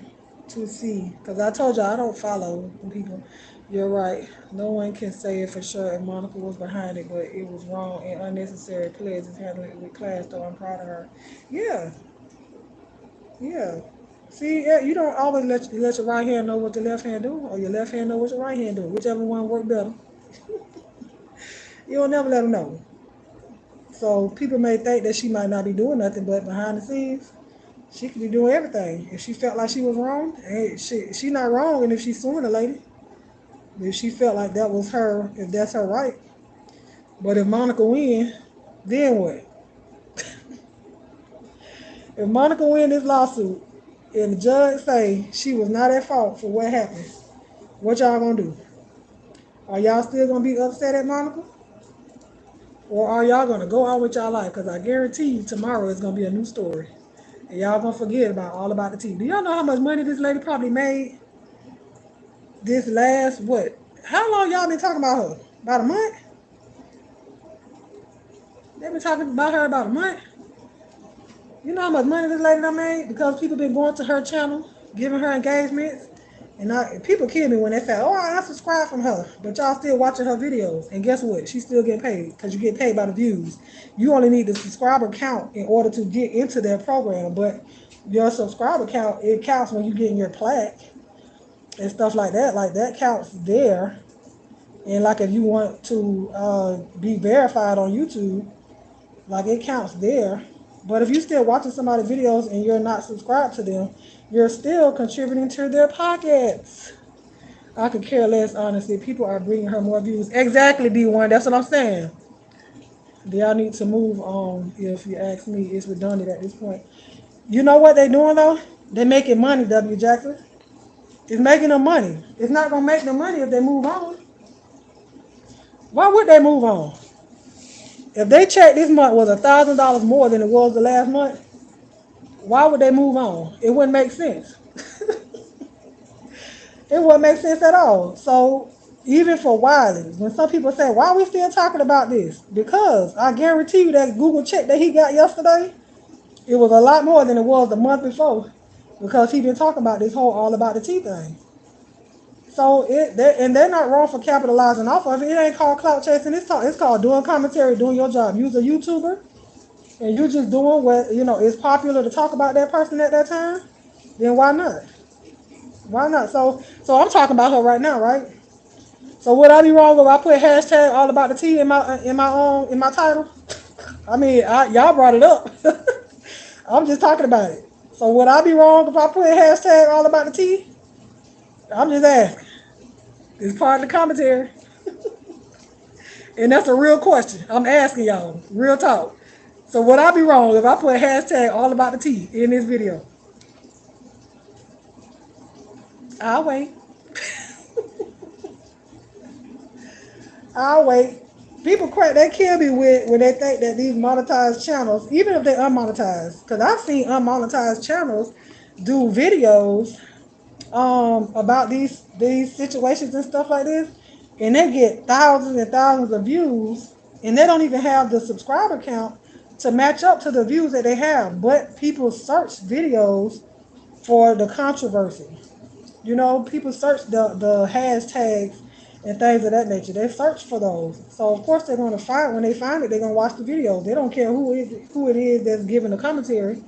to see, cause I told you I don't follow people. You're right. No one can say it for sure if Monica was behind it, but it was wrong and unnecessary. Pledge is handling it with class, though. I'm proud of her. Yeah, yeah. See, yeah, you don't always let your right hand know what the left hand do, or your left hand know what your right hand do. Whichever one work better. You don't never let them know. So people may think that she might not be doing nothing, but behind the scenes, she could be doing everything. If she felt like she was wrong, hey, she not wrong. And if she's suing the lady, if she felt like that was her, if that's her right. But if Monica win, then what? If Monica win this lawsuit and the judge say she was not at fault for what happened, what y'all gonna do? Are y'all still gonna be upset at Monica? Or are y'all gonna go on with y'all life? Because I guarantee you tomorrow is gonna be a new story. And y'all gonna forget about all about the tea. Do y'all know how much money this lady probably made? this last what? How long y'all been talking about her? About a month? They been talking about her about a month. You know how much money this lady done made because people been going to her channel, giving her engagements. And people kill me when they say, "Oh, I unsubscribed from her," but y'all still watching her videos. And guess what? She's still getting paid because you get paid by the views. You only need the subscriber count in order to get into their program, but your subscriber count it counts when you get in your plaque and stuff like that. Like that counts there. And like if you want to be verified on YouTube, like it counts there. But if you're still watching somebody's videos and you're not subscribed to them, you're still contributing to their pockets. I could care less, honestly. People are bringing her more views. Exactly, D1. That's what I'm saying. Y'all need to move on. If you ask me, it's redundant at this point. You know what they're doing though? They're making money. W. Jackson. It's making them money. It's not gonna make them money if they move on. Why would they move on? If they check this month was $1,000 more than it was the last month, why would they move on? It wouldn't make sense. It wouldn't make sense at all. So even for Wiley, when some people say, why are we still talking about this? Because I guarantee you that Google check that he got yesterday, it was a lot more than it was the month before. Because he been talking about this whole all about the tea thing. So they're not wrong for capitalizing off of it. It ain't called clout chasing. It's called doing commentary, doing your job. You're a YouTuber and you just doing what is popular to talk about that person at that time. Then why not? Why not? So I'm talking about her right now, right? So would I be wrong if I put hashtag all about the tea in my title? I mean, y'all brought it up. I'm just talking about it. So would I be wrong if I put hashtag all about the tea? I'm just asking. It's part of the commentary, and that's a real question. I'm asking y'all, real talk. So would I be wrong if I put hashtag all about the tea in this video? I'll wait. I'll wait. People crack, they kill me with when they think that these monetized channels, even if they're unmonetized, because I've seen unmonetized channels do videos about these situations and stuff like this, and they get thousands and thousands of views, and they don't even have the subscriber count to match up to the views that they have. But people search videos for the controversy. People search the hashtags and things of that nature. They search for those. So of course they're going to find when they find it, they're going to watch the video. They don't care who it is that's giving the commentary.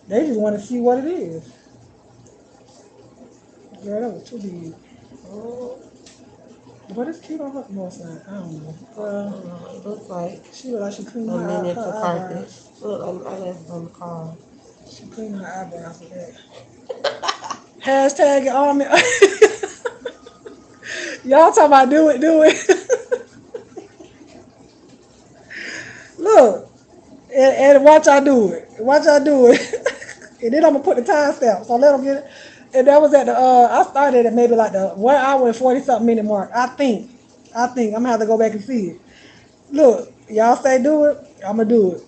They just want to see what it is. Girl, that was too big. Oh, but it's cute on her north side. I don't know. It looks like She look like she cleaned a her miniature carpet. eyebrows. Look, I left it on the car. She cleaned her eyebrows with that. Hashtag it on me. Y'all talking about do it. Look, and watch I do it. Watch I do it. And then I'm gonna put the timestamp. So let them get it. And that was at the I started at maybe like the 1 hour and 40 something minute mark. I think. I'm gonna have to go back and see it. Look, y'all say do it, I'm gonna do it.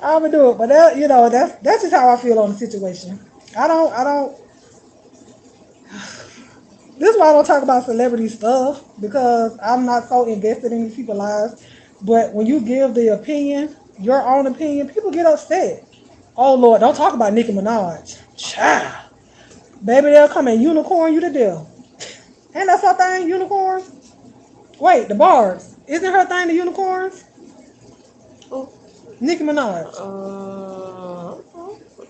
I'm gonna do it. But that's just how I feel on the situation. I don't this is why I don't talk about celebrity stuff because I'm not so invested in these people's lives. But when you give the opinion, your own opinion, people get upset. Oh Lord, don't talk about Nicki Minaj. Child. Baby, they'll come and unicorn you to death. Ain't that her thing, unicorns? Wait, the bars. Isn't her thing the unicorns? Oh, Nicki Minaj.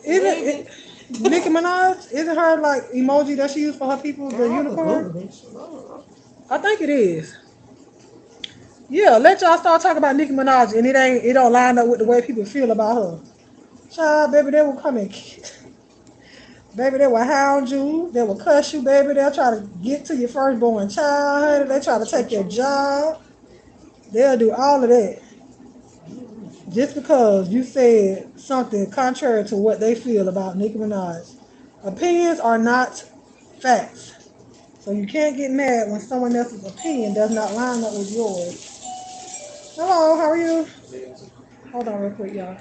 Isn't maybe. it Nicki Minaj? Isn't her like emoji that she used for her people the unicorn? I think it is. Yeah, let y'all start talking about Nicki Minaj and it don't line up with the way people feel about her. Child, baby, they will come and baby, they will hound you, they will cuss you, baby, they'll try to get to your firstborn child, honey, they try to take your job. They'll do all of that. Just because you said something contrary to what they feel about Nicki Minaj. Opinions are not facts. So you can't get mad when someone else's opinion does not line up with yours. Hello, how are you? Hold on real quick, y'all.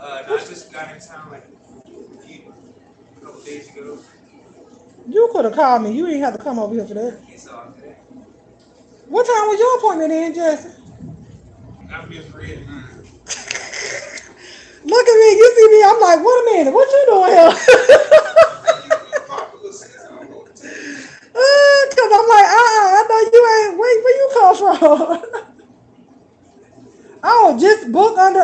No, I just got in town like a couple days ago. You could have called me. You ain't have to come over here for that. It's all good. What time was your appointment in, Jesse? I'm just ready. Look at me. You see me. I'm like, wait a minute. What you doing here? You popular sis. I don't know what to tell you. Cause I'm like, I know you ain't. Where you come from? Oh, just book under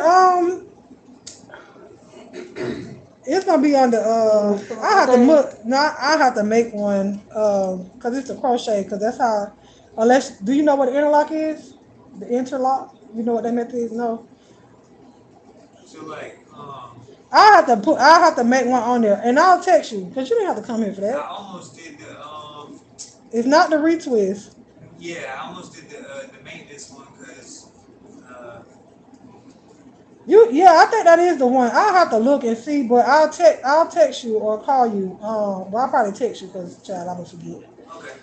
It's gonna be under I have to look. No, I have to make one cause it's a crochet. Cause that's how. Unless, do you know what an interlock is? The interlock. You know what that method is? No. So like, I have to make one on there, and I'll text you because you didn't have to come here for I that. almost did the It's not the retwist. yeah, I almost did the maintenance one because Yeah, I think that is the one. I'll have to look and see, but I'll text you or call you. Well, I'll probably text you because child, I'm gonna forget. okay,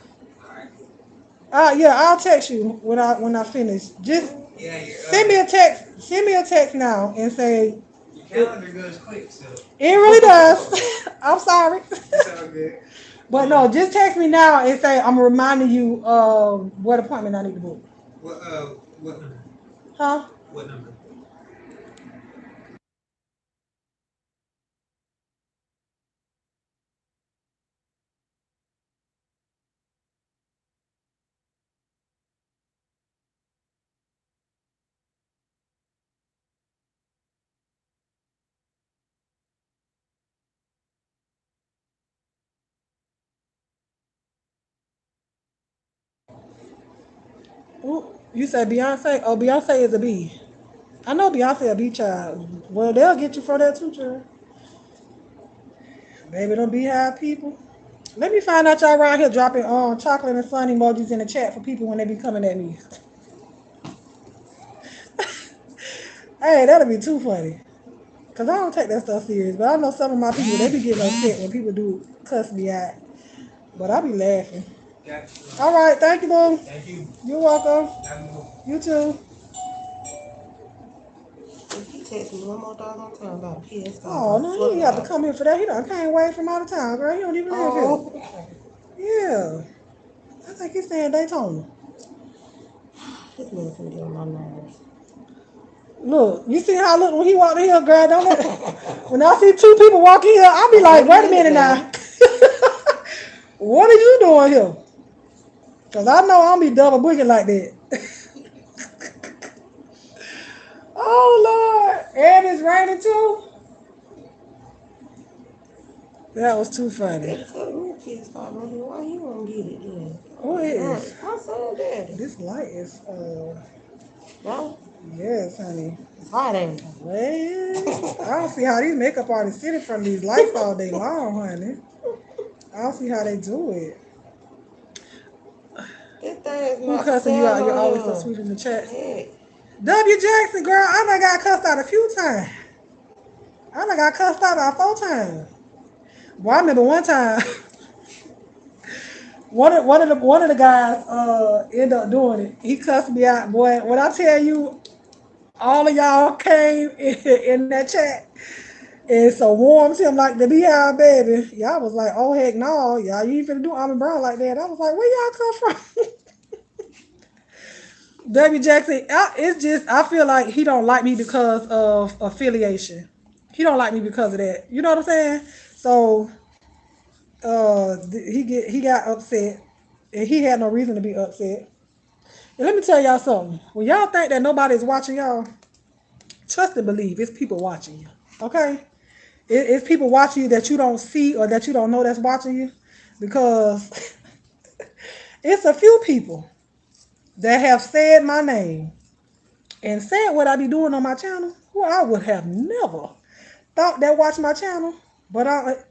all right, Yeah, I'll text you when I finish. Just yeah, send me a text. Send me a text now and say your it. calendar goes quick, so It really does. I'm sorry, it's all good. but no, just text me now and say I'm reminding you of what appointment I need to book. What what number? Huh? What number? Ooh, you said Beyonce? Oh, Beyonce is a B. I know Beyonce a B child. Well, they'll get you for that too, child. Baby, don't be high people. Let me find out y'all around here dropping chocolate and sun emojis in the chat for people when they be coming at me. Hey, that'll be too funny. Cause I don't take that stuff serious, but I know some of my people they be getting upset when people do cuss me out. But I be laughing. Got you. All right, thank you, boo. Thank you. You're welcome. Have a good one. You too. If he text me one more doggone time about a PS5, Oh I'm no, he flipping ain't have to out. come here for that. He done came away from out of town, girl. He don't even live here. Oh, Yeah, I think he's staying in Daytona. this man finna get on my nerves. Look, you see how I look when he walked in here, girl? Don't let, when I see two people walk in here, I'll be like, wait a minute now. What are you doing here? Cause I know I'll be double booking like that. Oh Lord, and it's raining too. That was too funny. Daddy told me PS5 on here. Why you won't get it then? Who is? My son, daddy. This light is No, yes, honey. it's hot, ain't it? Well, I don't see how these makeup artists sit in front of these lights all day long, honey. I don't see how they do it. This thing is Who not for cussing you sale out? You're always so on sweet in the here. chat. Heck. W Jackson, girl, I done got cussed out a few times. I done got cussed out about 4 times. Well, I remember one time, one of the guys ended up doing it. He cussed me out, boy. When I tell you, all of y'all came in that chat and so warms him like the beehive baby. Y'all was like, oh heck no, y'all you ain't finna do Almond Brown like that. I was like, where y'all come from? W Jackson, it's just I feel like he don't like me because of affiliation. He don't like me because of that. You know what I'm saying? So he got upset, and he had no reason to be upset. And let me tell y'all something. When y'all think that nobody's watching y'all, trust and believe it's people watching you. Okay? It's people watching you that you don't see or that you don't know that's watching you, because it's a few people that have said my name and said what I be doing on my channel, who I would have never thought that watched my channel. But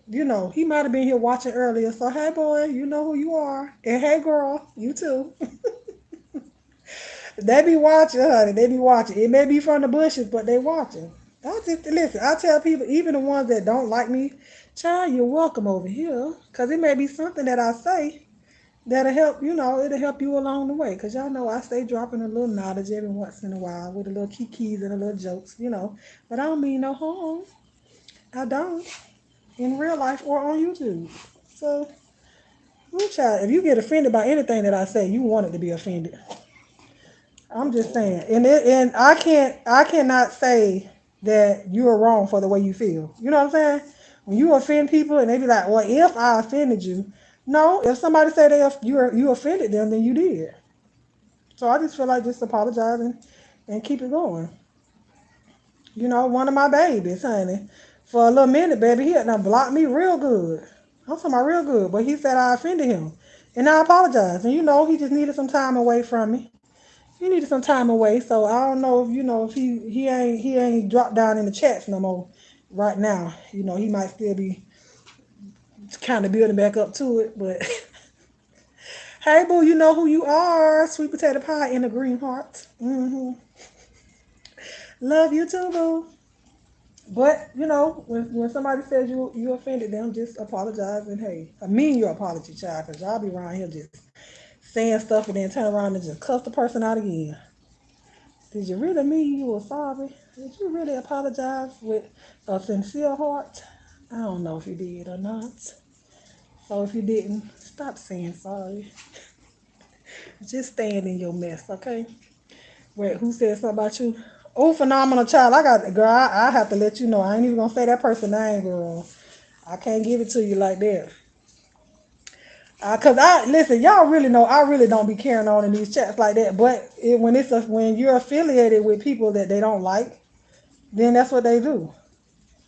he might have been here watching earlier. So hey, boy, you know who you are, and hey, girl, you too. They be watching, honey. They be watching. It may be from the bushes, but they watching. I just listen. I tell people, even the ones that don't like me, child, you're welcome over here, cause it may be something that I say that'll help, it'll help you along the way. Because y'all know I stay dropping a little knowledge every once in a while with a little kikis and a little jokes. But I don't mean no harm. I don't. In real life or on YouTube. So, child, if you get offended by anything that I say, you want it to be offended. I'm just saying. And I cannot say that you're wrong for the way you feel. You know what I'm saying? When you offend people and they be like, well, if I offended you, no, if somebody say you offended them, then you did. So I just feel like just apologizing and keep it going. One of my babies, honey, for a little minute, baby, he had to block me real good. I'm talking about real good, but he said I offended him. And I apologize. And he just needed some time away from me. He needed some time away, so I don't know if he ain't dropped down in the chats no more right now. He might still be kind of building back up to it, but hey boo, you know who you are. Sweet potato pie in a green heart. Love you too, boo. But when somebody says you offended them, just apologize and hey, I mean your apology, child, because y'all be around here just saying stuff and then turn around and just cuss the person out again. Did you really mean you were sorry? Did you really apologize with a sincere heart? I don't know if you did or not. So if you didn't, stop saying sorry. Just stand in your mess, okay? Wait, who said something about you? Oh, phenomenal child. Girl, I have to let you know. I ain't even gonna say that person name, girl. I can't give it to you like that. Cause listen, y'all really know I really don't be carrying on in these chats like that. But when you're affiliated with people that they don't like, then that's what they do.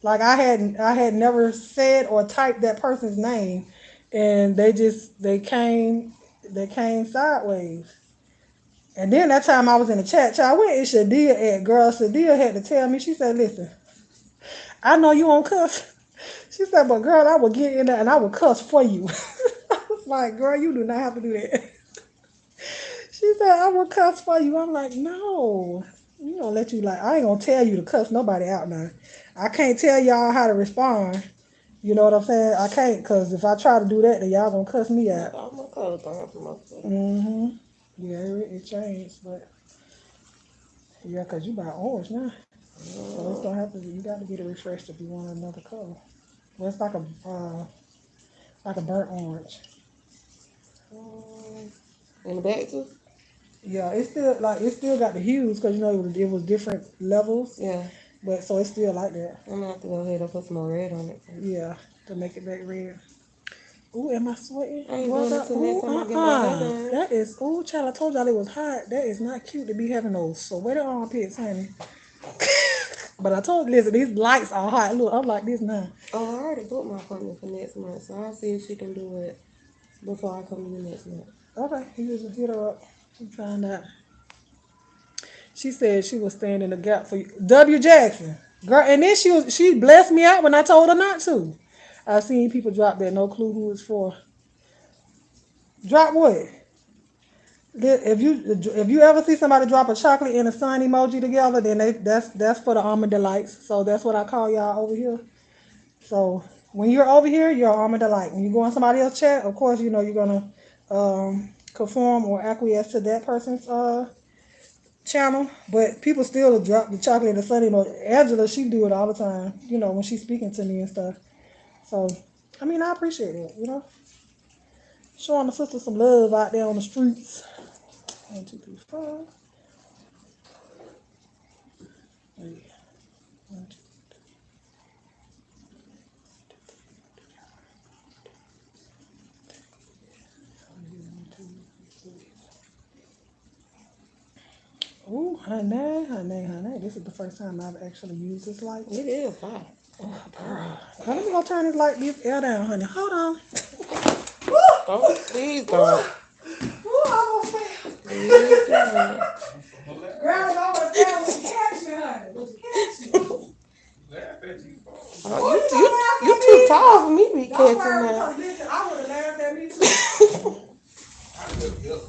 Like I had never said or typed that person's name, and they came sideways. And then that time I was in the chat, child, where is Shadia at, girl? Shadia had to tell me. She said, "Listen, I know you won't cuss." She said, "But girl, I will get in there and I will cuss for you." I was like, "Girl, you do not have to do that." She said, "I will cuss for you." I'm like, "No, you don't let you like. I ain't gonna tell you to cuss nobody out now. I can't tell y'all how to respond. You know what I'm saying? I can't, cause if I try to do that, then y'all gonna cuss me out." Mhm. Yeah, it changed, but yeah, cause you buy orange now, so it's gonna have to. You got to get it refreshed if you want another color. Well, it's like a burnt orange. In the back too? Yeah, it's still got the hues because it was different levels, Yeah. but so it's still like that. I'm gonna have to go ahead and put some more red on it. Yeah, to make it back red. Ooh, am I sweating? I ain't doing it till next time I get my hair done. That is, child, I told y'all it was hot. That is not cute to be having those sweaty armpits, honey. But I told listen, these lights are hot. Look, I'm like this now. Oh, I already booked my appointment for next month, so I'll see if she can do it before I come to you next month. Okay, you just hit her up and find out. She said she was standing in the gap for you. W. Jackson. Girl, and then she blessed me out when I told her not to. I've seen people drop that, no clue who it's for. Drop what? If you ever see somebody drop a chocolate and a sun emoji together, then that's for the almond delights. So that's what I call y'all over here. So when you're over here, you're almond delight. When you go on somebody else's chat, of course you're gonna conform or acquiesce to that person's channel. But people still drop the chocolate and the sun emoji. Angela, she do it all the time. When she's speaking to me and stuff. So I mean, I appreciate it. Showing the sister some love out there on the streets. 1, 2, 3, 4. Wait. 1, 2. Oh, honey. This is the first time I've actually used this light. It is hot. Oh, girl. Let me go turn this air down, honey. Hold on. Don't, please don't. Ooh, I almost fell. Please don't. Girl, I almost fell. Would you catch me, honey? Would you catch me? Laugh at you, folks. You too tall for me to be Don't catching worry, that. because listen, I would have laughed at me too. I look good.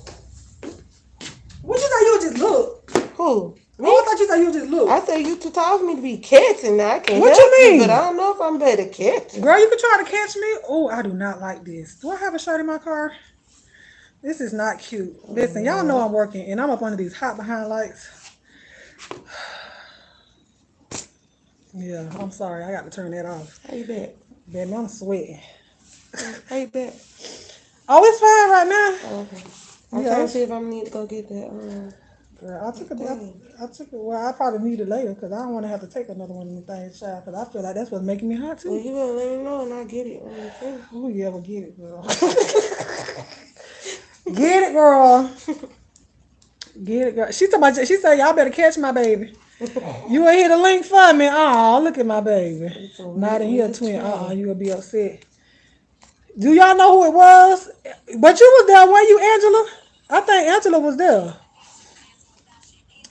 What you say you would just look? Who? Oh, Me? I thought you said you would just look. I say you too tall for me to be catching that. I can't What help you mean? but I don't know if I'm better catching. Girl, you can try to catch me. Oh, I do not like this. Do I have a shirt in my car? This is not cute. Listen, y'all know I'm working and I'm up under these hot behind lights. Yeah, I'm sorry. I got to turn that off. How you back? Baby, I'm sweating. How you back? Oh, it's fine right now. Oh, okay. I'm Yeah, trying to see if I need to go get that. girl, I took it. Thing. I took it. Well, I probably need it later because I don't want to have to take another one of the things, child. Because I feel like that's what's making me hot Well, too. you better let me know and I'll get it when you finish. Oh, you ever get it, girl? Get it, girl. Get it, girl. She talking about. She said, "Y'all better catch my baby." You ain't hit the link for me. Oh, look at my baby. Not in here, twin. You gonna be upset. Do y'all know who it was? But you was there, weren't you, Angela? I think Angela was there.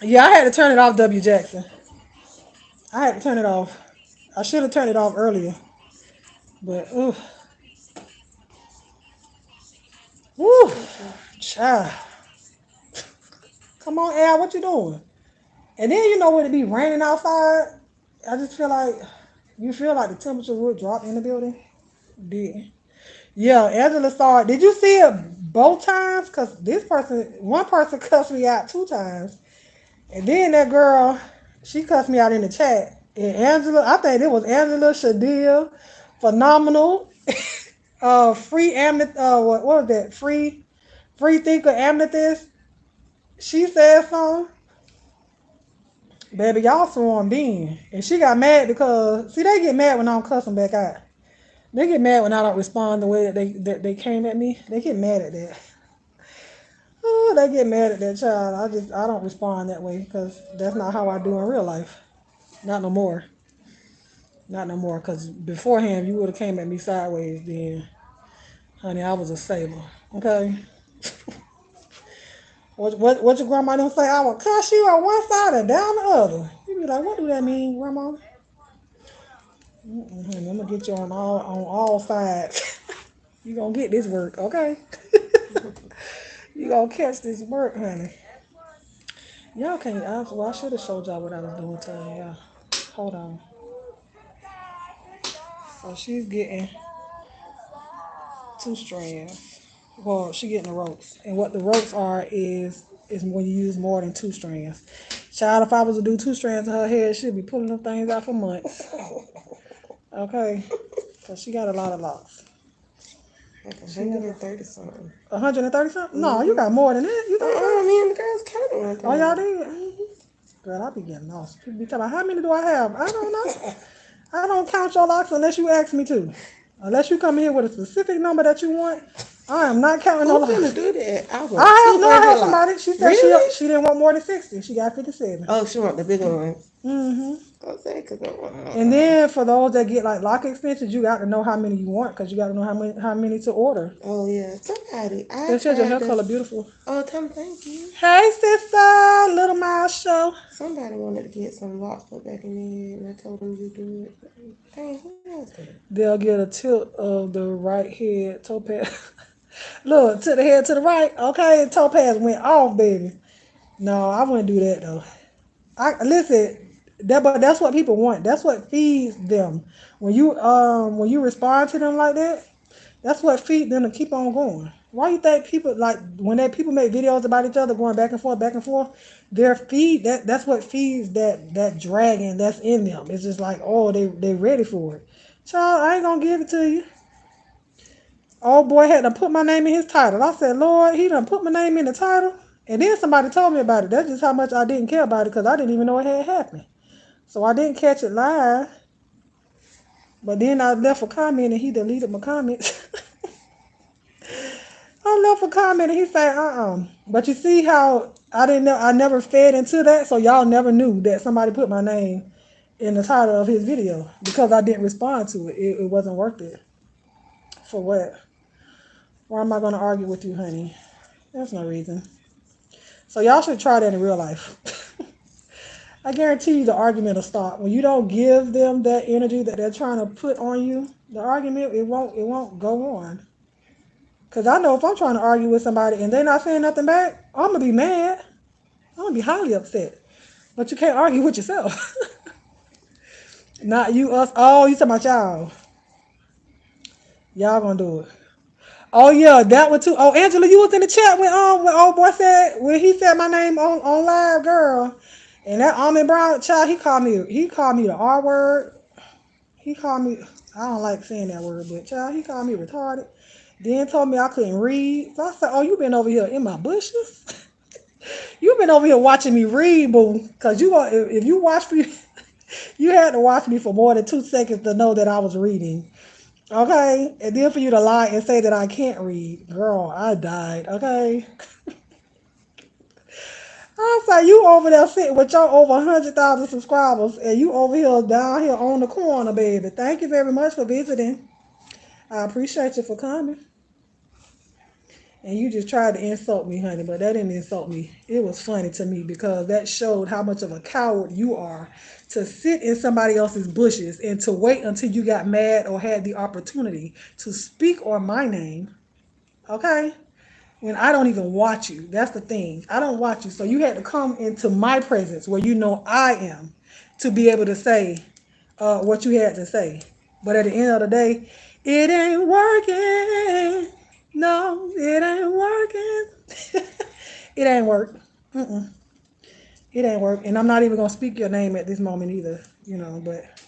Yeah, I had to turn it off, W. Jackson. I had to turn it off. I should have turned it off earlier. But, ooh. Woo. Child. Come on, Al, what you doing? And then you know when it be raining outside, I just feel like you feel like the temperature would drop in the building. Did. Yeah, Angela saw it. Did you see it both times? Cause one person cussed me out 2 times. And then that girl, she cussed me out in the chat. And Angela, I think it was Angela Shadia, phenomenal. Free amethyst. What was that? Free thinker amethyst. She said something. Baby, y'all swarmed in. And she got mad because see they get mad when I don't cuss them back out. They get mad when I don't respond the way that they came at me. They get mad at that. Oh, they get mad at that child. I don't respond that way because that's not how I do in real life. Not no more. Not no more. Because beforehand, you would have came at me sideways. Then, honey, I was a sailor. Okay. What your grandma don't say? I will cuss you on one side and down the other. You be like, what do that mean, grandma? I'm gonna get you on all sides. You gonna get this work, okay? You gonna catch this work, honey. Y'all can't. I should have showed y'all what I was doing to her. Yeah. Hold on. So she's getting 2 strands. Well, she getting the ropes, and what the ropes are is when you use more than 2 strands. Child, if I was to do 2 strands of her hair, she'd be pulling them things out for months. Okay, cause she got a lot of locks. Like 130 something. 130 something? No, you got more than that. You think so? Me and the girls counted one Oh, y'all time. did? Girl, I be getting lost. People be talking about how many do I have? I don't know. I don't count your locks unless you ask me to. Unless you come here with a specific number that you want, I am not counting no Who's gonna locks. do that? I want I 200 have locks. somebody. She said Really? she didn't want more than 60. She got 57. Oh, she want the bigger ones. Mm-hmm. Okay, cause I And want. then for those that get like lock extensions, you got to know how many you want because you got to know how many to order. Oh yeah, somebody. I It says your tried hair to. color beautiful. Oh, thank you. Hey sister, Little Miles Show. Somebody wanted to get some locks put back in their head, and I told them you do it. Dang, who else did it? They'll get a tilt of the right head topaz. Look, to the head to the right. Okay, topaz went off, baby. No, I wouldn't do that though. I listen. But that's what people want. That's what feeds them. When you respond to them like that, that's what feeds them to keep on going. Why you think people like when people make videos about each other going back and forth, their feed that's what feeds that dragon that's in them. It's just like, oh, they ready for it. Child, I ain't gonna give it to you. Old boy had to put my name in his title. I said, Lord, he done put my name in the title. And then somebody told me about it. That's just how much I didn't care about it because I didn't even know it had happened. So I didn't catch it live. But then I left a comment and he deleted my comments. I left a comment and he said, But you see how I didn't know, I never fed into that. So y'all never knew that somebody put my name in the title of his video because I didn't respond to it. It wasn't worth it. For what? Why am I going to argue with you, honey? There's no reason. So y'all should try that in real life. I guarantee you the argument will stop. When you don't give them that energy that they're trying to put on you, the argument it won't go on. Cause I know if I'm trying to argue with somebody and they're not saying nothing back, I'm gonna be mad. I'm gonna be highly upset. But you can't argue with yourself. Not you, us. Oh, you talking about y'all. Y'all gonna do it. Oh yeah, that one too. Oh, Angela, you was in the chat when old boy said when he said my name on live, girl. And that Almond Brown child, he called me the R word. He called me, I don't like saying that word, but child, he called me retarded. Then told me I couldn't read. So I said, oh, you been over here in my bushes? You been over here watching me read, boo. Cause if you watch me, you had to watch me for more than 2 seconds to know that I was reading. Okay? And then for you to lie and say that I can't read. Girl, I died. Okay? I was like, you over there sitting with your over 100,000 subscribers and you over here down here on the corner, baby. Thank you very much for visiting. I appreciate you for coming. And you just tried to insult me, honey, but that didn't insult me. It was funny to me because that showed how much of a coward you are to sit in somebody else's bushes and to wait until you got mad or had the opportunity to speak on my name, okay? When I don't even watch you. That's the thing. I don't watch you. So you had to come into my presence where you know I am to be able to say what you had to say. But at the end of the day, it ain't working. No, it ain't working. It ain't work. Mm-mm. It ain't work. And I'm not even gonna speak your name at this moment either. But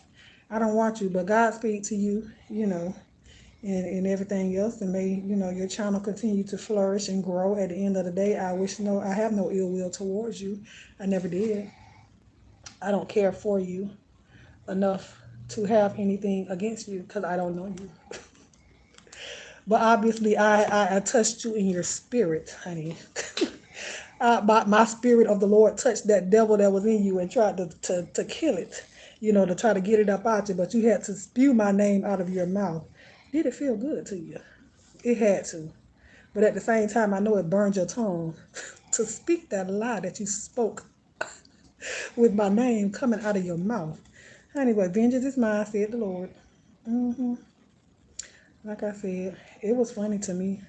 I don't want you. But God speak to you. And everything else, and may your channel continue to flourish and grow. At the end of the day, I have no ill will towards you. I never did. I don't care for you enough to have anything against you because I don't know you. But obviously, I touched you in your spirit, honey. My spirit of the Lord touched that devil that was in you and tried to kill it, to try to get it up out you. But you had to spew my name out of your mouth. Did it feel good to you? It had to. But at the same time, I know it burned your tongue to speak that lie that you spoke with my name coming out of your mouth. Anyway, vengeance is mine, said the Lord. hmm Like I said, it was funny to me.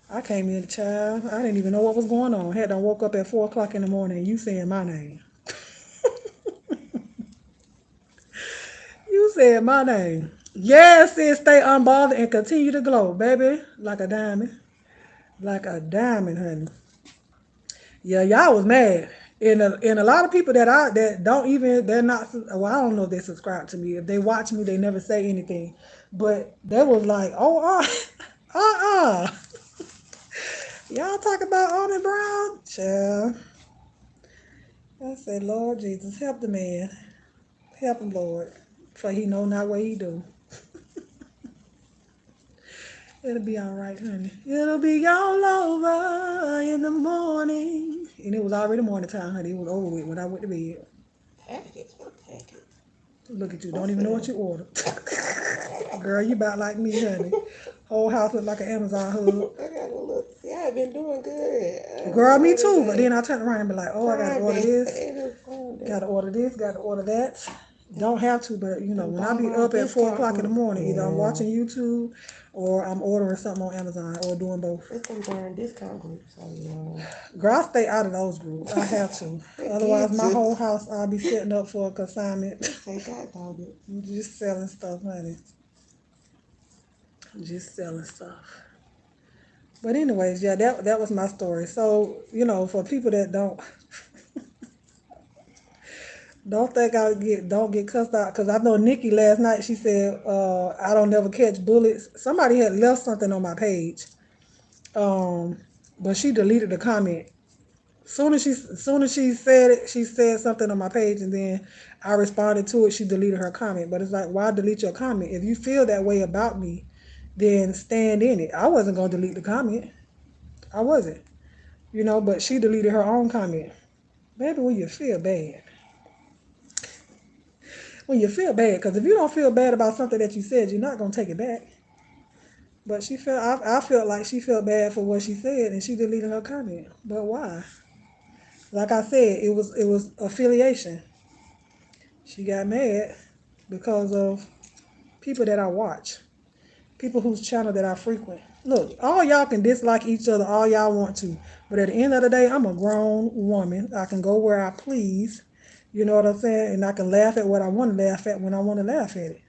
I came in, child. I didn't even know what was going on. Had done woke up at 4 o'clock in the morning. And you saying my name. You said my name. Yes, sis, stay unbothered and continue to glow, baby, like a diamond, honey. Yeah, y'all was mad. And a lot of people that don't even they're not well, I don't know if they subscribe to me. If they watch me, they never say anything. But they was like, oh uh y'all talk about Almond Brown? Child. I said, Lord Jesus, help the man. Help him, Lord. For he know not what he do. It'll be all right, honey. It'll be all over in the morning. And it was already morning time, honey. It was over with when I went to bed. Package, what package? Look at you. Don't What's even know what that? you ordered. Girl, you about like me, honey. Whole house look like an Amazon hub. I gotta look. See, I've been doing good. Girl, me What is too. But it? then I turn around and be like, oh, I gotta Prime order Day this. sale. Prime Day. Gotta order this. Gotta order that. Don't have to, but Them when I be doggone up at four discount o'clock in the group. morning, either I'm Yeah. watching YouTube or I'm ordering something on Amazon or doing both. It's them darn discount groups. So, yeah. Girl, I stay out of those groups. I have to. It Otherwise, get my to. whole house I'll be setting up for a consignment. Say, God dog it. Just selling stuff, honey. Just selling stuff. But anyways, yeah, that was my story. So, for people that don't think don't get cussed out, because I know Nikki last night, she said, I don't never catch bullets. Somebody had left something on my page. Um, but she deleted the comment. Soon as she said it, she said something on my page, and then I responded to it. She deleted her comment. But it's like, why delete your comment? If you feel that way about me, then stand in it. I wasn't gonna delete the comment. I wasn't. But she deleted her own comment. Baby, when you feel bad. When you feel bad, because if you don't feel bad about something that you said, you're not gonna take it back. But I felt like she felt bad for what she said, and she deleted her comment. But why? Like I said, it was affiliation. She got mad because of people that I watch, people whose channel that I frequent. Look, all y'all can dislike each other all y'all want to, but at the end of the day, I'm a grown woman. I can go where I please. You know what I'm saying? And I can laugh at what I want to laugh at when I want to laugh at it.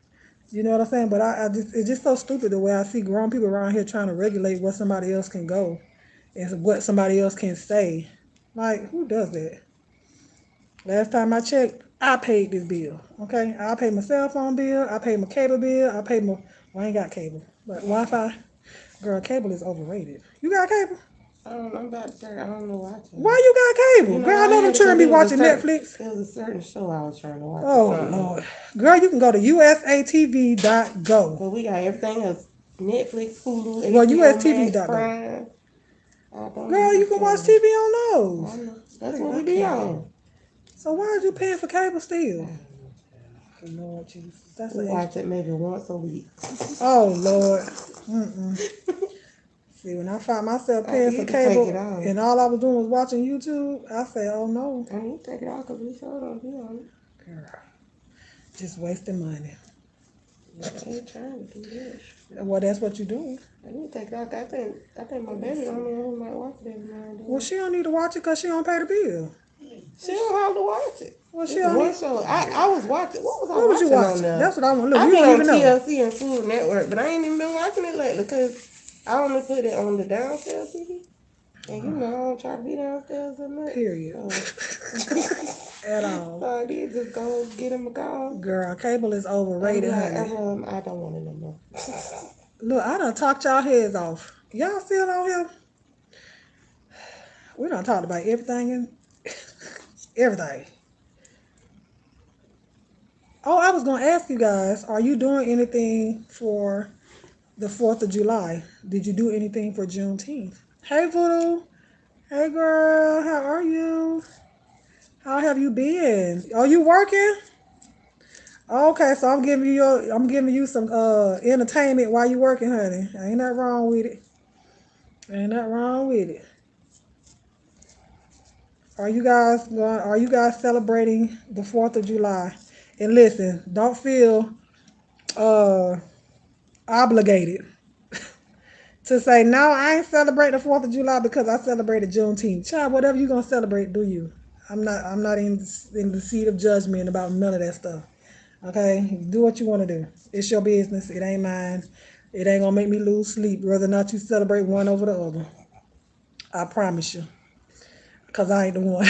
You know what I'm saying? But it's just so stupid the way I see grown people around here trying to regulate what somebody else can go and what somebody else can say. Like, who does that? Last time I checked, I paid this bill. Okay, I paid my cell phone bill. I paid my cable bill. I paid my. Well, I ain't got cable, but Wi-Fi. Girl, cable is overrated. You got cable? I'm about to say I don't know why. Why you got cable? You know Girl, I know why? them children Because be watching Netflix. there was a certain show I was trying to watch. Oh Lord, girl, you can go to usatv.go. But we got everything else: Netflix, Hulu, Well, HBO Max, ustv.go. Prime. I don't Girl, you can watch understand. TV on I those. know. That's what we be on. So why are you paying for cable still? Lord Jesus, that's We watch it maybe once a week. Oh Lord. Mm-mm. See, when I find myself paying for cable and all I was doing was watching YouTube, I say, oh no. I need to take it off because we sure don't be on it. Girl, just wasting money. I ain't trying to do this. Well, that's what you do. I need to take it off. I think my baby don't know who might watch it every now and then. Well, she don't need to watch it because she don't pay the bill. She don't have to watch it. Well, she don't need. Show. I was watching. What What was you watching? on there? That's what I want to look. I've You been don't on even know. TLC and Food Network, but I ain't even been watching it lately because I only put it on the downstairs TV. And you know I don't try to be downstairs or nothing. Period. At all. So I did just go get him a call. Girl, cable is overrated, honey. I don't want it no more. Look, I done talked y'all heads off. Y'all still on here? We done talked about everything and everything. Oh, I was gonna ask you guys, are you doing anything for the 4th of July? Did you do anything for Juneteenth? Hey Voodoo. Hey girl, how are you? How have you been? Are you working? Okay, so I'm giving you some entertainment while you working, honey. Ain't nothing wrong with it. Ain't nothing wrong with it. Are you guys celebrating the 4th of July? And listen, don't feel uh obligated to say no, I ain't celebrating the 4th of July because I celebrated Juneteenth. Child, whatever you gonna celebrate, do you? I'm not in the seat of judgment about none of that stuff. Okay? Do what you want to do. It's your business. It ain't mine. It ain't gonna make me lose sleep whether or not you celebrate one over the other. I promise you. Cause I ain't the one.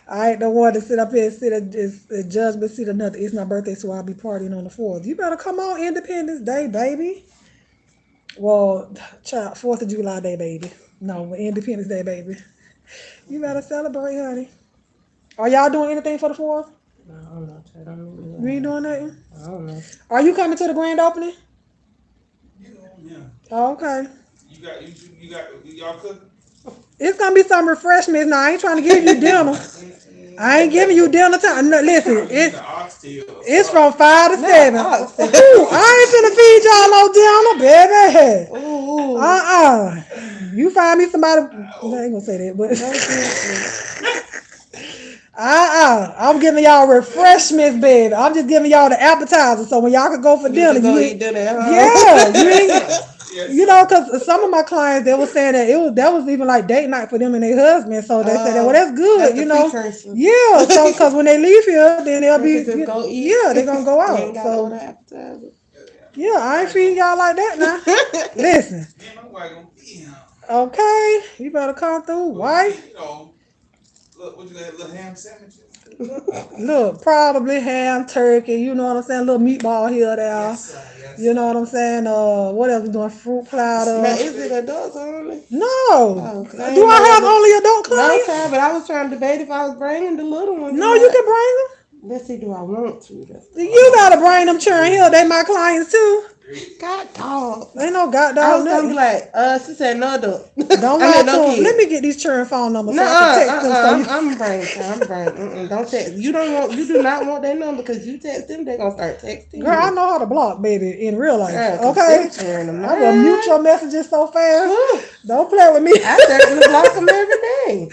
I ain't the one to sit up here and sit and judge me, sit or nothing. It's my birthday, so I'll be partying on the 4th. You better come on Independence Day, baby. Well, child, 4th of July Day, baby. No, Independence Day, baby. You better celebrate, honey. Are y'all doing anything for the 4th? No, I don't know. I don't know. You ain't doing nothing? I don't know. Are you coming to the grand opening? Yeah. Oh, okay. Y'all cooking? It's gonna be some refreshments. Now I ain't trying to give you dinner. I ain't giving you dinner time. No, listen, it's from 5 to 7. Ooh, I ain't finna feed y'all no dinner, baby. You find me somebody. I ain't gonna say that, but I'm giving y'all refreshments, baby. I'm just giving y'all the appetizer, so when y'all can go for dinner, you eat dinner at home. Yeah, you ain't. You know, because some of my clients, they were saying that was even like date night for them and their husband. So they said, well, that's good, that's you know. precursor. Yeah, so because when they leave here, then they'll be, they're gonna go out. So yeah, I ain't feeding y'all like that now. Listen. Okay, you better come through. Why? Look, what you got? Little ham sandwiches. Look, probably ham, turkey. You know what I'm saying? Little meatball here, there. Yes, you know what I'm saying? What else we doing? Fruit platter. Now, is it adults only? No. Oh, do I have only adult clients? No, but I was trying to debate if I was bringing the little ones. No, you can bring them. Let's see, do I want to? You gotta bring them children here. They my clients too. God dog. Ain't no god dog. I was gonna be like, she said no adult. Don't lie to them. Let me get these children phone numbers so I can text them. I'm bringing. Don't text. You do not want their number because you text them, they're gonna start texting. Girl, I know how to block, baby, in real life. Okay, I will mute your messages so fast. Don't play with me. I certainly block them every day.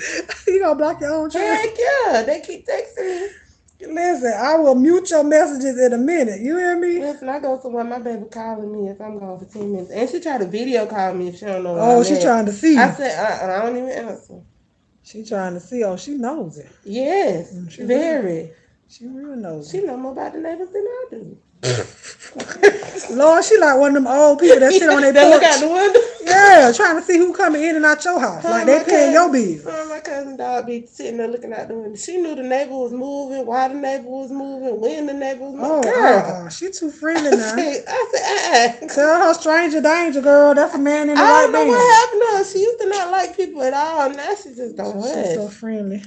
You gonna block your own children? Heck yeah, they keep texting me. Listen, I will mute your messages in a minute. You hear me? Listen, I go somewhere, my baby calling me if I'm gone for 10 minutes. And she try to video call me if she don't know where I'm she trying to see. I said, I don't even answer. She trying to see. Oh, she knows it. Yes, very. She real knows it. She know more about the neighbors than I do. Lord, she like one of them old people that sit on their They look out porch. the window. Yeah, trying to see who coming in and out your house. Like they paying your bills. My cousin dog be sitting there looking out the window. She knew the neighbor was moving, why the neighbor was moving, when the neighbor was moving. Girl. She too friendly now. I said, Tell her stranger danger, girl. That's a man in the I white don't know band. what happened to her. She used to not like people at all. Now she just don't She's so friendly.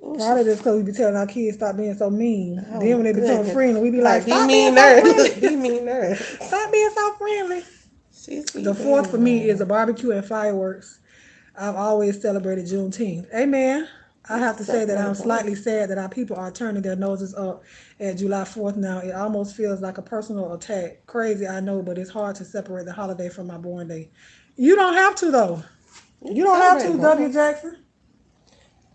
Ooh, Probably just because we be telling our kids stop being so mean. Then when they become friendly, we be like, be stop mean being so friendly. Be mean Stop being so friendly. The fourth for me is a barbecue and fireworks. I've always celebrated Juneteenth. Amen. I have to say that I'm slightly sad that our people are turning their noses up at July 4th now. It almost feels like a personal attack. Crazy, I know, but it's hard to separate the holiday from my born day. You don't have to, though. You don't have to, W. Jackson.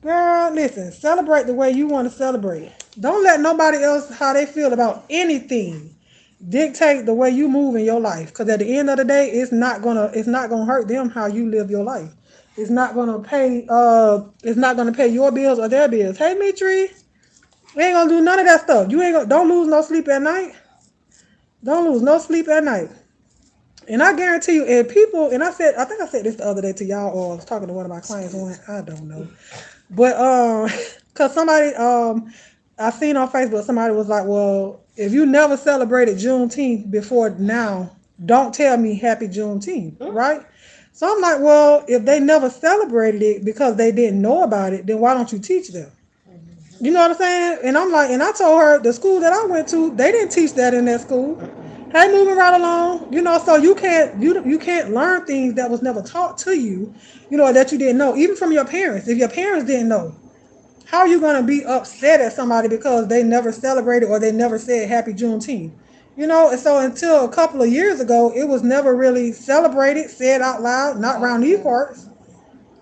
Girl, listen, celebrate the way you want to celebrate. Don't let nobody else, how they feel about anything, dictate the way you move in your life. Because at the end of the day, it's not gonna hurt them how you live your life. It's not gonna pay your bills or their bills. Hey Mitri, we ain't gonna do none of that stuff. You ain't gonna don't lose no sleep at night. Don't lose no sleep at night. And I guarantee you, I think I said this the other day to y'all, or I was talking to one of my clients on, I don't know. But cause somebody I seen on Facebook, somebody was like, well, if you never celebrated Juneteenth before now, don't tell me happy Juneteenth, right? So I'm like, well, if they never celebrated it because they didn't know about it, then why don't you teach them? You know what I'm saying? And I'm like, and I told her the school that I went to, they didn't teach that in that school. Hey, moving right along, so you can't learn things that was never taught to you, that you didn't know, even from your parents. If your parents didn't know, how are you gonna be upset at somebody because they never celebrated or they never said Happy Juneteenth? And so until a couple of years ago, it was never really celebrated, said out loud, not around these parts.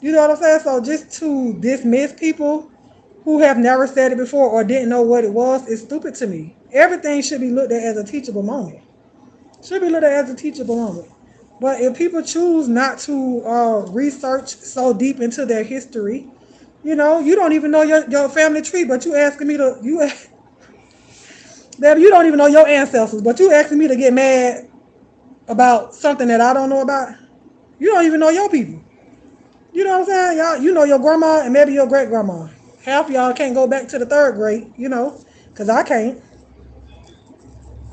You know what I'm saying? So just to dismiss people who have never said it before or didn't know what it was is stupid to me. Everything should be looked at as a teachable moment. Should be looked at as a teachable moment. But if people choose not to research so deep into their history, you don't even know your family tree, but you asking me to baby, you don't even know your ancestors, but you asking me to get mad about something that I don't know about. You don't even know your people. You know what I'm saying? Y'all, you know your grandma and maybe your great grandma. Half of y'all can't go back to the third grade, because I can't.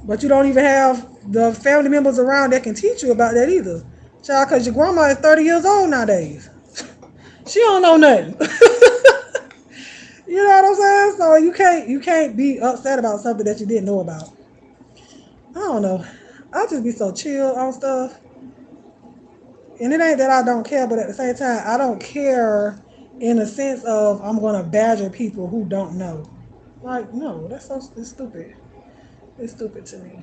But you don't even have the family members around that can teach you about that either. Child, because your grandma is 30 years old nowadays. She don't know nothing. You know what I'm saying? So you can't be upset about something that you didn't know about. I don't know. I just be so chill on stuff. And it ain't that I don't care, but at the same time, I don't care in the sense of I'm gonna badger people who don't know. Like, no, it's stupid. It's stupid to me.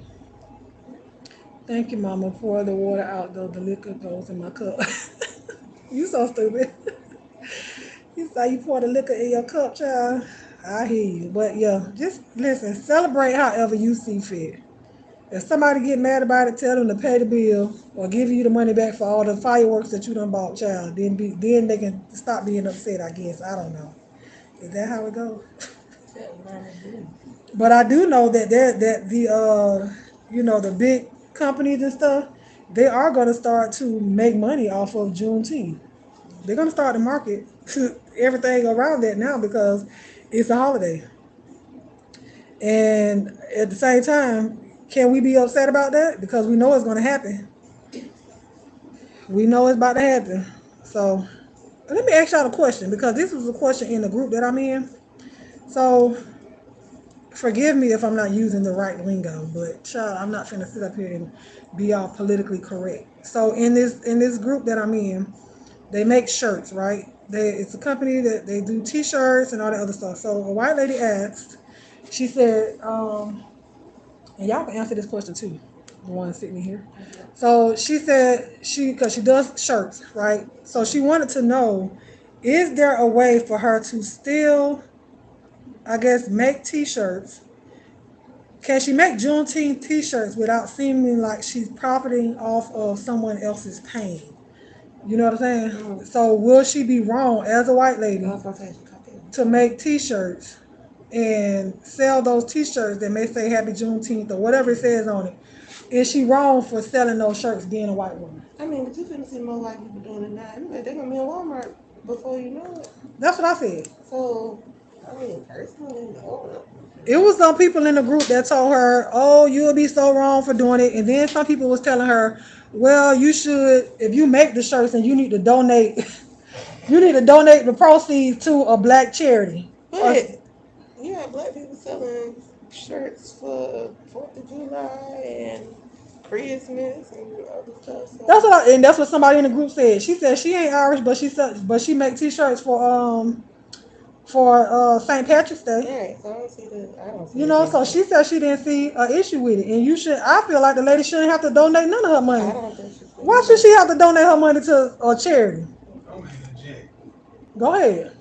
Thank you, Mama. Pour the water out though. The liquor goes in my cup. You so stupid. You say you pour the liquor in your cup, child. I hear you. But yeah, just listen, celebrate however you see fit. If somebody get mad about it, tell them to pay the bill or give you the money back for all the fireworks that you done bought, child. Then they can stop being upset, I guess. I don't know. Is that how it goes? But I do know that the big companies and stuff, they are gonna start to make money off of Juneteenth. They're gonna start to market everything around that now because it's a holiday. And at the same time, can we be upset about that? Because we know it's gonna happen. We know it's about to happen. So let me ask y'all a question because this was a question in the group that I'm in. So forgive me if I'm not using the right lingo, but child, I'm not finna sit up here and be all politically correct. So in this group that I'm in, they make shirts, right? It's a company that they do T-shirts and all that other stuff. So a white lady asked, she said, and y'all can answer this question too, the one sitting here. So she said because she does shirts, right? So she wanted to know, is there a way for her to still, I guess, make T-shirts? Can she make Juneteenth T-shirts without seeming like she's profiting off of someone else's pain? You know what I'm saying? So will she be wrong as a white lady to make T-shirts and sell those T-shirts that may say Happy Juneteenth or whatever it says on it, is she wrong for selling those shirts being a white woman? I mean, but you finna see more white people doing it now. Anyway, they're gonna be in Walmart before you know it. That's what I said. So, I mean, personally, no. It was some people in the group that told her, "Oh, you'll be so wrong for doing it," and then some people was telling her, "Well, you should, if you make the shirts and you need to donate, you need to donate the proceeds to a black charity." But you have black people selling shirts for 4th of July and Christmas and other stuff. So. That's what somebody in the group said. She said she ain't Irish, but she make T-shirts for St. Patrick's Day. Right, so I don't see You know, so she said she didn't see an issue with it, and I feel like the lady shouldn't have to donate none of her money. I don't think she should. Why should she have to donate her money to a charity? I'm interject. Go ahead.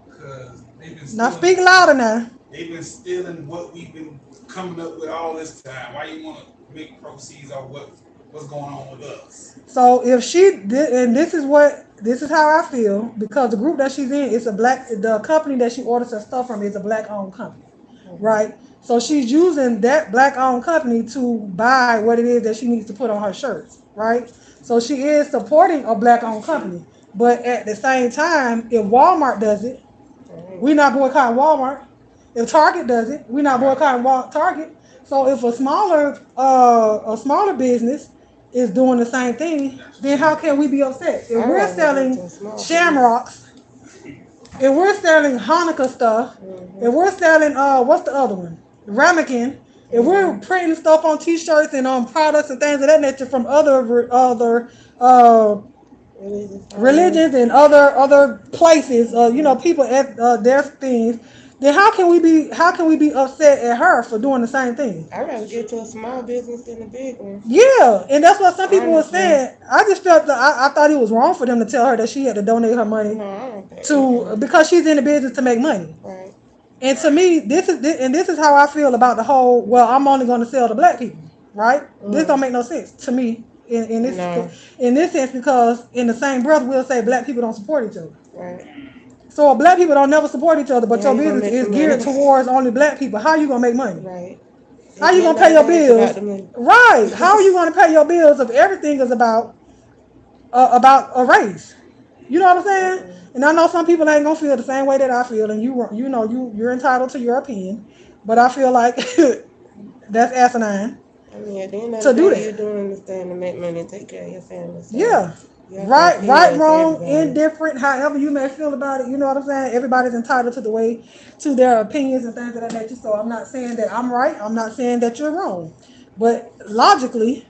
Because they've been Now speak louder now. They've been stealing what we've been coming up with all this time. Why you want to make proceeds off what's going on with us? So if she did, and this is how I feel, because the group that she's in is the company that she orders her stuff from is a black owned company, right? So she's using that black owned company to buy what it is that she needs to put on her shirts, right? So she is supporting a black owned company, but at the same time, if Walmart does it, we're not boycotting Walmart. If Target does it, we're not boycotting Target. So if a smaller business is doing the same thing, then how can we be upset? If we're selling shamrocks, if we're selling Hanukkah stuff, if we're selling what's the other one? Ramekin. If we're printing stuff on T-shirts and on products and things of that nature from other religions and other places, people at their things, then how can we be upset at her for doing the same thing? I'd rather get to a small business than a big one. Yeah, and that's what some people were saying. I just felt that I thought it was wrong for them to tell her that she had to donate her money because she's in the business to make money. Right. And to me, this is how I feel about the whole. Well, I'm only going to sell to black people, right? This don't make no sense to me in this sense, because in the same breath we'll say black people don't support each other. Right. So black people don't never support each other, but your business is geared towards only black people. How are you gonna make money? Right. How you gonna pay your bills? Right. How are you gonna pay your bills if everything is about a race? You know what I'm saying? And I know some people ain't gonna feel the same way that I feel, and you're entitled to your opinion, but I feel like that's asinine. I mean, at the end of the day, you're doing this thing to make money and take care of your family. So yeah. Right, wrong, indifferent, however you may feel about it, you know what I'm saying? Everybody's entitled to their opinions and things of that nature. So I'm not saying that I'm right. I'm not saying that you're wrong. But logically,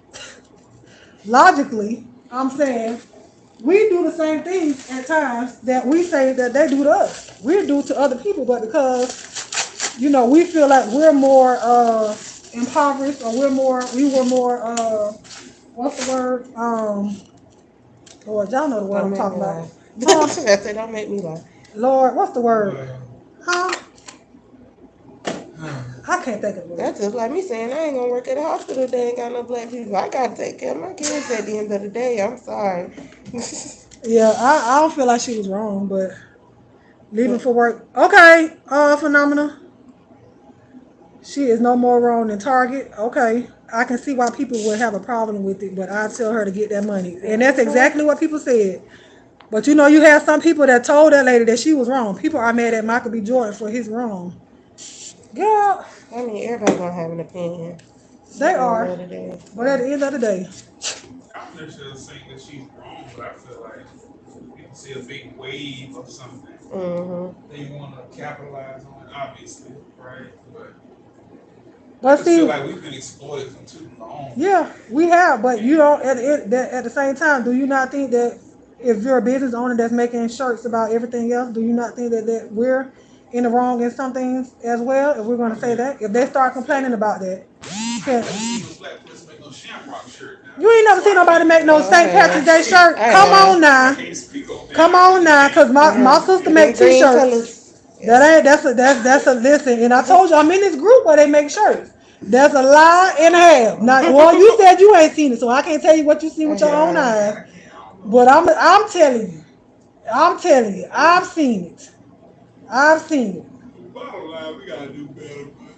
I'm saying we do the same things at times that we say that they do to us. We do to other people, but because, we feel like we're more impoverished, or we were more, what's the word? Lord, y'all know the word I'm talking about. They don't make me laugh. Lord, what's the word? Huh? I can't think of it. That's just like me saying I ain't gonna work at a hospital if they ain't got no black people. I gotta take care of my kids at the end of the day. I'm sorry. Yeah, I don't feel like she was wrong, but leaving for work. Okay, Phenomenal. She is no more wrong than Target. Okay. I can see why people would have a problem with it, but I tell her to get that money. And that's exactly what people said. But you have some people that told that lady that she was wrong. People are mad at Michael B. Jordan for his wrong. Girl. I mean, everybody's going to have an opinion. They are. But at the end of the day. I'm not sure saying that she's wrong, but I feel like people see a big wave of something. They want to capitalize on it, obviously, right? But I feel like we've been exploited for too long. Yeah, we have, but at the same time, do you not think that if you're a business owner that's making shirts about everything else, do you not think that we're in the wrong in some things as well? If we're going to say that, if they start complaining about that, you ain't never seen nobody make no St. Patrick's Day shirt. Come on now, because my sister make T-shirts. That's a listen. And I told you I'm in this group where they make shirts. That's a lie and a half. Now, well, you said you ain't seen it, so I can't tell you what you see with your own eyes. But I'm telling you, I've seen it. bottom line, we gotta do better. But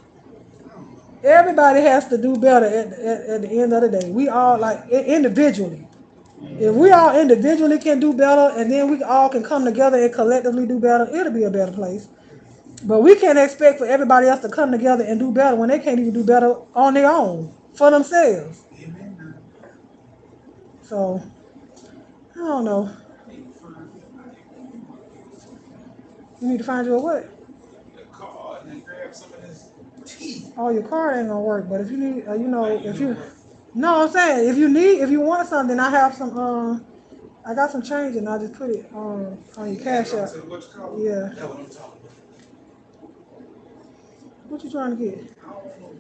I don't know. Everybody has to do better at the end of the day. We all like individually. If we all individually can do better, and then we all can come together and collectively do better, it'll be a better place. But we can't expect for everybody else to come together and do better when they can't even do better on their own for themselves. Amen. So I don't know. I need to find You need to find you a what? a card and grab some of this tea. Oh, your card ain't gonna work. But if you need, Like, if know you, what? no, I'm saying if you want something, I have some. I got some change and I just put it on your cash app. What you call it? Yeah. That's what I'm talking about. What you trying to get? I don't know.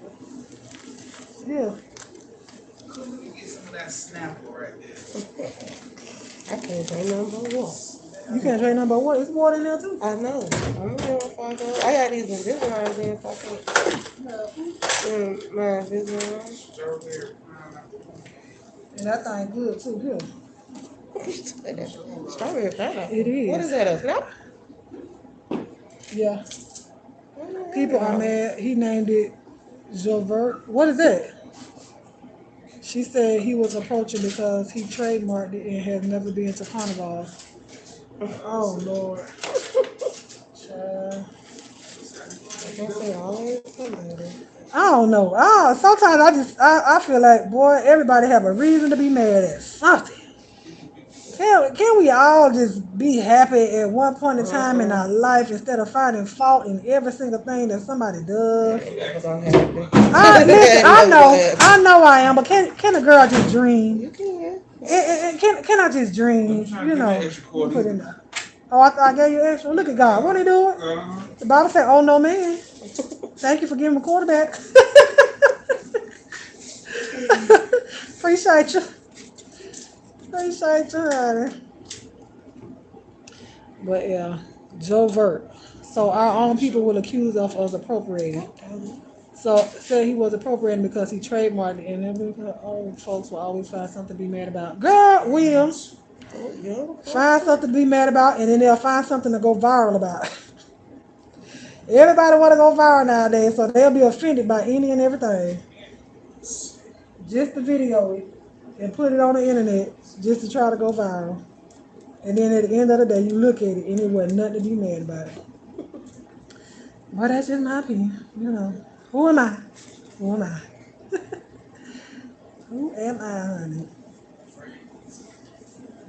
Yeah. Let me get some of that Snapple right there. I can't say nothing but water. You can't drink nothing but what? It's water in there too. I know. I'm gonna fuck up. I got these Invisaligns in if I can't. My Invisalign. Strawberry pineapple. And that thing good too. Here. Strawberry pineapple. It is. What is that? A snap? Yeah. People are mad. He named it Jovert. What is that? She said he was approaching because he trademarked it and has never been to Carnival. Oh Lord. Child. I don't know. Sometimes I feel like, boy, everybody have a reason to be mad at something. Can we all just be happy at one point in time in our life instead of finding fault in every single thing that somebody does? Listen, I know I am, but can a girl just dream? You can. Can I just dream? You know. Put in there. Oh, I thought I gave you extra. Look at God. What are they doing? The Bible said, "Oh no, man." Thank you for giving me a quarterback. Appreciate you. Appreciate you, honey. But yeah, Jovert. So our own people will accuse us of appropriating. So said he was appropriating because he trademarked it, and every old folks will always find something to be mad about. Girl, Williams, find something to be mad about, and then they'll find something to go viral about. Everybody want to go viral nowadays, so they'll be offended by any and everything. Just to video it and put it on the internet just to try to go viral. And then at the end of the day, you look at it and it wasn't nothing to be mad about it. But that's just my opinion, you know. Who am I? Who am I? Who am I, honey?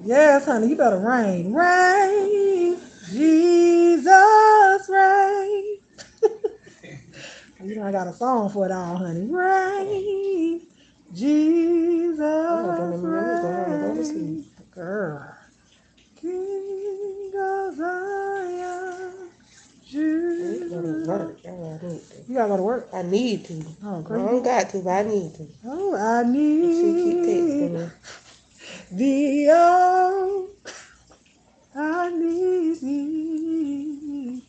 Yes, honey, you better reign. Reign, Jesus, reign. You know I got a song for it all, honey. Reign, Jesus, reign. Girl. King of Zion, Jesus. You gotta go to work. I need to. Oh, I great. don't got to, but I need to. Oh, I She keep texting need me. thee. Oh, I need thee.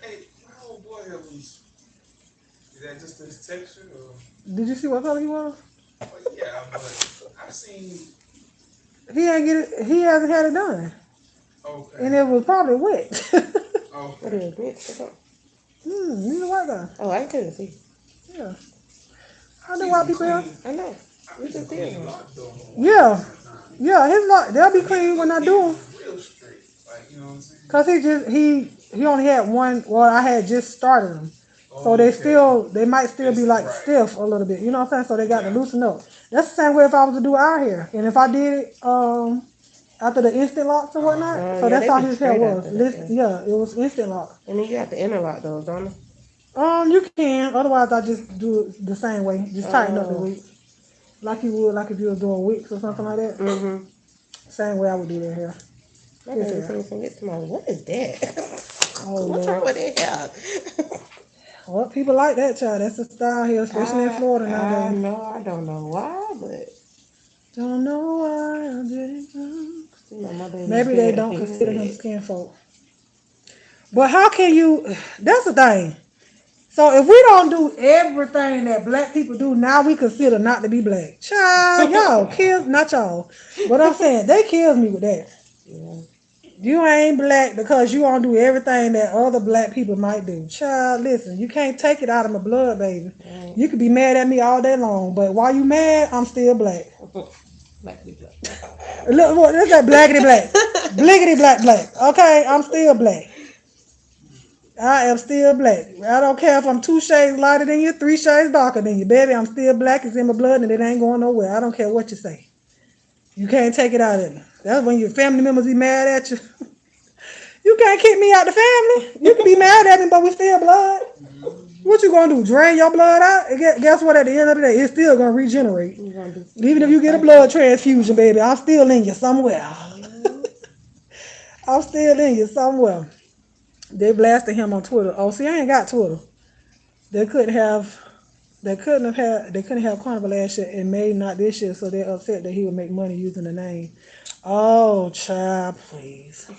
Hey, my old boy was. Is that just his texture or? Did you see what color he was? Well, yeah, but I've seen. He ain't get it. He hasn't had it done, Okay. and it was probably wet. What Okay. is mixed up? He's a white guy. Oh, I couldn't see. Yeah, I know white people. I know. We just did one. Yeah, yeah. His lot they'll be clean when I do them. Real straight, like you know what I'm saying. Cause he only had one. Well, I had just started them, so they might still be like stiff a little bit. You know what I'm saying? So they got to loosen up. That's the same way if I was to do our hair, and if I did it after the instant locks or whatnot. So yeah, that's how they be his hair straight was. after that, Yeah, it was instant lock. And then you got to interlock those, don't you? You can. Otherwise, I just do it the same way. Just tighten up the wig, like you would, like if you was doing wigs or something like that. Mm-hmm. Same way I would do their hair. My baby said something to my, what is that? Oh, What's Lord. wrong with that hair? Well, people like that, child. That's the style here, especially in Florida nowadays. I don't know why, but Don't know why I didn't. my baby Maybe they don't consider them skin folk. But how can you? That's the thing. So if we don't do everything that black people do, now we consider not to be black. Child, y'all kills, not y'all. But I'm saying they kills me with that. Yeah. You ain't black because you don't do everything that other black people might do. Child, listen, you can't take it out of my blood, baby. You could be mad at me all day long, but while you mad, I'm still black. Blackity black. Look, this that blackity black. Blickety black black. Okay, I'm still black. I am still black. I don't care if I'm 2 shades lighter than you, 3 shades darker than you. Baby, I'm still black. It's in my blood and it ain't going nowhere. I don't care what you say. You can't take it out of me. That's when your family members be mad at you. You can't kick me out the family. You can be mad at me, but we still blood. What you gonna do? Drain your blood out? And guess what? At the end of the day, it's still gonna regenerate. Even if you get a blood transfusion, baby, I'm still in you somewhere. I'm still in you somewhere. They blasted him on Twitter. Oh, see, I ain't got Twitter. They couldn't have. They couldn't have Carnival last year and made not this year, so they're upset that he would make money using the name. Oh, child, please.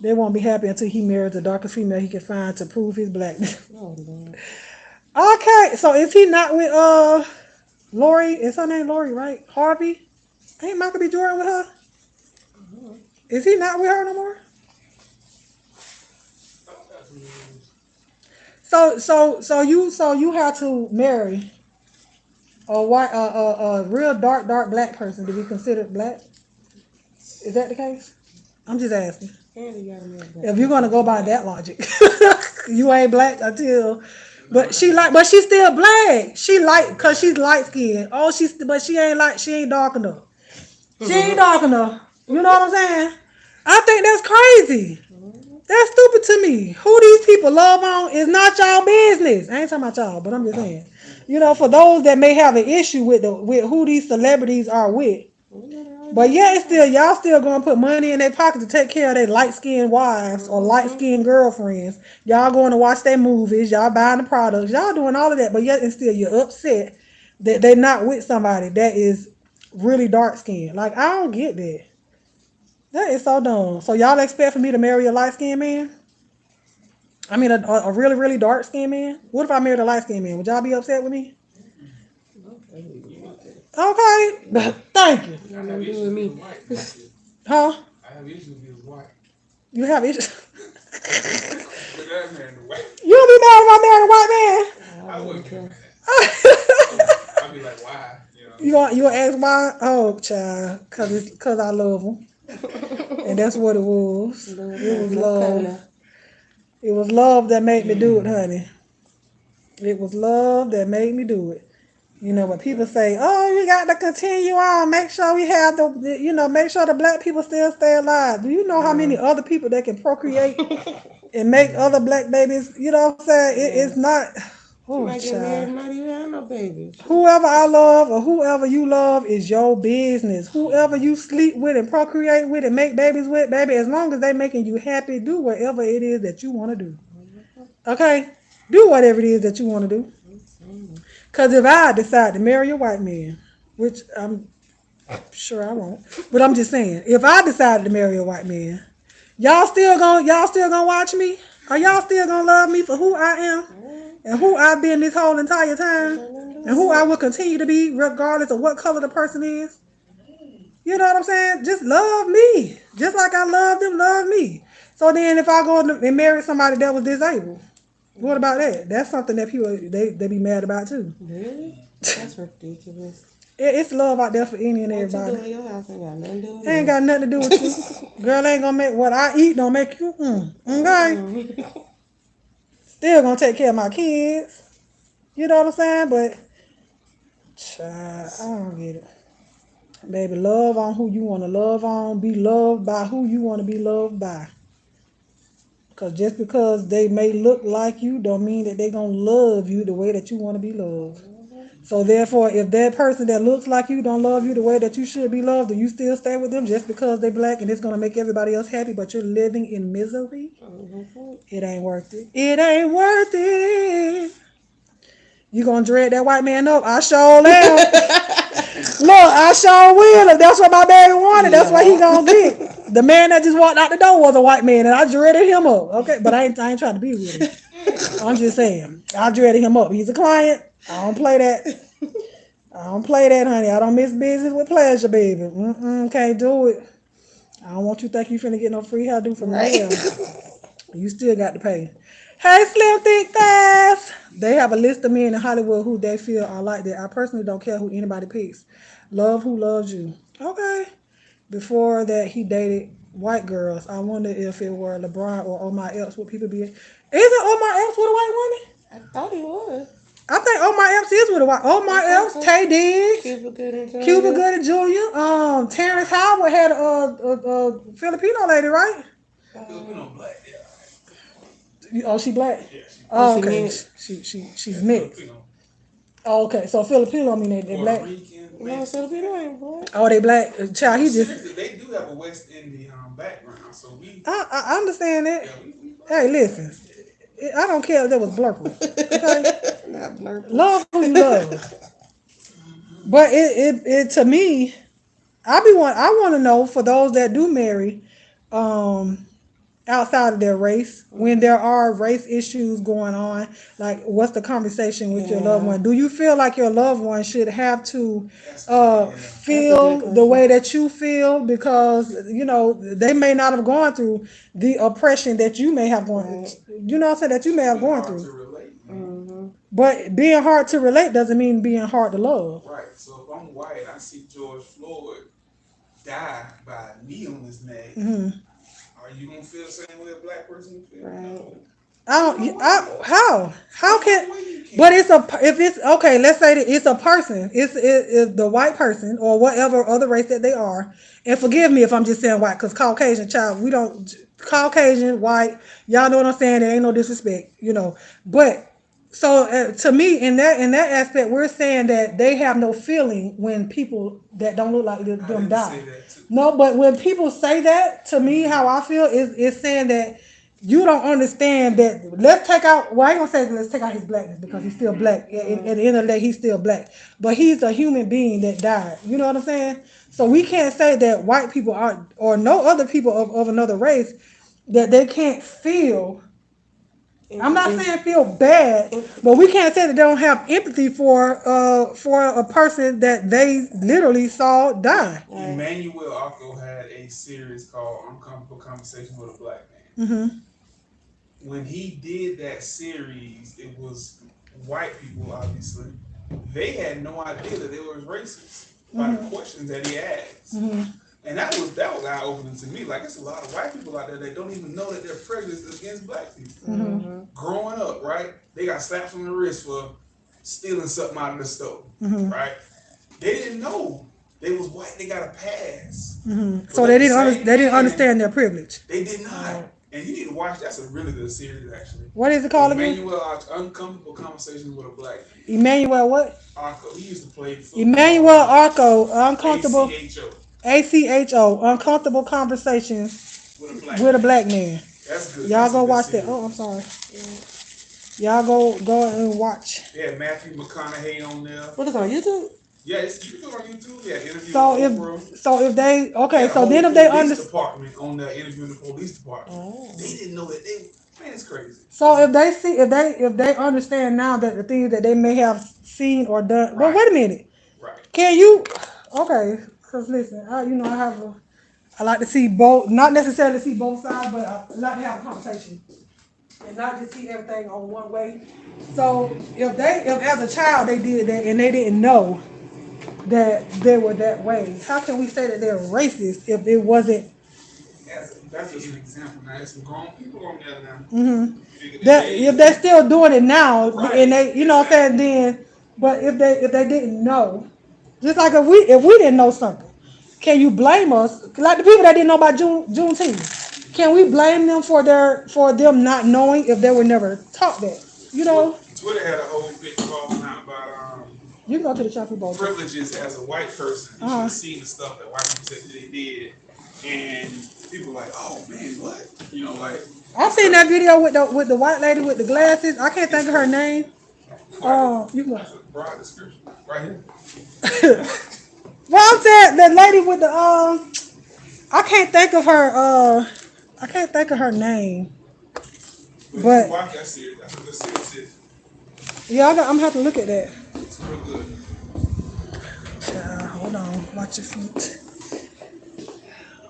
They won't be happy until he marries the darkest female he can find to prove his blackness. Oh, Lord. Okay, so is he not with Lori? Is her name Lori, right? Harvey? Ain't Michael B. Jordan with her? Is he not with her no more? So you have to marry a white a real dark black person to be considered black? Is that the case? I'm just asking. If you're gonna go by that logic, you ain't black until, but she's still black. She cause she's light skinned. Oh, but she ain't dark enough. She ain't dark enough. You know what I'm saying? I think that's crazy. That's stupid to me. Who these people love on is not y'all business. I ain't talking about y'all, but I'm just saying. You know, for those that may have an issue with who these celebrities are with. But yeah, it's still y'all still gonna put money in their pocket to take care of their light skinned wives or light skinned girlfriends. Y'all going to watch their movies, y'all buying the products, y'all doing all of that, but yet and still you're upset that they're not with somebody that is really dark skinned. Like I don't get that. That is so dumb. So y'all expect for me to marry a light skinned man? I mean a really, really dark skinned man? What if I married a light skinned man? Would y'all be upset with me? Okay. Thank you. Nothing to do with me. Huh? I have issues with white. You have issues. Look at that man, the white. You don't be mad if I marry a white man? I wouldn't care. I'd be like, why? You gonna ask why? Oh, child, cause I love him, and that's what it was. It was love. It was love that made me do it, honey. It was love that made me do it. You know, when people say, "Oh, you got to continue on. Make sure we have make sure the black people still stay alive." Do you know how many other people that can procreate and make other black babies? You know what I'm saying? It's not. Oh, child. No babies. Whoever I love or whoever you love is your business. Whoever you sleep with and procreate with and make babies with, baby, as long as they making you happy, do whatever it is that you want to do. Okay? Do whatever it is that you want to do. Because if I decide to marry a white man, which I'm sure I won't, but I'm just saying, if I decided to marry a white man, y'all still gonna watch me? Are y'all still gonna love me for who I am and who I've been this whole entire time and who I will continue to be regardless of what color the person is? You know what I'm saying? Just love me. Just like I love them, love me. So then if I go and marry somebody that was disabled, what about that? That's something that people, they be mad about too. Really? That's ridiculous. It's love out there for any and everybody. What you do in your house ain't got nothing to do with Ain't got nothing to do with you. Girl ain't gonna make what I eat don't make you. Okay. Still gonna take care of my kids. You know what I'm saying? But child, I don't get it. Baby, love on who you want to love on. Be loved by who you want to be loved by. Because just because they may look like you don't mean that they going to love you the way that you want to be loved. So therefore, if that person that looks like you don't love you the way that you should be loved, do you still stay with them just because they black and it's going to make everybody else happy, but you're living in misery? It ain't worth it. It ain't worth it. You going to dread that white man up? I sure am. Look, I sure will. If that's what my baby wanted, that's what he gonna get. The man that just walked out the door was a white man, and I dreaded him up. Okay, but I ain't trying to be with him. I'm just saying, I dreaded him up. He's a client. I don't play that. I don't play that, honey. I don't miss business with pleasure, baby. Can't do it. I don't want you to think you finna get no free hairdo from Right. nail. You still got to pay. Hey, Slim Thick Thighs. They have a list of men in Hollywood who they feel are like that. I personally don't care who anybody picks. Love who loves you. Okay. Before that, he dated white girls. I wonder if it were LeBron or Omar Epps, would people be? Isn't Omar Epps with a white woman? I thought he was. I think Omar Epps is with a white. Omar I think Epps, so. Tay Diggs, Cuba Gooding Jr. Cuba Gooding Jr. Terrence Howard had a Filipino lady, right? Filipino black, Oh, she black. yeah. Oh, she okay. mixed. She's mixed. Filipino. Oh, okay. So Filipino, I mean they Puerto black. Rican, No, Mexican. Filipino ain't black. Oh, they black. Child, he just. Seriously, they do have a West Indian background, so we. I understand that. Yeah, we Hey, listen. I don't care if that was blurple. Okay. Not blurred. Love who you love. But it to me, I want to know for those that do marry, um, outside of their race, when there are race issues going on, like what's the conversation with your loved one? Do you feel like your loved one should have to feel the way that you feel because they may not have gone through the oppression that you may have gone you know what I'm saying, that you may have gone hard to through. relate. But being hard to relate doesn't mean being hard to love. Right. So if I'm white, I see George Floyd die by a knee on his neck. Are you gonna feel the same way a black person feels? Right. No. How can? But if it's okay. Let's say that it's a person. It's the white person or whatever other race that they are. And forgive me if I'm just saying white, because Caucasian child, we don't Caucasian white. Y'all know what I'm saying. There ain't no disrespect, But so to me, in that aspect, we're saying that they have no feeling when people that don't look like them die. No, but when people say that, to me, how I feel is saying that you don't understand that. Let's take out. Well, I ain't gonna say let's take out his blackness because he's still black. At the end of the day, he's still black. But he's a human being that died. You know what I'm saying? So we can't say that white people are or no other people of another race that they can't feel. I'm not saying feel bad, but we can't say that they don't have empathy for a person that they literally saw die. Emmanuel Ocko had a series called Uncomfortable Conversation with a Black Man. When he did that series, it was white people, obviously. They had no idea that they were racist by the questions that he asked. And that was eye-opening to me. Like, it's a lot of white people out there that don't even know that they're prejudiced against black people. Growing up, right? They got slaps on the wrist for stealing something out of the store, right? They didn't know they was white. They got a pass. So they didn't understand their privilege. They did not. And you need to watch. That's a really good series, actually. What is it called again? Emmanuel Uncomfortable Conversations with a Black Man. Emmanuel what? Ocko. He used to play football. Emmanuel Ocko, uncomfortable. ACHO. ACHO, uncomfortable conversations with a black man. That's good. Y'all go watch that. Oh, I'm sorry. Y'all go and watch. Yeah, Matthew McConaughey on there. What is it on YouTube? Yeah, you can go on YouTube. Yeah, interview. If they okay, yeah, so then if they understand department on the interview in the police department, they didn't know that man, it's crazy. So if they understand now that the things that they may have seen or done, but wait a minute, can you? Okay, because listen, I like to see both, not necessarily see both sides, but I like to have a conversation and not just see everything on one way. So if as a child they did that and they didn't know that they were that way, how can we say that they're racist if it wasn't? That's just an example. Now, there's some grown people on there now. That if they're still doing it now, and they, what I'm saying, then, but if they didn't know, just like if we didn't know something, can you blame us? Like the people that didn't know about Juneteenth, can we blame them for them not knowing if they were never taught that? Twitter had a whole big falling out about you can go to the Chocolate Bowl. Privileges as a white person. You should have seen the stuff that white people said they did, and people were like, oh man, what? I seen that video with the white lady with the glasses. I can't think of her name. You can. That's a broad description right here. Well, I'm saying the lady with the I can't think of her. I can't think of her name. But watch that series. That's what this series is. Yeah, I'm gonna have to look at that. It's real good. Hold on, watch your feet.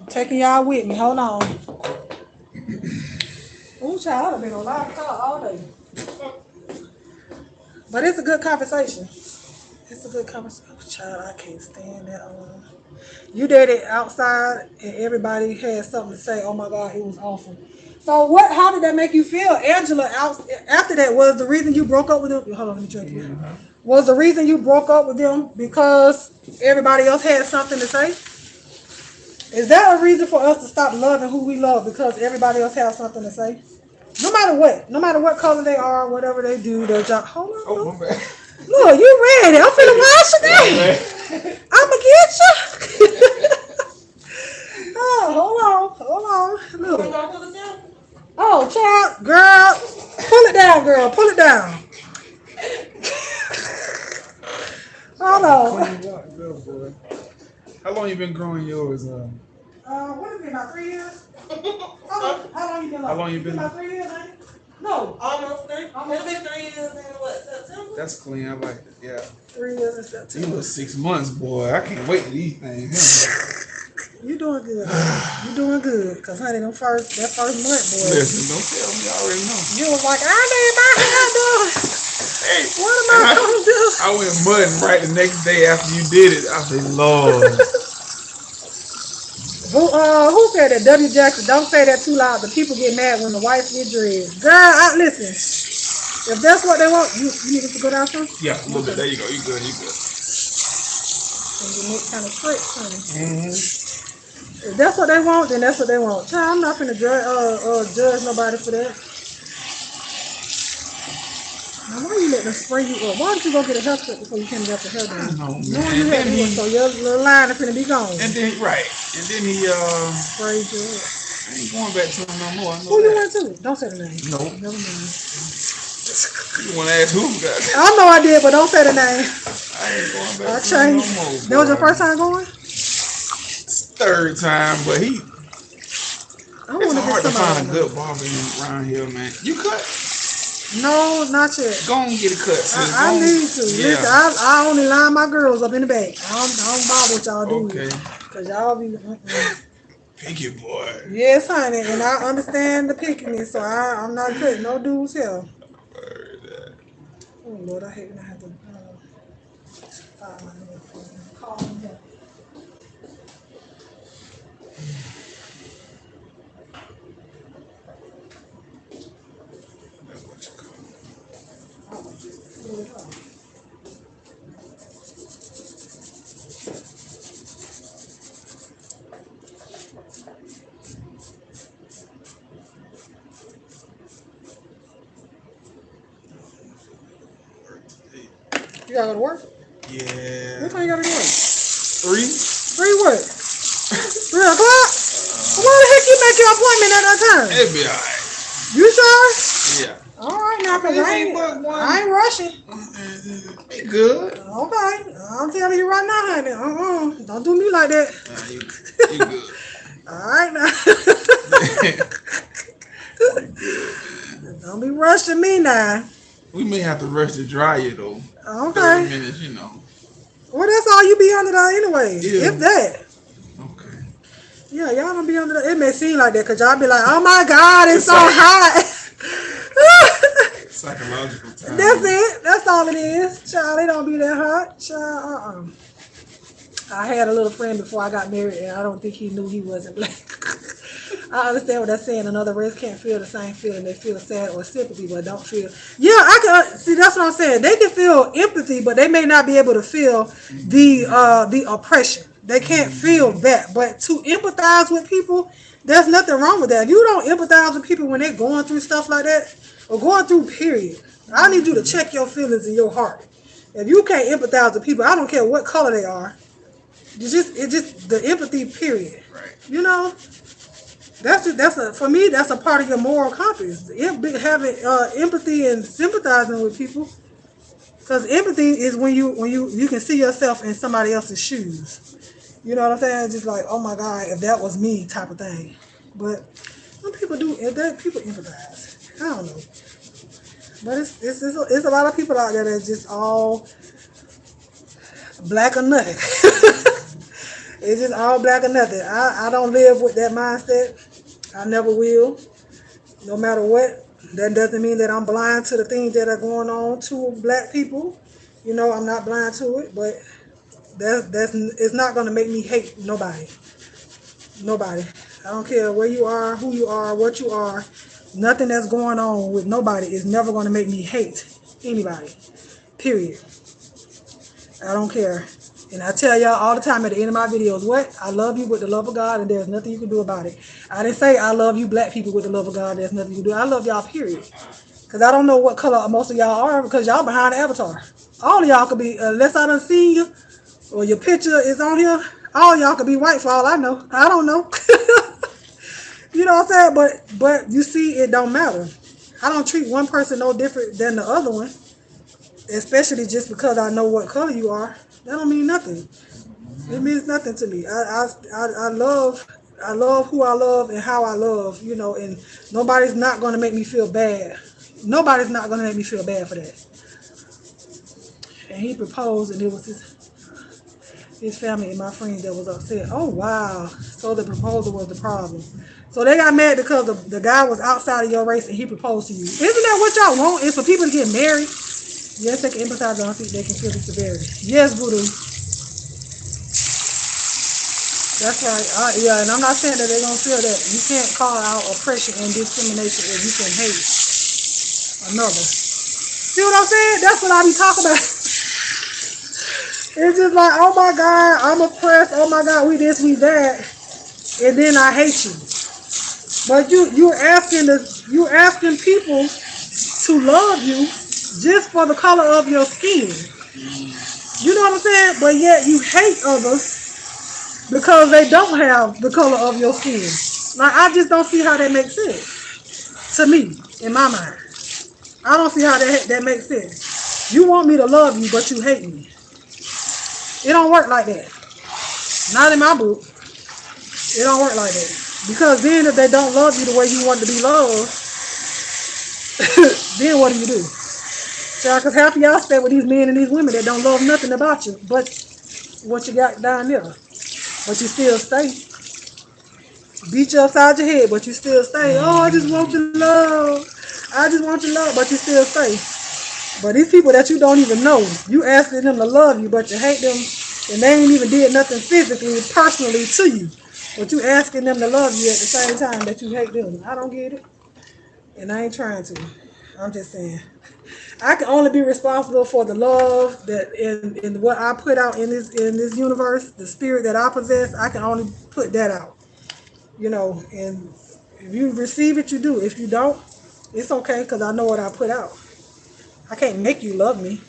I'm taking y'all with me. Hold on. Ooh, child, I've been on live call all day. But it's a good conversation. It's a good conversation. Oh, child, I can't stand that. You did it outside, and everybody had something to say. Oh my God, it was awful. So what? How did that make you feel, Angela? After that, was the reason you broke up with them? Hold on, let me drink it. Was the reason you broke up with them because everybody else had something to say? Is that a reason for us to stop loving who we love because everybody else has something to say? No matter what color they are, whatever they do, their job. Hold on. Oh, my bad. Look, you ready? I'm finna wash today. I'ma get you. Oh, hold on. Look. Oh, child, girl, pull it down, girl, pull it down. Hold on. How long you been growing yours? What has it been, about 3 years? How long you been? How long you been? About 3 years, ain't it? No, Almost 3. It's been 3 years in what, September? That's clean. I like it. Yeah. 3 years in September. You was 6 months, boy. I can't wait to eat things. You doing good. You doing good. Cause honey, that first month, boy. Listen, don't tell me. I already know. You was like, I need my hair done. Hey, What am I gonna do? I went mudding right the next day after you did it. I said, Lord. Who said that? W. Jackson. Don't say that too loud. The people get mad when the wife get dreads. Girl, listen. If that's what they want, you need to go down some. Yeah, a little bit. There you go. You good. You good. And your neck kind of stretch, honey. If that's what they want, then that's what they want. Child, I'm not finna judge nobody for that. Now, why you letting them spray you up? Why don't you go get a haircut before you can't get the hair done? No, man. Knowing you had to, so your little line is finna be gone. And then he sprayed you up. I ain't going back to him no more. I know Who you that. went to? Don't say the name. No. Never mind. You want to ask who? I know I did, but don't say the name. I ain't going back I to him no changed. more. That was your first time going? Third time, but I it's hard to find a good barber around here, man. You cut? No, not yet. Go and get a cut. I need to. Yeah. Listen, I only line my girls up in the back. I don't bother what y'all do. Okay. Because y'all be... Picky boy. Yes, honey, and I understand the pickiness, so I'm not cutting no dudes here. Oh, Lord, I hate when I have to file my name. Call them here. That's what you call it. You gotta go to work? Yeah. What time you gotta go to work? 3? 3 what? 3 o'clock? Why the heck you make your appointment at that time? It'll be alright. You sure? Yeah. All right, now, because I ain't rushing. Be good. Okay. I'm telling you right now, honey. Don't do me like that. You good. All right, now. Don't be rushing me now. We may have to rush to dry you, though. Okay. 30 minutes, you know. Well, that's all you be under there anyway. Yeah. If that. Okay. Yeah, y'all don't be under there. It may seem like that because y'all be like, oh my God, it's so hot. Psychological time. That's it. That's all it is. Child, it don't be that hot. Child, I had a little friend before I got married, and I don't think he knew he wasn't black. I understand what they're saying. Another race can't feel the same feeling. They feel sad or sympathy, but don't feel. Yeah, I can see. That's what I'm saying. They can feel empathy, but they may not be able to feel the oppression. They can't feel that. But to empathize with people, there's nothing wrong with that. If you don't empathize with people when they're going through stuff like that, or going through, period, I need you to check your feelings in your heart. If you can't empathize with people, I don't care what color they are. It's just the empathy, period. Right. You know, for me, that's a part of your moral compass. Having empathy and sympathizing with people, because empathy is when you can see yourself in somebody else's shoes. You know what I'm saying? Just like, oh my God, if that was me, type of thing. But some people do. People empathize. I don't know. But it's a lot of people out there that just all black or nothing. It's just all black or nothing. I don't live with that mindset. I never will. No matter what. That doesn't mean that I'm blind to the things that are going on to black people. You know, I'm not blind to it, but that's it's not gonna make me hate nobody. Nobody. I don't care where you are, who you are, what you are. Nothing that's going on with nobody is never gonna make me hate anybody. Period. I don't care. And I tell y'all all the time at the end of my videos, what? I love you with the love of God, and there's nothing you can do about it. I didn't say I love you black people with the love of God, there's nothing you can do. I love y'all, period. Because I don't know what color most of y'all are, because y'all behind the avatar. All of y'all could be, unless I done seen you, or your picture is on here, all y'all could be white for all I know. I don't know. You know what I'm saying? But you see, it don't matter. I don't treat one person no different than the other one, especially just because I know what color you are. That don't mean nothing. It means nothing to me. I love who I love and how I love, you know, and nobody's not gonna make me feel bad. Nobody's not gonna make me feel bad for that. And he proposed, and it was his family and my friends that was upset. Oh wow! So the proposal was the problem. So they got mad because the guy was outside of your race and he proposed to you. Isn't that what y'all want? Is for people to get married? Yes, they can empathize on feet. They can feel the severity. Yes, voodoo. That's right. Yeah, and I'm not saying that they're gonna feel that. You can't call out oppression and discrimination if you can hate another. See what I'm saying? That's what I be talking about. It's just like, oh my God, I'm oppressed. Oh my God, we this, we that, and then I hate you. But you're asking people to love you just for the color of your skin. You know what I'm saying? But yet you hate others because they don't have the color of your skin. Like, I just don't see how that makes sense to me, in my mind. I don't see how that makes sense. You want me to love you, but you hate me. It don't work like that. Not in my book. It don't work like that. Because then if they don't love you the way you want to be loved, then what do? So, because half of y'all stay with these men and these women that don't love nothing about you but what you got down there. But you still stay. Beat you upside your head, but you still stay. Oh, I just want your love. I just want your love, but you still stay. But these people that you don't even know, you asking them to love you, but you hate them, and they ain't even did nothing physically, personally to you. But you asking them to love you at the same time that you hate them. I don't get it. And I ain't trying to. I'm just saying. I can only be responsible for the love that in what I put out in this universe, the spirit that I possess. I can only put that out. You know, and if you receive it, you do. If you don't, it's okay because I know what I put out. I can't make you love me.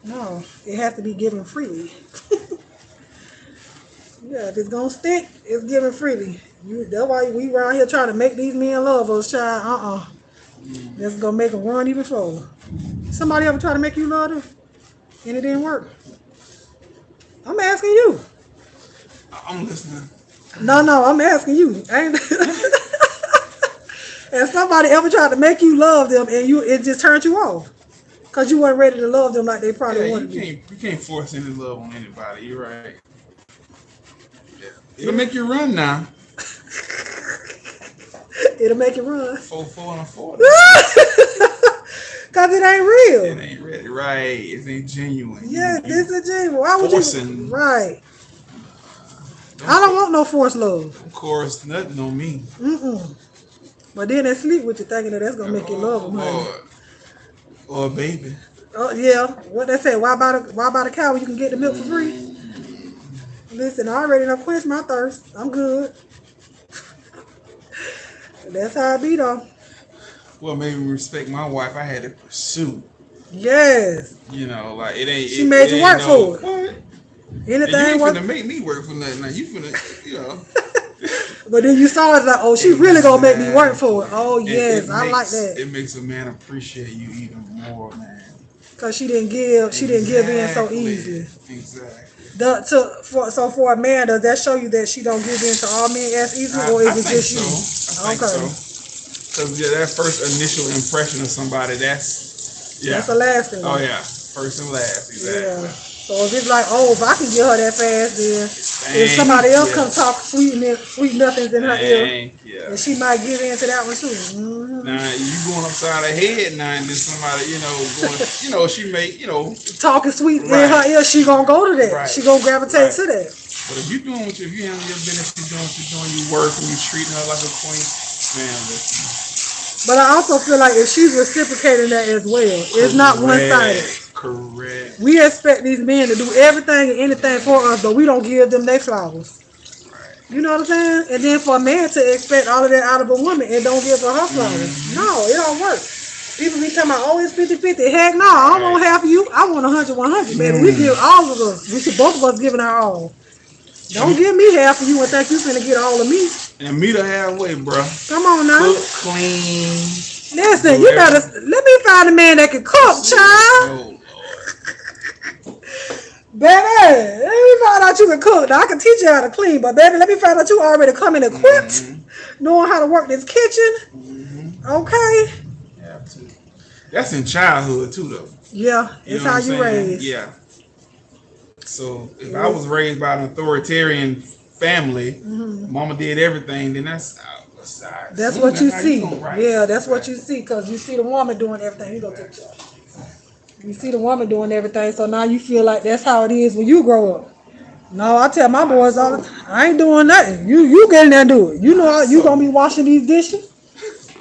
No, it has to be given freely. Yeah, if it's gonna stick, it's given freely. That's why we around here trying to make these men love us, child. That's gonna make them run even further. Somebody ever try to make you love them, and it didn't work? I'm asking you. I'm listening. No, I'm asking you. Ain't and somebody ever tried to make you love them, and it just turned you off because you weren't ready to love them like they probably wanted to. You can't force any love on anybody. You're right. Yeah. It'll make you run now. It'll make you run. 4 and a 4. Cause it ain't real. It ain't ready, right? It ain't genuine. Yeah, this is genuine. Why would forcing, you? Right. I don't want no forced love. Of course, nothing on me. But then they sleep with you thinking that that's gonna make you love them. Or a baby. Oh yeah. What they say? Why buy the cow when you can get the milk for free? Listen, I already done quenched my thirst. I'm good. That's how it be though. Well, maybe respect my wife. I had to pursue. Yes. You know, like it ain't. She made you work for it. What? Anything. And you ain't finna make me work for nothing. Now you finna, you know. But then you saw it like, oh, she really gonna make me work for it. Oh yes, I like that. It makes a man appreciate you even more, man. Cause she didn't give in so easily. Exactly. So for a man, does that show you that she don't give in to all men as easily, or is it just you? I think so. Because that first initial impression of somebody, that's a lasting. Oh yeah, first and last, exactly. So if it's like, oh, if I can get her that fast, then if somebody else comes talk sweet nothings in her ear, Thank you. then she might give in to that one too. Mm-hmm. Now you going upside her head now, and then somebody, going, she may, talking sweet in right. her ear, she gonna go to that. Right. She gonna gravitate to that. But if you doing if you handle your business, you're doing your work, and you treating her like a queen, man, listen. But I also feel like if she's reciprocating that as well, it's not one sided. Correct. We expect these men to do everything and anything for us, but we don't give them their flowers. Right. You know what I'm saying? And then for a man to expect all of that out of a woman and don't give her flowers. Mm-hmm. No, it don't work. People be talking about, oh, it's 50-50. Heck no, I don't want half of you. I want 100-100, baby. We give all of us. We should both of us giving our all. Don't give me half of you and think you finna get all of me. And meet her halfway, bro. Come on now. Cook, clean. Listen, you better let me find a man that can cook, child. Oh, baby, let me find out you can cook. Now I can teach you how to clean, but baby, let me find out you already coming equipped, knowing how to work this kitchen. Okay. Yeah, too. That's in childhood too, though. Yeah, it's how you raised. Yeah. So if I was raised by an authoritarian family, mama did everything, then that's what you see. Yeah, that's what you see, because you see the woman doing everything. You go to the church. You see the woman doing everything, so now you feel like that's how it is when you grow up. No, I tell my boys all the time, I ain't doing nothing. You get in there and do it. You know you gonna be washing these dishes.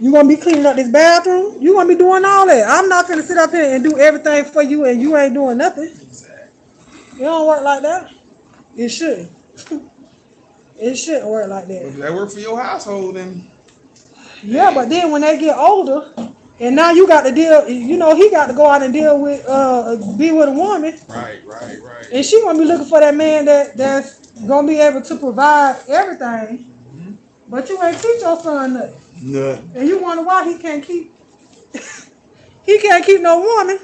You gonna be cleaning up this bathroom. You gonna be doing all that. I'm not gonna sit up here and do everything for you and you ain't doing nothing. It don't work like that. It shouldn't. It shouldn't work like that. If that work for your household, then yeah, but then when they get older, and now you got to deal, he got to go out and deal with, be with a woman. Right. And she gonna be looking for that man that's gonna be able to provide everything. Mm-hmm. But you ain't teach your son nothing. Nothing. And you wonder why he can't keep no woman,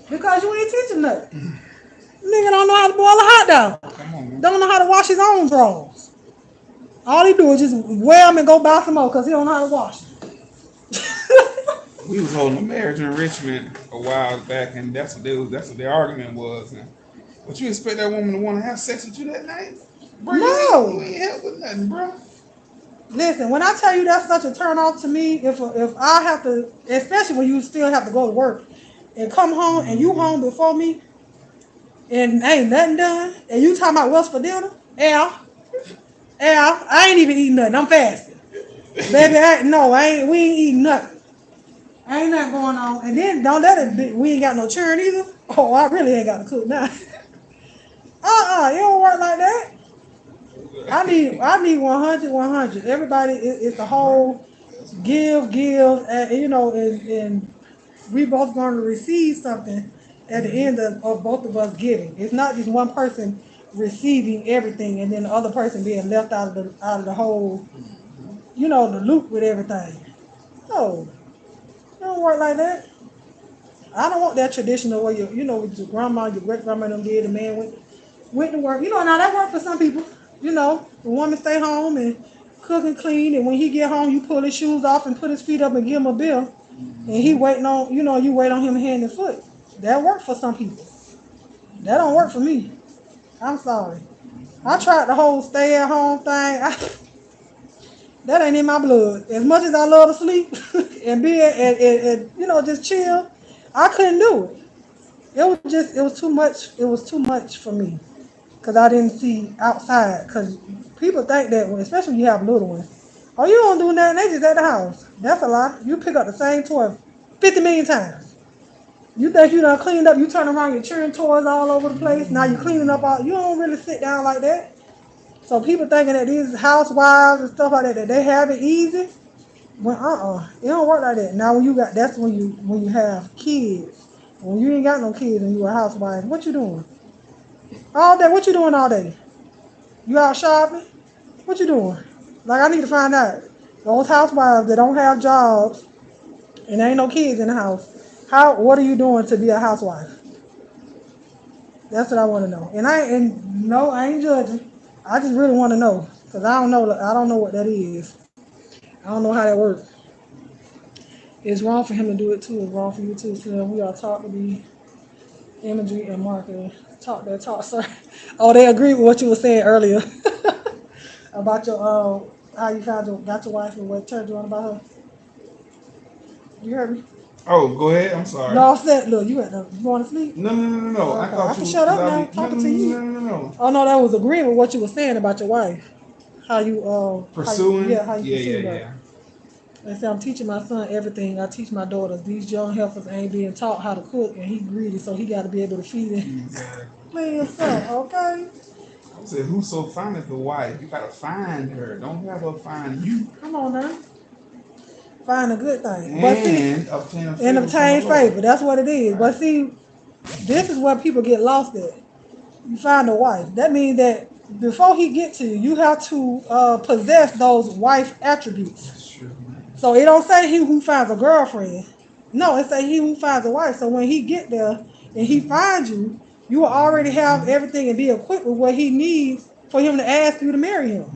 because you ain't teaching nothing. Nigga don't know how to boil a hot dog. Come on, man. Don't know how to wash his own drawers. All he do is just wear them and go buy some more because he don't know how to wash them. We was holding a marriage enrichment a while back, and that's what their argument was. But you expect that woman to want to have sex with you that night? Bro, no. You ain't help with nothing, bro. Listen, when I tell you that's such a turn off to me, if I have to, especially when you still have to go to work and come home and you home before me, and ain't nothing done, and you talking about what's for dinner? Al, I ain't even eating nothing. I'm fasting. Baby, we ain't eating nothing. Ain't nothing going on. And then don't let it be, we ain't got no churn either. Oh, I really ain't got to cook now. It don't work like that. I need 100. Everybody, it's the whole give, and we both going to receive something at the end of both of us giving. It's not just one person receiving everything and then the other person being left out of the whole, the loop with everything. No, it don't work like that. I don't want that traditional way with your grandma, your great grandma them did. The man went to work. Now that worked for some people. The woman stay home and cook and clean, and when he get home, you pull his shoes off and put his feet up and give him a bill, and he waiting on, you wait on him hand and foot. That worked for some people. That don't work for me. I'm sorry. I tried the whole stay at home thing. That ain't in my blood. As much as I love to sleep and be and just chill, I couldn't do it. It was too much. It was too much for me because I didn't see outside. Because people think that, especially when you have little ones, oh, you don't do nothing. They just at the house. That's a lie. You pick up the same toy 50 million times. You think you done cleaned up, you turn around, you're cheering toys all over the place. Now you're cleaning up all, you don't really sit down like that. So people thinking that these housewives and stuff like that they have it easy. Well, it don't work like that. Now that's when you have kids. When you ain't got no kids and you a housewife, what you doing? All day, what you doing all day? You out shopping? What you doing? Like, I need to find out. Those housewives that don't have jobs and there ain't no kids in the house, what are you doing to be a housewife? That's what I want to know. And I ain't judging. I just really want to know because I don't know what that is. I don't know how that works. It's wrong for him to do it too. It's wrong for you too. So we are taught to be imagery and marketing. Talk that talk, sir. Oh, they agree with what you were saying earlier about your how you got your wife and what turned you on about her. You heard me? Oh, go ahead. I'm sorry. No, I said, look, you want to sleep? No. I Okay, I thought can you shut because up I now. be Talking to you. no. Oh no, that was agreeing with what you were saying about your wife. How you Pursuing. how you pursue her. Yeah. I said I'm teaching my son everything. I teach my daughters. These young heifers ain't being taught how to cook, and he greedy, so he got to be able to feed it. Exactly. Clean yourself, okay? I said, who's so fine as the wife? You gotta find her. Don't have her find you. Come on now, find a good thing. But see, And obtain a and favor from the obtain Lord. favor. That's what it is. But Right. see, this is where people get lost at. You find a wife. That means that before he get to you, you have to possess those wife attributes. That's true, man. So it don't say he who finds a girlfriend. No, it say he who finds a wife. So when he get there and he finds you, you will already have everything and be equipped with what he needs for him to ask you to marry him.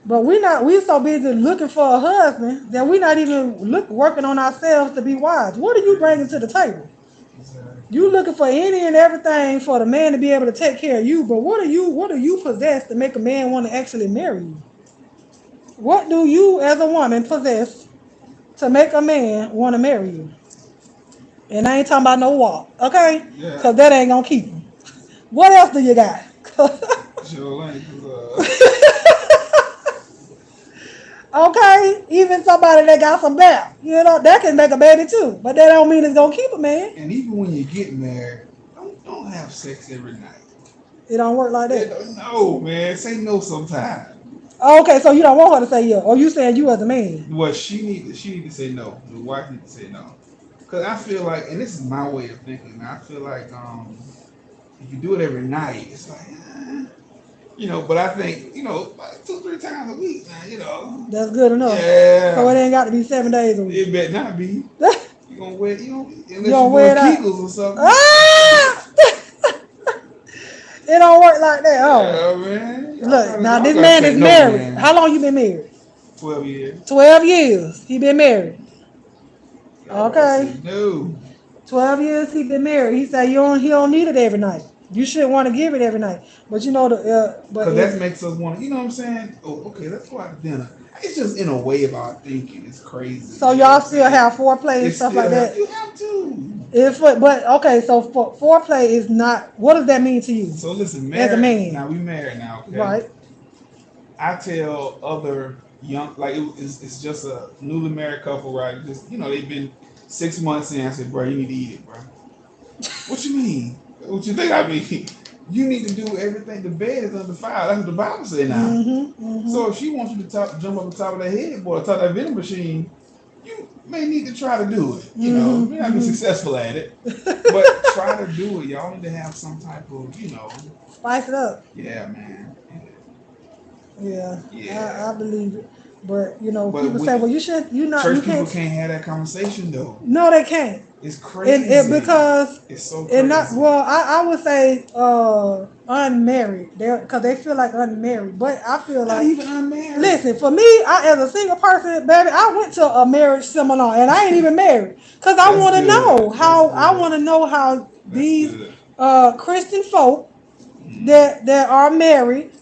But we so busy looking for a husband that we're not even working on ourselves to be wives. What are you bringing to the table? Exactly. You looking for any and everything for the man to be able to take care of you, but what do you possess to make a man want to actually marry you? What do you as a woman possess to make a man want to marry you? And I ain't talking about no walk, okay? Yeah. Because that ain't gonna keep him. What else do you got? Sure ain't. Okay, even somebody that got some back, that can make a baby too, but that don't mean it's gonna keep a man. And even when you get married, don't have sex every night. It don't work like that. No, man. Say no sometime. Okay, so you don't want her to say yeah, or you saying you as a man? Well, she need to say no. The wife need to say no. Cause I feel like, and this is my way of thinking. I feel like if you do it every night, it's like, but I think, like 2-3 times a week, man. That's good enough. Yeah. So it ain't got to be 7 days a week. It better not be. You gonna wear, unless you wear doing it Kegels or something. Ah! It don't work like that. Yeah, man. Look, now this man is married. Man. How long you been married? 12 years. 12 years. He been married. Okay. No. 12 years he been married. He said he don't need it every night. You shouldn't want to give it every night. But because that makes us want to, you know what I'm saying? Oh, okay, let's go out to dinner. It's just in a way of our thinking. It's crazy. So y'all still have foreplay and stuff like that? You have to. But okay, so foreplay is not. What does that mean to you? So listen, as a man. Now we married now, okay? Right. I tell other young, like it's just a newly married couple, right? Just they've been 6 months in. I said, bro, you need to eat it, bro. What you mean? What you think I mean? You need to do everything. The bed is undefiled. That's what the Bible says now. So if she wants you to jump up on top of that headboard, top of that vending machine, you may need to try to do it. You may not be successful at it, but try to do it. Y'all need to have some type of, spice it up. Yeah, man. Yeah. I believe it. But people say, well, church people can't have that conversation though. No, they can't. It's crazy. Because it's so crazy. I would say unmarried, because they feel like unmarried. But I feel not like even unmarried. Listen, for me, as a single person, baby, I went to a marriage seminar and I ain't even married because I want to know how these Christian folk that are married.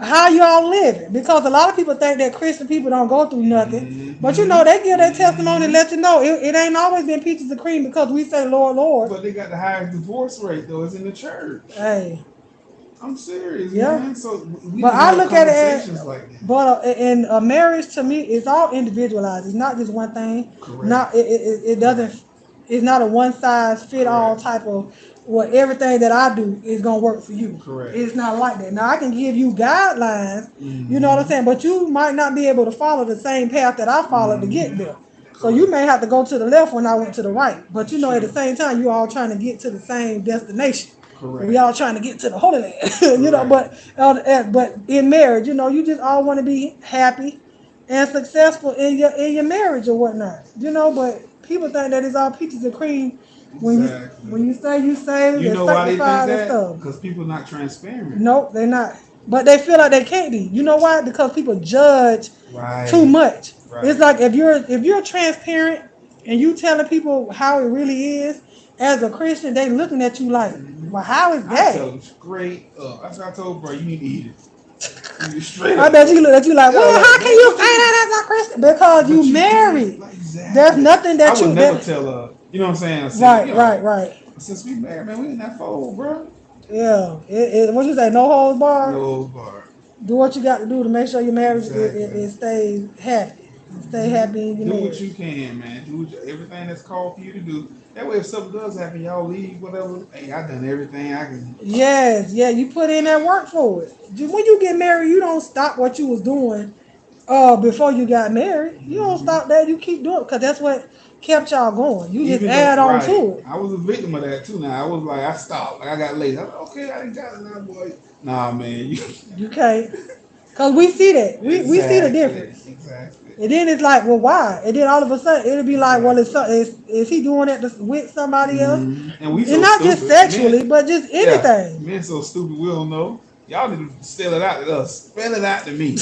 How y'all living? Because a lot of people think that Christian people don't go through nothing. But they give their testimony and let you know it ain't always been peaches and cream because we say Lord, Lord. But they got the highest divorce rate though, it's in the church. Hey. I'm serious, yeah. man. So but I look at it as like that. But in a marriage to me, it's all individualized. It's not just one thing. Correct. It doesn't. It's not a one size fit all type of. Well, everything that I do is gonna work for you. Correct. It's not like that. Now I can give you guidelines. You know what I'm saying, but you might not be able to follow the same path that I followed to get there. So you may have to go to the left when I went to the right. But at the same time, you all trying to get to the same destination. Correct. We all trying to get to the Holy Land. But in marriage, you just all want to be happy and successful in your marriage or whatnot. But people think that it's all peaches and cream. When you say you saved, you know why they think that? Because people not transparent. Nope, they're not. But they feel like they can't be. You know why? Because people judge too much. Right. It's like if you're transparent and you telling people how it really is, as a Christian, they looking at you like, Well, how is I that? tell them straight up. That's what I told bro. You need to eat it. You straight I up. bet you look at you like, well, like, how can you say that as a Christian? Because you married. Like, exactly. There's nothing that I would you never tell her. You know what I'm saying? Right. Since we married, man, we in that fold, bro. Yeah. What you say? No holds barred. No holds barred. Do what you got to do to make sure your marriage Exactly. it stays happy. Stay happy in your Do marriage. what you can, man. Do everything that's called for you to do. That way, if something does happen, y'all leave, whatever. Hey, I done everything I can. Yes, yeah, you put in that work for it. When you get married, you don't stop what you was doing before you got married. You don't stop that. You keep doing it because that's what kept y'all going. You just add on to it. I was a victim of that too. Now I was like, I stopped. Like I got lazy. I was like, okay, I didn't got it now, boy. Nah, man, you can't. Cause we see that. We see the difference. Exactly. And then it's like, well, why? And then all of a sudden it'll be like, well, is he doing that with somebody else? And we so and not stupid. just sexually, but just anything. Yeah, men so stupid we don't know. Y'all need to spell it out to us. Spell it out to me.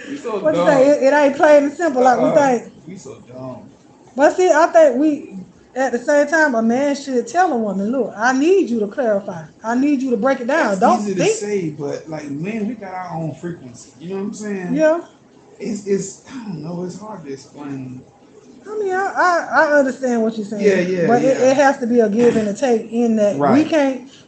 We so what dumb. you say? It ain't plain and simple like we think. We so dumb. But see, I think we, at the same time, a man should tell a woman, look, I need you to clarify. I need you to break it down. That's easy to say, but like men, we got our own frequency. You know what I'm saying? Yeah. It's I don't know. It's hard to explain. I mean, I understand what you're saying. Yeah. But it has to be a give and a take in that Right.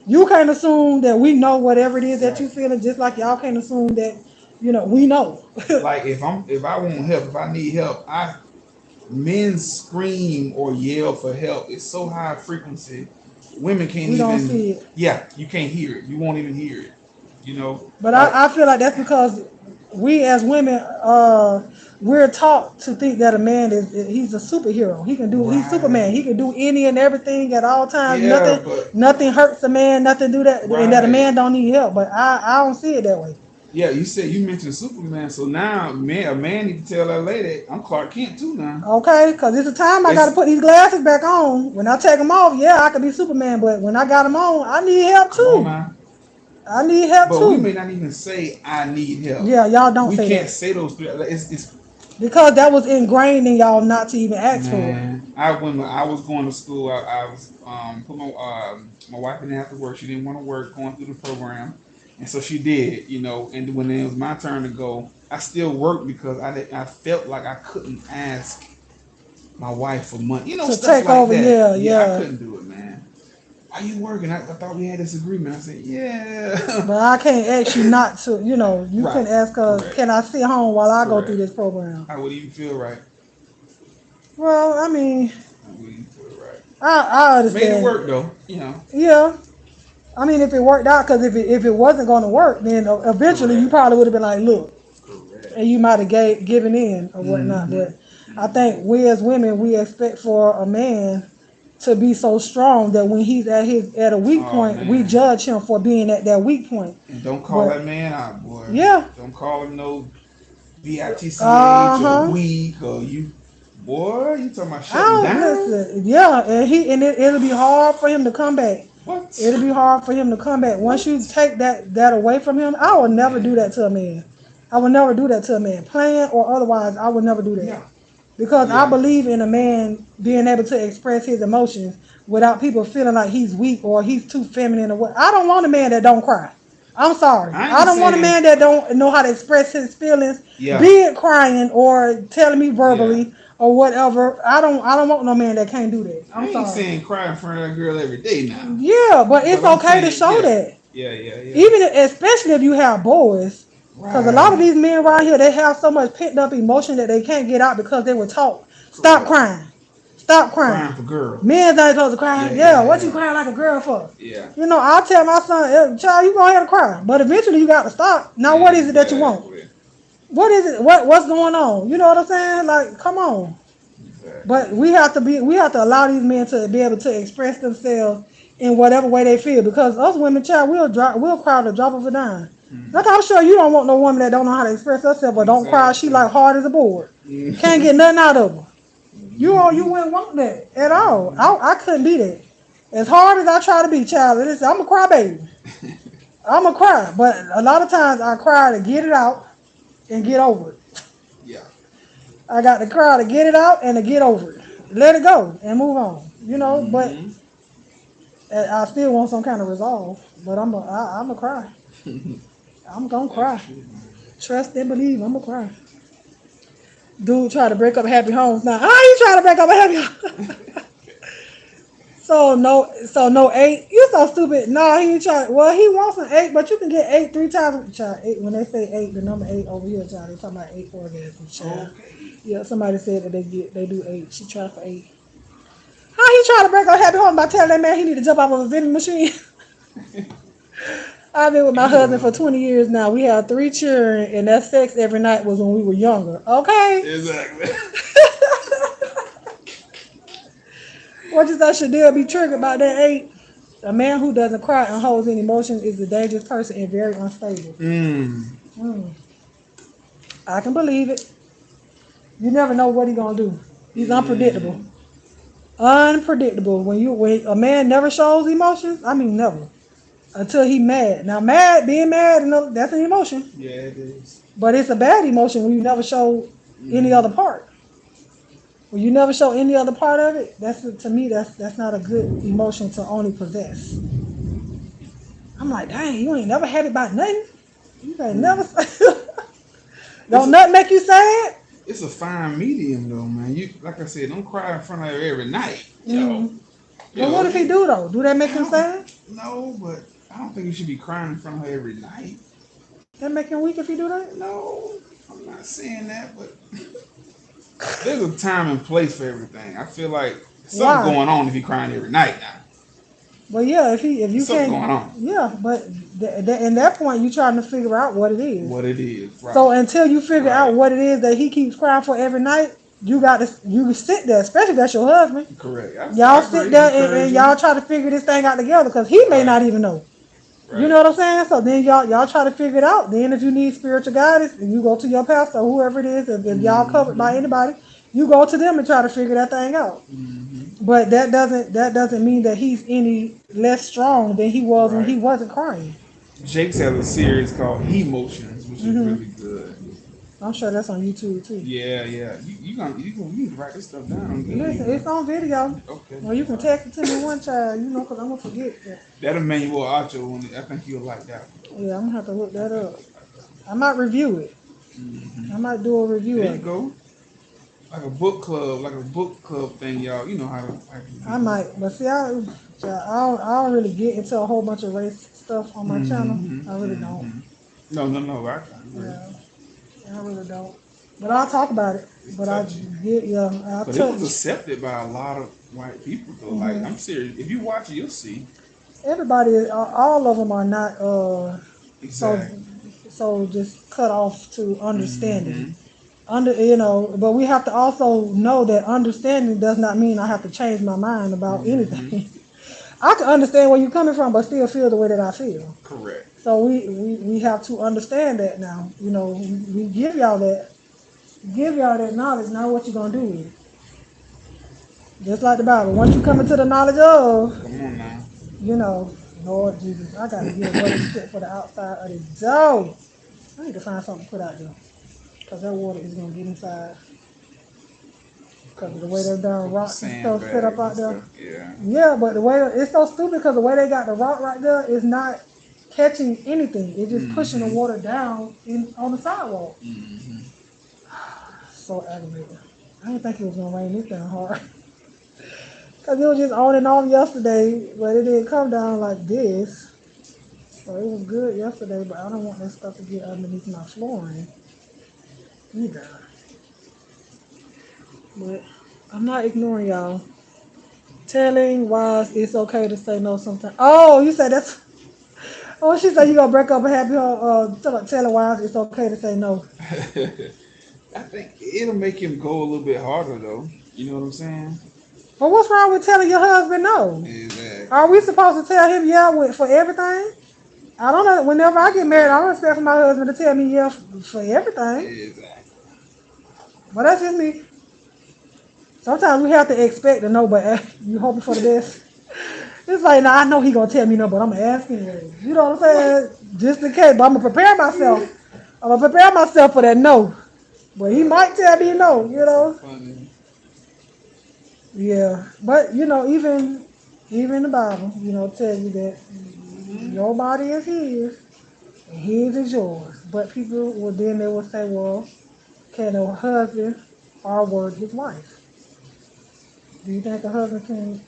you can't assume that we know whatever it is that you feeling, just like y'all can't assume that, we know. Like if I want help, if I need help, men scream or yell for help. It's so high frequency. Women can't we don't see it. Yeah, you can't hear it. You won't even hear it. But I feel like that's because we as women, we're taught to think that a man he's a superhero. He can do he's Superman. He can do any and everything at all times. Yeah, nothing hurts a man. Nothing do that, and that a man don't need help. But I don't see it that way. Yeah, you mentioned Superman, so now a man need to tell that lady, I'm Clark Kent too now. Okay, because it's a time I got to put these glasses back on. When I take them off, yeah, I could be Superman, but when I got them on, I need help too. I need help too. But we may not even say I need help. Yeah, y'all don't say that. We can't say those three. It's because that was ingrained in y'all not to even ask for it. When I was going to school, I was put my wife didn't have to work. She didn't want to work going through the program. And so she did, and when it was my turn to go, I still worked because I felt like I couldn't ask my wife for money. To stuff take like over, that. Yeah. I couldn't do it, man. Why you working? I thought we had this agreement. I said, yeah. But I can't ask you not to, you can ask her, can I sit home while I go through this program? I wouldn't even feel right. Well, I mean, I wouldn't even feel right. I understand. Made it work though, Yeah. I mean, if it worked out, because if it wasn't going to work, then eventually you probably would have been like, look, and you might have given in or whatnot. But I think we as women, we expect for a man to be so strong that when he's at a weak point, we judge him for being at that weak point. And don't call that man out, boy. Yeah. Don't call him no bitch or weak or you. Boy, you talking about shutting down? Listen, yeah, and it'll be hard for him to come back. What? It'll be hard for him to come back. Once you take that away from him, I will never do that to a man. I will never do that to a man. Planned or otherwise, I would never do that. Yeah. Because I believe in a man being able to express his emotions without people feeling like he's weak or he's too feminine or what. I don't want a man that don't cry. I'm sorry. I don't want a man that don't know how to express his feelings, be it crying or telling me verbally or whatever. I don't want no man that can't do that. I'm sorry. I ain't saying cry in front of that girl every day now. Yeah, but it's okay to show that. Yeah. Even especially if you have boys. Because a lot of these men around here, they have so much pent up emotion that they can't get out because they were taught, stop crying. Stop crying. Crying for girls. Men ain't supposed to cry. Yeah, what you crying like a girl for? Yeah. I'll tell my son, child, you go ahead and cry. But eventually you got to stop. Now what is it that you want? What is it? What's going on? You know what I'm saying? Like, come on. Exactly. But we have to allow these men to be able to express themselves in whatever way they feel. Because us women, child, we'll cry the drop of a dime. Like I'm sure you don't want no woman that don't know how to express herself, but don't cry. She like hard as a board. Can't get nothing out of her. You wouldn't want that at all. I couldn't be that. As hard as I try to be, child, I'm a cry baby. I'm a cry, but a lot of times I cry to get it out and get over it. Yeah. I got to cry to get it out and to get over it. Let it go and move on. But I still want some kind of resolve, but I'm a cry. I'm gonna cry. Trust and believe. I'm gonna cry. Dude try to break up happy homes. Now, how you trying to break up a happy home? So no eight. You so stupid. No, he ain't trying. Well, he wants an eight, but you can get eight 3 times. Child, eight. When they say eight, the number eight over here, child, they talking about 8 orgasms. Child. Okay. Yeah, somebody said that they do eight. She tried for eight. How he trying to break up happy home by telling that man he need to jump off of a vending machine? I've been with my husband for 20 years now. We have 3 children, and that sex every night was when we were younger. Okay. Exactly. What you thought Shadell be triggered about that eight? A man who doesn't cry and holds any emotion is a dangerous person and very unstable. Mm. I can believe it. You never know what he's gonna do. He's unpredictable. Unpredictable. When a man never shows emotions, I mean never. Until he mad. Now being mad, that's an emotion. Yeah, it is. But it's a bad emotion when you never show any other part. When you never show any other part of it, to me that's not a good emotion to only possess. I'm like, dang, you ain't never happy about nothing. You ain't never. Don't nothing make you sad? It's a fine medium though, man. You like I said, don't cry in front of her every night. Well, what if he do though? Do that make him sad? No, but I don't think you should be crying in front of her every night. That make him weak if he do that? No, I'm not saying that, but there's a time and place for everything. I feel like something going on if he crying every night now. Well, yeah, if you something can't, going on. Yeah, but in that point, you trying to figure out what it is. What it is, right. So until you figure out what it is that he keeps crying for every night, you sit there, especially if that's your husband. Correct. Y'all sit there and y'all try to figure this thing out together because he may not even know. Right. You know what I'm saying? So then y'all try to figure it out. Then if you need spiritual guidance, and you go to your pastor or whoever it is, if y'all covered by anybody, you go to them and try to figure that thing out. But that doesn't mean that he's any less strong than he was when he wasn't crying. Jake's has a series called Emotions, which is really good. I'm sure that's on YouTube too. Yeah. You can write this stuff down. Listen, it's on video. Okay. Well, you can text it to me one time, because I'm gonna forget that. That Emmanuel Acho one, I think you'll like that one. Yeah, I'm gonna have to look that up. I might review it. I might do a review. There you go. Like a book club thing, y'all. You know how to. I might, but see, I don't really get into a whole bunch of race stuff on my channel. I really don't. No. I really don't. But I'll talk about it. But I'll But it was accepted by a lot of white people, though. Like, I'm serious. If you watch it, you'll see. Everybody, all of them are not exactly. So just cut off to understanding. But we have to also know that understanding does not mean I have to change my mind about anything. I can understand where you're coming from, but still feel the way that I feel. Correct. So we have to understand that now. We give y'all that knowledge. Now what you gonna do with it? Just like the Bible. Once you come into the knowledge of, come on now. Lord Jesus, I gotta get a stick for the outside of the door. I need to find something to put out there. Because that water is going to get inside. Because of the way they're done rocks and stuff set up out there. Yeah, but the way it's so stupid because the way they got the rock right there is not catching anything. It's just pushing the water down on the sidewalk. So aggravating. I didn't think it was going to rain this down hard. Because it was just on and off yesterday, but it didn't come down like this. So it was good yesterday, but I don't want that stuff to get underneath my flooring. Either. But I'm not ignoring y'all. Telling wives it's okay to say no sometimes. Oh, you said that's. Oh, she said you gonna break up a happy home. Telling wives it's okay to say no. I think it'll make him go a little bit harder though. You know what I'm saying? But what's wrong with telling your husband no? Exactly. Are we supposed to tell him for everything? I don't know. Whenever I get married, I don't expect for my husband to tell me for everything. Exactly. But that's just me. Sometimes we have to expect to know, but you hoping for the best. It's like, I know he gonna tell me no, but I'm gonna ask anyway. You know what I'm saying? Just in case, but I'm gonna prepare myself. I'm gonna prepare myself for that no. But he might tell me no, Funny. Yeah, but even Even the Bible, tell you that your body is his and his is yours. But people will then they will say, well, can a husband R-word his wife? Do you think a husband can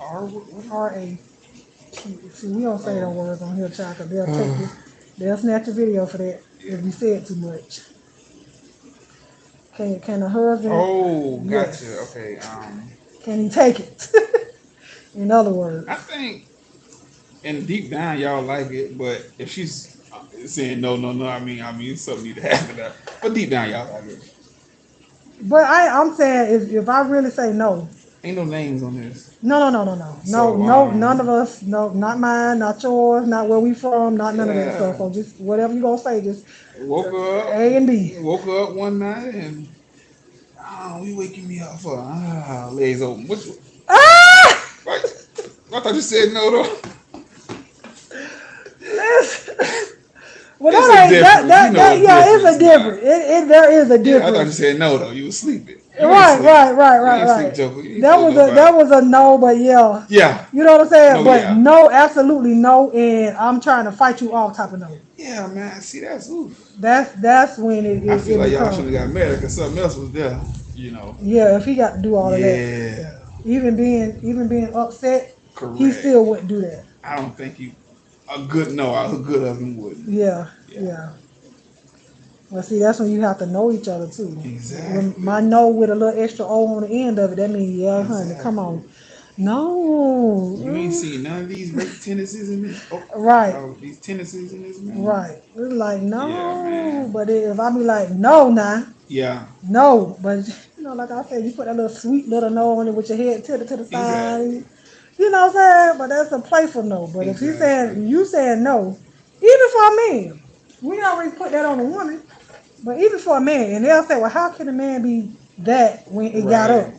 R-A? See, we don't say those words on here, child, 'cause they'll snatch a video for that if you say it too much. Can a husband? Oh, gotcha. Yes. Okay. Can he take it? In other words. I think, and deep down y'all like it, but if she's saying no, no, no, I mean, something need to happen. But deep down y'all like it. But I'm saying if I really say no. Ain't no names on this. No, none of us. No, not mine, not yours, not where we from, not none of that stuff. So just whatever you gonna say, just woke up A and B. Woke up one night and we waking me up for legs open. Ah! What? I thought you said no though. Listen. Well, It's that a ain't difference. it's a difference. There is a Yeah, I thought you difference. said no though. You was sleeping. Right. That was a no, but yeah. Yeah. You know what I'm saying? No, But yeah. no, absolutely no, and I'm trying to fight you off type of no. Yeah, man. See, that's oof. That's when I feel it like y'all becomes. shouldn't have got married because something else was there. Yeah, if he got to do all of that. Yeah. Yeah. Even being upset, Correct. he still wouldn't do that. I don't think a good husband wouldn't. Yeah. Well, see, that's when you have to know each other too. Exactly. My no with a little extra O on the end of it, that means honey, come on. No. You ain't seen none of these rape tendencies in this. Right. These tendencies in this man. Right. It's like no, Yeah, man. but if I be like no now, yeah, no, but like I said, you put that little sweet little no on it with your head tilted to the side. exactly. You know what I'm saying? But that's a playful no. But if you saying no, even for a man, we already put that on a woman. But even for a man, and they'll say, well, how can a man be that when it got up?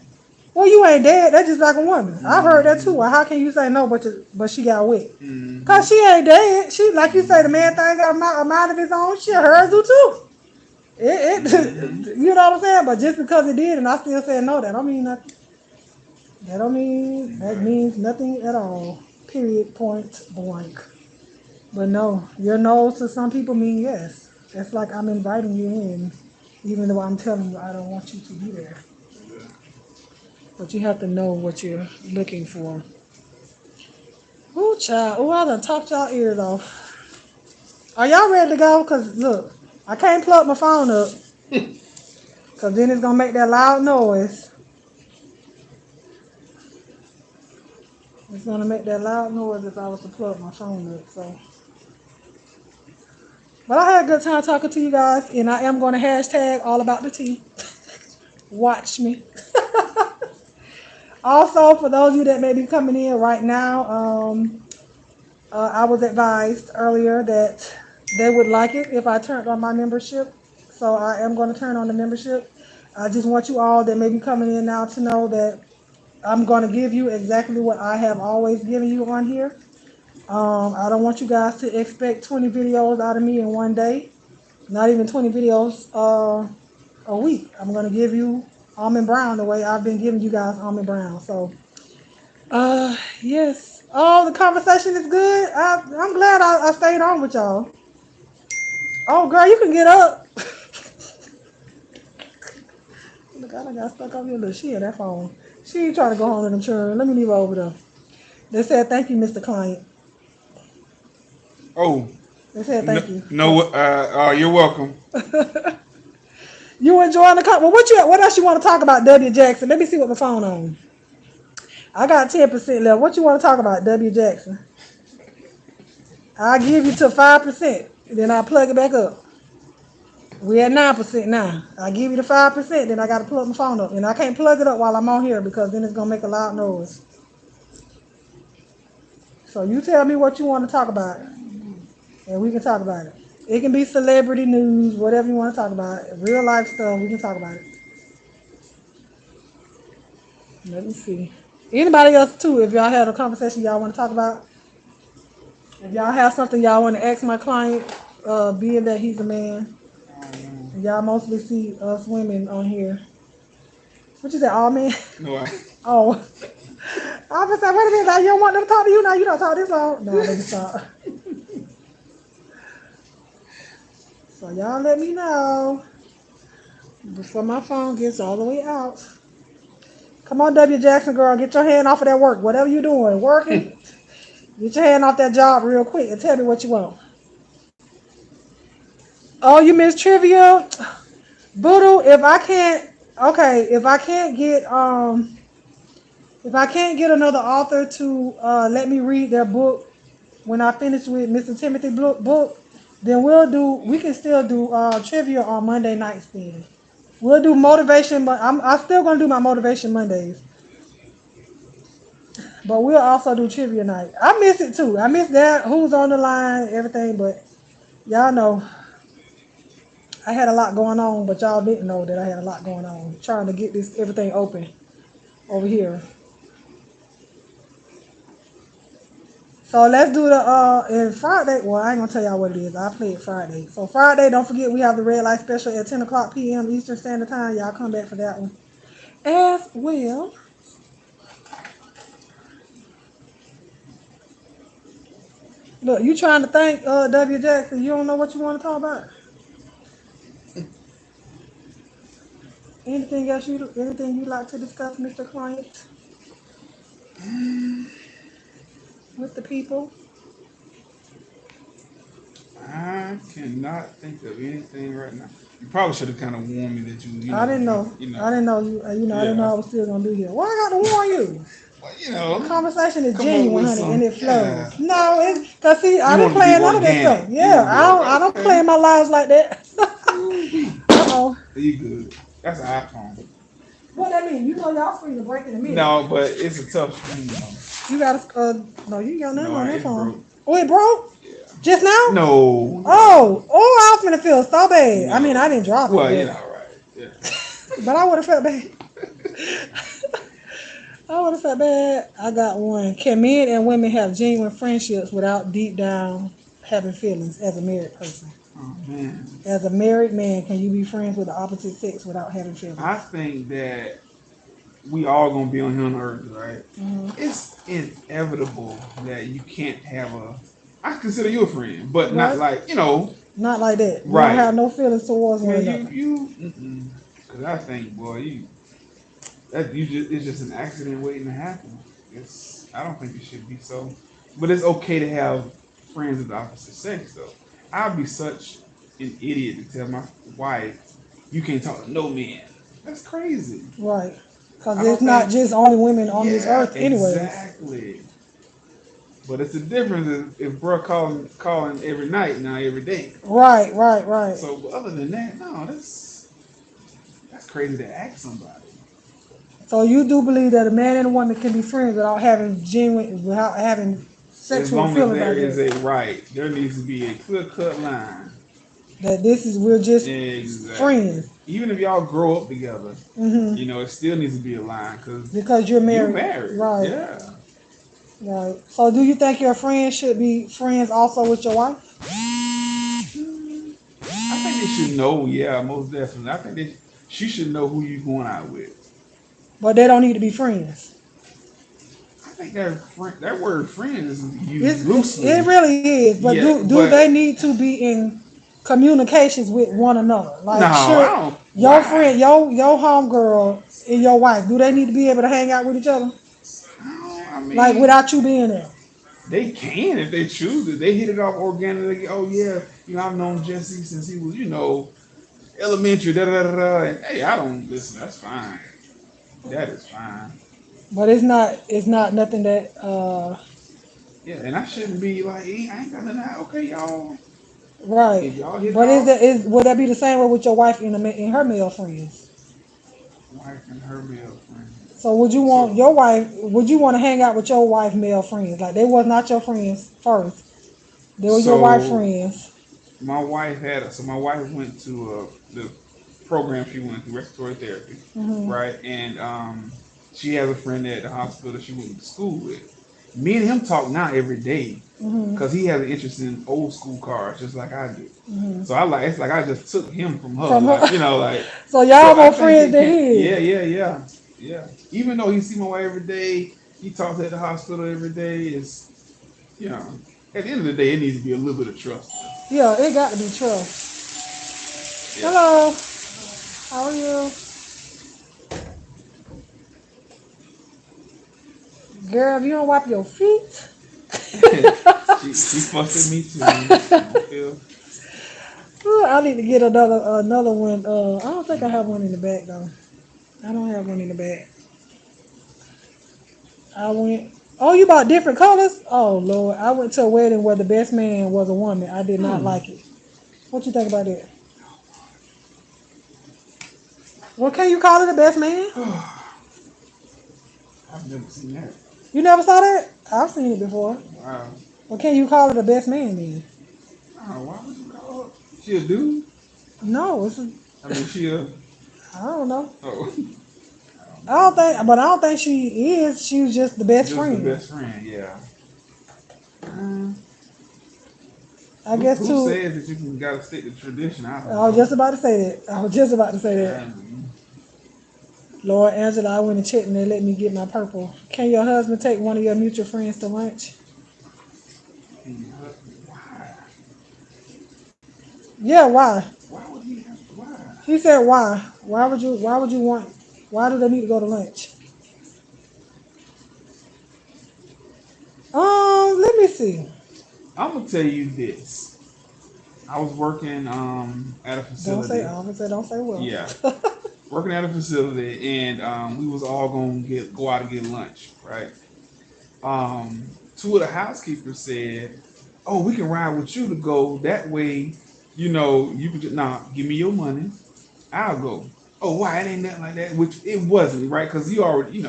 Well, you ain't dead. That's just like a woman. Mm-hmm. I've heard that too. Well, how can you say no, but she got wet? Mm-hmm. Cause she ain't dead. She, like you say, the man thing got a mind of his own. Shit, hers do too. Mm-hmm. You know what I'm saying? But just because it did, and I still say no, that don't mean nothing. That means nothing at all. Period. Point blank. But no, your no to some people mean yes. It's like I'm inviting you in, even though I'm telling you I don't want you to be there. But you have to know what you're looking for. Ooh, child. Ooh, I done talked y'all ears off. Are y'all ready to go? Because, look, I can't plug my phone up. Because then it's going to make that loud noise. It's going to make that loud noise if I was to plug my phone up. So, but I had a good time talking to you guys. And I am going to hashtag all about the tea. Watch me. Also, for those of you that may be coming in right now, I was advised earlier that they would like it if I turned on my membership. So I am going to turn on the membership. I just want you all that may be coming in now to know that I'm going to give you exactly what I have always given you on here. I don't want you guys to expect 20 videos out of me in one day. Not even 20 videos a week. I'm going to give you almond brown the way I've been giving you guys almond brown. So, yes. Oh, the conversation is good. I'm glad I stayed on with y'all. Oh, girl, you can get up. Look, I done got stuck up here. Look, she in that phone. She ain't trying to go home to them children. Let me leave her over there. They said thank you, Mr. Client. Oh. They said thank you. No, you're welcome. You enjoying the well, what else you want to talk about, W. Jackson? Let me see what my phone on. I got 10% left. What you want to talk about, W. Jackson? I'll give you to 5%. Then I'll plug it back up. We at 9% now. I give you the 5%, then I got to plug my phone up. And I can't plug it up while I'm on here because then it's going to make a loud noise. So you tell me what you want to talk about, and we can talk about it. It can be celebrity news, whatever you want to talk about. Real life stuff, we can talk about it. Let me see. Anybody else too, if y'all had a conversation y'all want to talk about. If y'all have something y'all want to ask my client, being that he's a man. Y'all mostly see us women on here. What you say, all men? No, Oh. I was like, wait a minute, now you don't want them to talk to you now. You don't talk this long. No, let me stop. So y'all let me know before my phone gets all the way out. Come on, W. Jackson girl, get your hand off of that work. Whatever you doing, working, get your hand off that job real quick and tell me what you want. Oh, you missed trivia? Voodoo, if I can't get another author to let me read their book when I finish with Mr. Timothy book, then we can still do trivia on Monday nights then. We'll do motivation, but I'm still gonna do my motivation Mondays. But we'll also do trivia night. I miss it too. I miss that, who's on the line, everything, but y'all know I had a lot going on, but y'all didn't know that I had a lot going on. Trying to get this everything open over here. So let's do the and Friday. Well, I ain't gonna tell y'all what it is. I play it Friday. So Friday, don't forget we have the red light special at 10 o'clock p.m. Eastern Standard Time. Y'all come back for that one as well. Look, you trying to think W Jackson? You don't know what you want to talk about? Anything you like to discuss, Mr. Client, with the people? I cannot think of anything right now. You probably should have kind of warned me that I didn't know. I didn't know you. I didn't know I was still gonna be here. Why I got to warn you? Well, The conversation is come on genuine, with honey, and it flows. yeah. No, it's cause see, I You didn't want to be plan none of that stuff. organic. Yeah, I don't plan my lives like that. Uh-oh. You good? That's an iPhone. What that mean? You know y'all free to break in a minute. No, but it's a tough screen though. You got no, you got nothing No, on that it's phone. broke. Oh, it broke? Yeah. Just now? No. Oh, I was gonna feel so bad. No. I mean, I didn't drop it. Well, But, you know, right. Yeah. but I would have felt bad. I would have felt bad. I got one. Can men and women have genuine friendships without deep down having feelings as a married person? Oh man. As a married man, can you be friends with the opposite sex without having feelings? I think that we all gonna be on here on earth, right? Mm-hmm. It's inevitable that you can't have a. I consider you a friend, but Right. not like Not like that. You Right. don't have no feelings towards one Man, another. because I think, boy, it's just an accident waiting to happen. I don't think it should be so, but it's okay to have friends of the opposite sex, though. I'd be such an idiot to tell my wife, you can't talk to no men. That's crazy. Right. Because I don't it's not think- just only women on this earth anyway. Exactly. But it's the difference if bro calling every night, now every day. Right. So other than that, no, that's crazy to ask somebody. So you do believe that a man and a woman can be friends without having As sexual long as feelings there like is that? a right, there needs to be a clear-cut line. That we're just Exactly. friends. Even if y'all grow up together, Mm-hmm. it still needs to be a line Because you're married. you're married. Right. Yeah. Right. So do you think your friends should be friends also with your wife? I think they should know. Yeah, most definitely. I think she should know who you going out with. But they don't need to be friends. I think that word "friend" is used loosely. It really is. But Yeah, do they need to be in communications with one another? Like, no, I don't. Your friend, your homegirl and your wife, do they need to be able to hang out with each other? I mean, Like without you being there? they can if they choose it. They hit it off organically. Oh yeah, I've known Jesse since he was, elementary. Da da da da. And hey, I don't listen. That's fine. That is fine. But it's not nothing that Yeah, and I shouldn't be like, hey, I ain't got nothing. Okay, y'all. right. If y'all hit But it off, would that be the same way with your wife and her male friends? wife and her male friend. So would you want your wife? Would you want to hang out with your wife male friends? Like they was not your friends first. They were your wife friends. My wife my wife went to the program she went through, respiratory therapy, right? And she has a friend at the hospital that she went to school with. Me and him talk now every day because he has an interest in old school cars, just like I do. So it's like I just took him from her, So y'all more friends than he is. Yeah. Even though he see my wife every day, he talks at the hospital every day. Is you know, at the end of the day, it needs to be a little bit of trust. Yeah, it got to be trust. Yeah. Hello, how are you? Girl, if you don't wipe your feet. She fussed at me too. She don't feel. Ooh, I need to get another one. I don't think I have one in the back though. I don't have one in the back. I went. Oh, you bought different colors? Oh Lord, I went to a wedding where the best man was a woman. I did not Hmm. like it. What you think about that? Well, can you call it the best man? I've never seen that. You never saw that? I've seen it before. Wow. Well, can you call it the best man then? Oh, why would you call her? She a dude? No, I mean, she a. I don't know. Oh, I don't I don't know. think, but I don't think she is. She was just the best Just the friend. best friend, yeah. Uh, I guess who too. says that you can gotta stick to tradition? I don't I was know. just about to say that. I was just about to say that. Um, Lord Angela, I went and checked and they let me get my purple. Can your husband take one of your mutual friends to lunch? and your husband, why? Yeah, why? Why would he have? Why? He said why? Why would you want why do they need to go to lunch? Let me see. I'm gonna tell you this. I was working at a Don't say facility. officer, don't say well. Yeah, working at a facility, and we was all gonna go out and get lunch, right? Two of the housekeepers said, "Oh, we can ride with you to go. That way, you can just give me your money. I'll go." Oh, why? It ain't nothing like that. Which it wasn't, right? Because you already.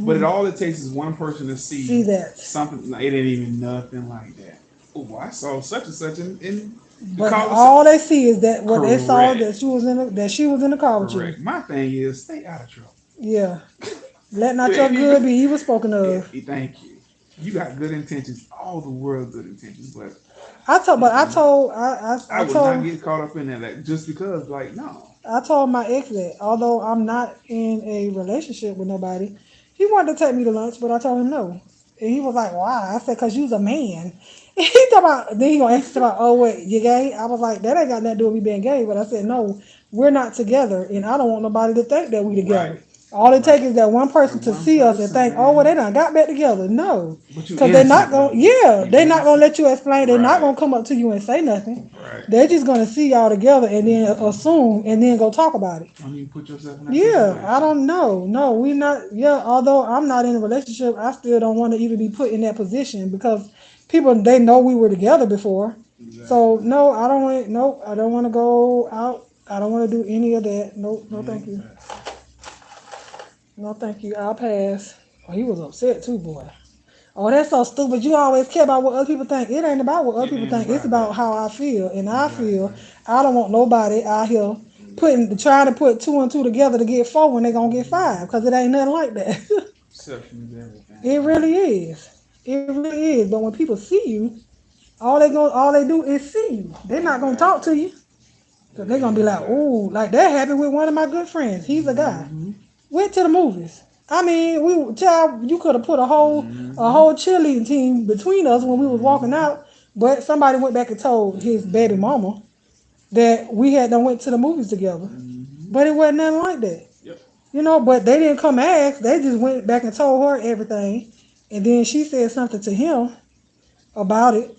But all it takes is one person to See see that. something. Like, it ain't even nothing like that. Oh, I saw such and such in the But car. all they see is that what they saw Correct. that she was in the car with you. Correct. My thing is stay out of trouble. Yeah. Let not your If good you, be evil spoken of. thank you. You got good intentions, all the world good intentions, but I told but mm-mm. I I would not told get caught up in that like, just because, like, no. I told my ex that although I'm not in a relationship with nobody, he wanted to take me to lunch, but I told him no. And he was like, why? I said, because you's a man. And he talking about, then he gonna ask about, oh, wait, you gay? I was like, that ain't got nothing to do with me being gay. But I said, no, we're not together. And I don't want nobody to think that we together. Right. All it Right. takes is that one That person to one see us and person, think, oh, well, they man. done got back together. No. But you Because they're not innocent going, though. yeah, You they're not going to innocent. let you explain. They're not Right. going to come up to you and say nothing. Right. They're just going to see y'all together and then Mm-mm. assume and then go talk about it. Don't even put yourself in that Yeah, I situation. don't know. No, we not. Yeah, although I'm not in a relationship, I still don't want to even be put in that position because people they know we were together before. So Exactly. no, I don't want. No, I don't want to go out. I don't want to do any of that. No, no, thank you. Exactly. No, thank you. I'll pass. Oh, he was upset too, boy. Oh, that's so stupid. You always care about what other people think. It ain't about what other It people ain't think. It's about about that. how I feel. And I feel Exactly. I don't want nobody out here trying to put two and two together to get four when they gonna get five because it ain't nothing like that. Perception is everything, It right? really is. It really is. But when people see you, all they do is see you. They're not gonna talk Exactly. to you. So they're gonna be like, Exactly. ooh, like that happened with one of my good friends. He's a guy. Mm-hmm. Went to the movies. I mean, child, you could have put a Mm-hmm. whole cheerleading team between us when we was walking Mm-hmm. out, but somebody went back and told his baby mama that we had done went to the movies together. Mm-hmm. But it wasn't nothing like that. Yep. But they didn't come ask. They just went back and told her everything. And then she said something to him about it,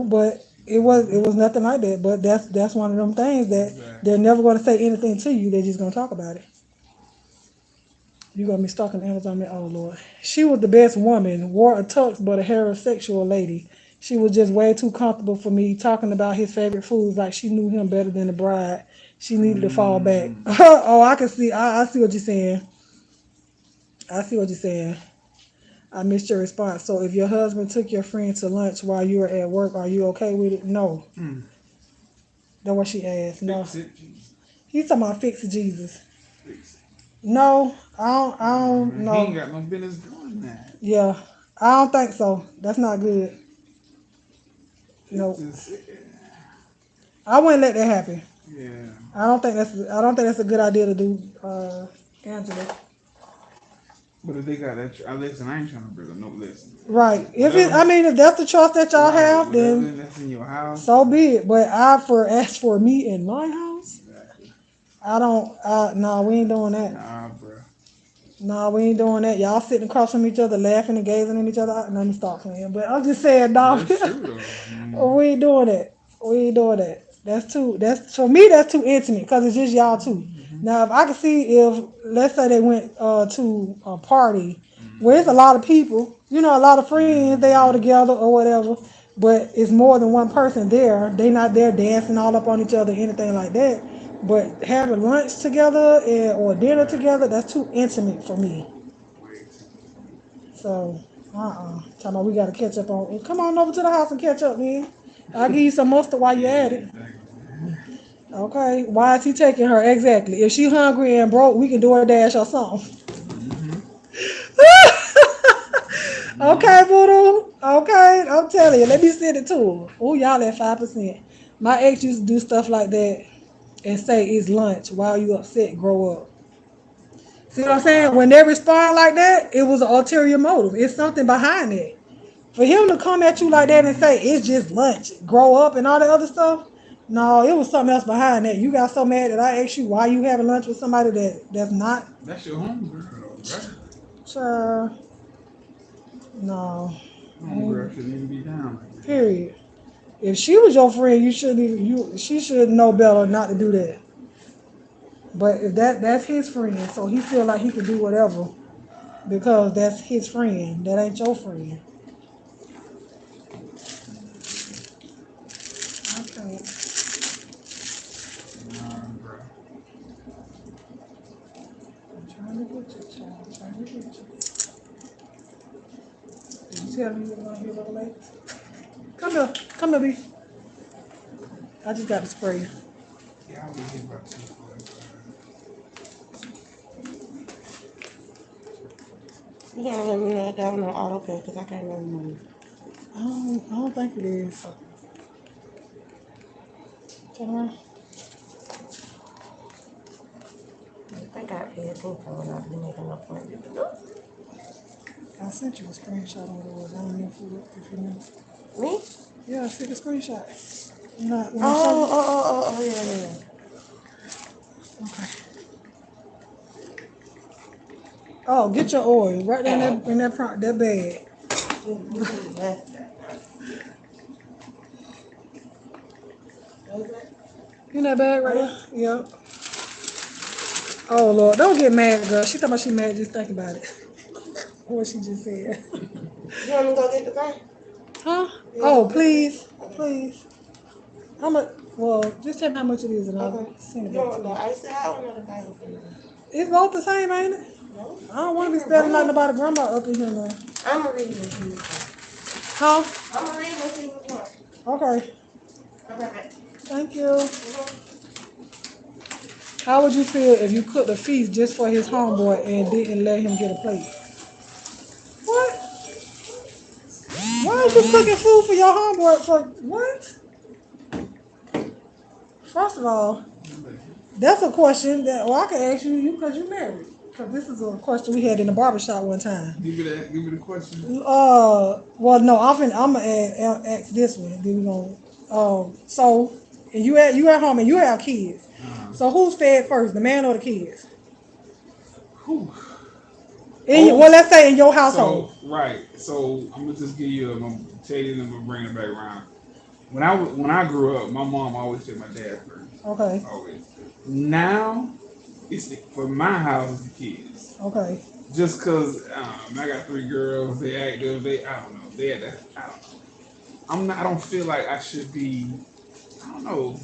but it Mm-hmm. was nothing like that. But that's one of them things that they're Exactly. never gonna say anything to you. They're just gonna talk about it. You gonna be stalking Amazon? Oh Lord, she was the best woman. Wore a tux, but a heterosexual lady. She was just way too comfortable for me. Talking about his favorite foods like she knew him better than the bride. She needed to fall back. Mm. Oh, I can see. I see what you're saying. I see what you're saying. I missed your response. So if your husband took your friend to lunch while you were at work, are you okay with it? No. Mm. That's what she asked. No. Fix it, Jesus. He's talking about fix Jesus. Fix it. No, I don't He ain't know. got no business doing that. Yeah. I don't think so. That's not good. It's No. just, I wouldn't let that happen. yeah. I don't think that's a good idea to do, Angela. But if they got that, listen, I ain't trying to bring up no listen. Right. If Whatever, it, I mean, if that's the trust that y'all right, have, whatever then that's in your house. so be it. But as for me in my house, Exactly. I don't. No, we ain't doing that. Nah, bro. No, we ain't doing that. Y'all sitting across from each other, laughing and gazing at each other. Let me stop playing. But I'm just saying, no, That's true though. I mean, we ain't doing that. We ain't doing that. That's too. That's for me. That's too intimate because it's just y'all two. Now, if I could see if, let's say they went to a party where it's a lot of people, you know, a lot of friends, they all together or whatever, but it's more than one person there. They not there dancing all up on each other, anything like that. But having lunch together or dinner together, that's too intimate for me. way too much. So, Talking about we got to catch up on. Come on over to the house and catch up, man. I'll give you some mustard while you're Yeah, at it. exactly. Okay, why is he taking her? Exactly. If she hungry and broke, we can do a dash or something. Mm-hmm. Mm-hmm. Okay, Voodoo. Okay, I'm telling you. Let me send it to her. Oh, y'all at 5%. My ex used to do stuff like that and say it's lunch while you upset. Grow up. See what Oh I'm saying? wow. When they respond like that, it was an ulterior motive. It's something behind it. For him to come at you like that and say it's just lunch, grow up and all that other stuff, no, it was something else behind that. You got so mad that I asked you why you having lunch with somebody that's not. That's your homegirl, though, bro. Sure, no. Homegirl shouldn't even be down like that. Period. If she was your friend, you shouldn't even. She should know better not to do that. But if that's his friend, so he feel like he can do whatever because that's his friend. That ain't your friend. Okay. Nah, bro. I'm trying to get you, child. I'm trying to get you. Did you tell me you were gonna be a little late? Come here. Come here, B. I just got to spray you. Yeah, I'll be here about 2:45. You gotta let me know if that was on auto pay because I can't remember. I don't think it is. Turn around. I think I paid attention when I be making an appointment. But I sent you a screenshot of what it was. I don't know if you know. me? Yeah, I sent a screenshot. When I showed you. Oh, yeah. Okay. Oh, get your oil right there in that bag. Yeah. In that bag right there. Yep. Oh Lord, don't get mad, girl. She talking about she mad just think about it. What she just said. You want me to go get the thing? Huh? You want Oh, me to go get please, the thing? please. How much? Well, just tell me how much it is and I'll Okay. send it You back want to the you. ice out or the thing for you? It's both the same, ain't it? No. I don't want to be Different spelling like brand. nobody grandma up in here now. I'm gonna read it to you. Huh? I'm gonna read it to you. What? Okay. Okay. Thank you. How would you feel if you cooked a feast just for his homeboy and didn't let him get a plate? What? Why is you cooking food for your homeboy for what? First of all, that's a question that I can ask you because you married. Because this is a question we had in the barbershop one time. Give me that. Give me the question. Well, no, I'm gonna ask this one. Then we gonna, so, and you at home and you have kids. Uh, So who's fed first, the man or the kids? whew. Well, Oh, let's say in your so household. right. So I'm gonna just give you. I'm gonna tell you, and I'm gonna bring it back around. When I grew up, my mom always said my dad first. Okay. Always. Now for my house it's the kids. Okay. Just cause I got three girls, they active. I don't know. They had that. I don't know. I'm not. I don't feel like I should be. I don't know.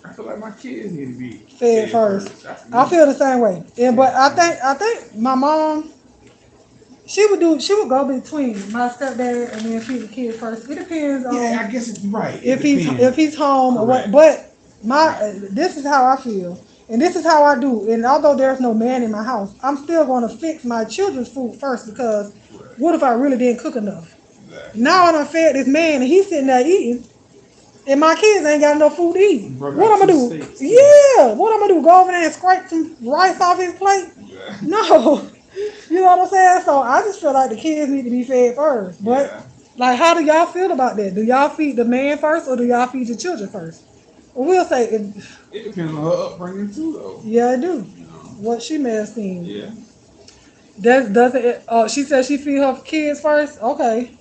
I feel like my kids need to be Fed fed first. first. That's I me. feel the same way. Yeah, Yeah. but I think my mom she would go between my stepdad and then feed the kids first. It depends Yeah. on I guess it's right. It if he's depends. home or what. Correct. But Right. this is how I feel, and this is how I do. And although there's no man in my house, I'm still going to fix my children's food first because Correct. what if I really didn't cook enough? Exactly. Now I done fed this man and he's sitting there eating, and my kids ain't got enough food to eat. Bro What got I'm two gonna do? steaks too. Yeah, what I'm gonna do? Go over there and scrape some rice off his plate? Yeah. No. You know what I'm saying? So I just feel like the kids need to be fed first. But like, how do y'all feel about that? Do y'all feed the man first, or do y'all feed your children first? Well, we'll say It depends on her upbringing too, though. yeah, I do. You know. What she may have seen. Yeah. That doesn't. She said she feed her kids first. Okay.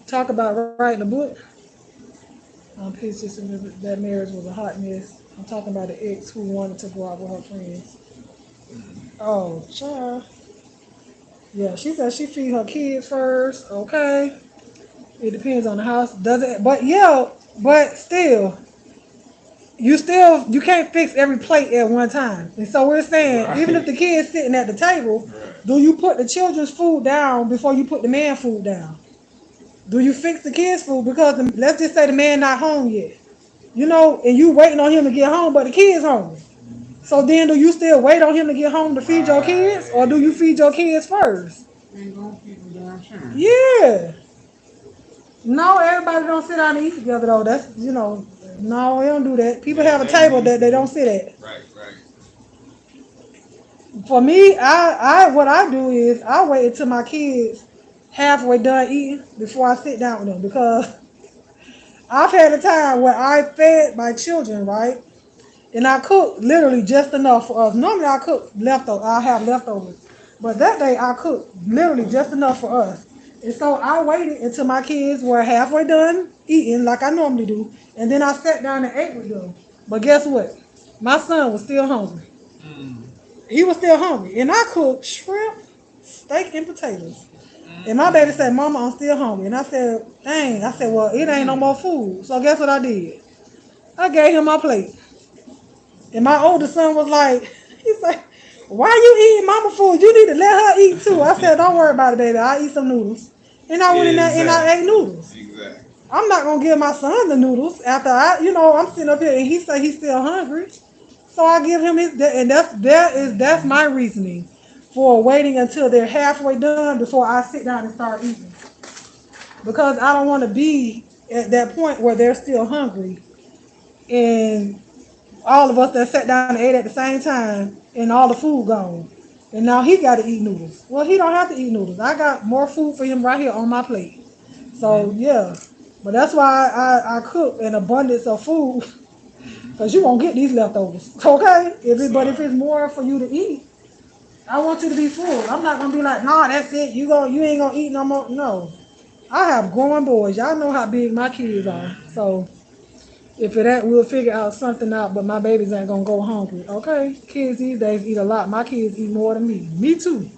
Talk about writing a book. Peace just that marriage was a hot mess. I'm talking about the ex who wanted to go out with her friends. Oh, child. Yeah, she said she feed her kids first. Okay. It depends on the house. Does it? But yeah, but still, you can't fix every plate at one time. And so we're saying, even if the kid's sitting at the table, do you put the children's food down before you put the man food down? Do you fix the kids' food? Because let's just say the man not home yet. You know, and you waiting on him to get home, but the kid's hungry. So then do you still wait on him to get home to feed your kids? Or do you feed your kids first? Ain't gonna keep them down trying. Yeah. No, everybody don't sit down and eat together though. That's no, they don't do that. People have a table that they don't sit at. Right. For me, I what I do is I wait until my kids halfway done eating before I sit down with them, because I've had a time where I fed my children, right? And I cooked literally just enough for us. Normally I cook leftovers. I have leftovers. But that day I cooked literally just enough for us. And so I waited until my kids were halfway done eating like I normally do. And then I sat down and ate with them. But guess what? My son was still hungry. He was still hungry. And I cooked shrimp, steak, and potatoes. And my baby said, Mama, I'm still hungry. And I said, dang. I said, well, it ain't no more food. So guess what I did? I gave him my plate. And my oldest son was like, he's like, why you eating mama food? You need to let her eat too. I said, don't worry about it, baby. I'll eat some noodles. And I went in there and I ate noodles. Exactly. I'm not going to give my son the noodles after I'm sitting up here and he said he's still hungry. So I give him his, and that's my reasoning for waiting until they're halfway done before I sit down and start eating. Because I don't want to be at that point where they're still hungry and all of us that sat down and ate at the same time and all the food gone. And now he got to eat noodles. Well, he don't have to eat noodles. I got more food for him right here on my plate. So, yeah. But that's why I cook an abundance of food, because you won't get these leftovers. Okay? But if it's more for you to eat, I want you to be full. I'm not going to be like, nah, that's it. You ain't going to eat no more. No. I have growing boys. Y'all know how big my kids are. So if it ain't, we'll figure out something out, but my babies ain't gonna go hungry. Okay? Kids these days eat a lot. My kids eat more than me. Me too.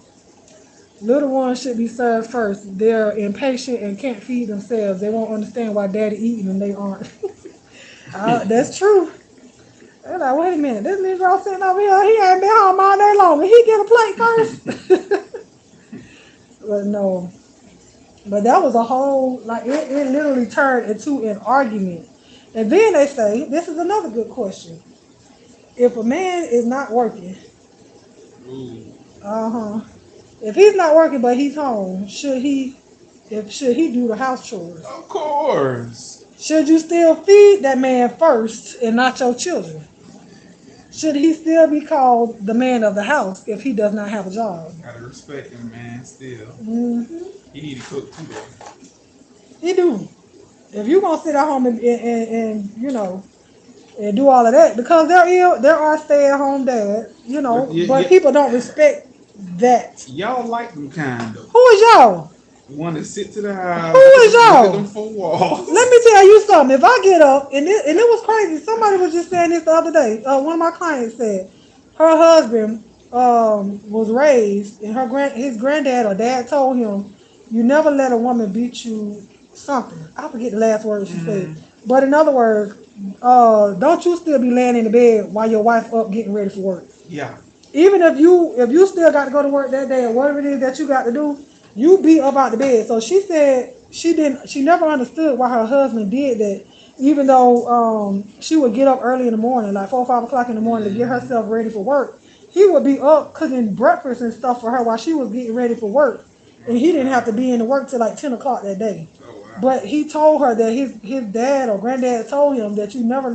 Little ones should be served first. They're impatient and can't feed themselves. They won't understand why daddy eating and they aren't. That's true. They're like, wait a minute, this Negro sitting over here, he ain't been home all day long. Did he get a plate first? But no. But that was a whole, like, it literally turned into an argument. And then they say, this is another good question. If a man is not working, if he's not working but he's home, should he do the house chores? Of course. Should you still feed that man first and not your children? Should he still be called the man of the house if he does not have a job? Gotta respect him, man, still. Mm-hmm. He need to cook too, though. He do. If you gonna sit at home and and do all of that, because there are stay-at-home dads, but people don't respect that. Y'all like them kind, though. Who is y'all? Want to sit to the house. Who is y'all? Look at them 4 walls. Let me tell you something. If I get up, and it was crazy. Somebody was just saying this the other day. One of my clients said her husband was raised, and his granddad or dad told him, you never let a woman beat you something. I forget the last word she said. But in other words, don't you still be laying in the bed while your wife up getting ready for work. Yeah. Even if you still got to go to work that day or whatever it is that you got to do, you be up out the bed. So she said she never understood why her husband did that, even though she would get up early in the morning, like 4 or 5 o'clock in the morning, to get herself ready for work. He would be up cooking breakfast and stuff for her while she was getting ready for work. And he didn't have to be in the work till like 10 o'clock that day. Oh, wow. But he told her that his dad or granddad told him that you never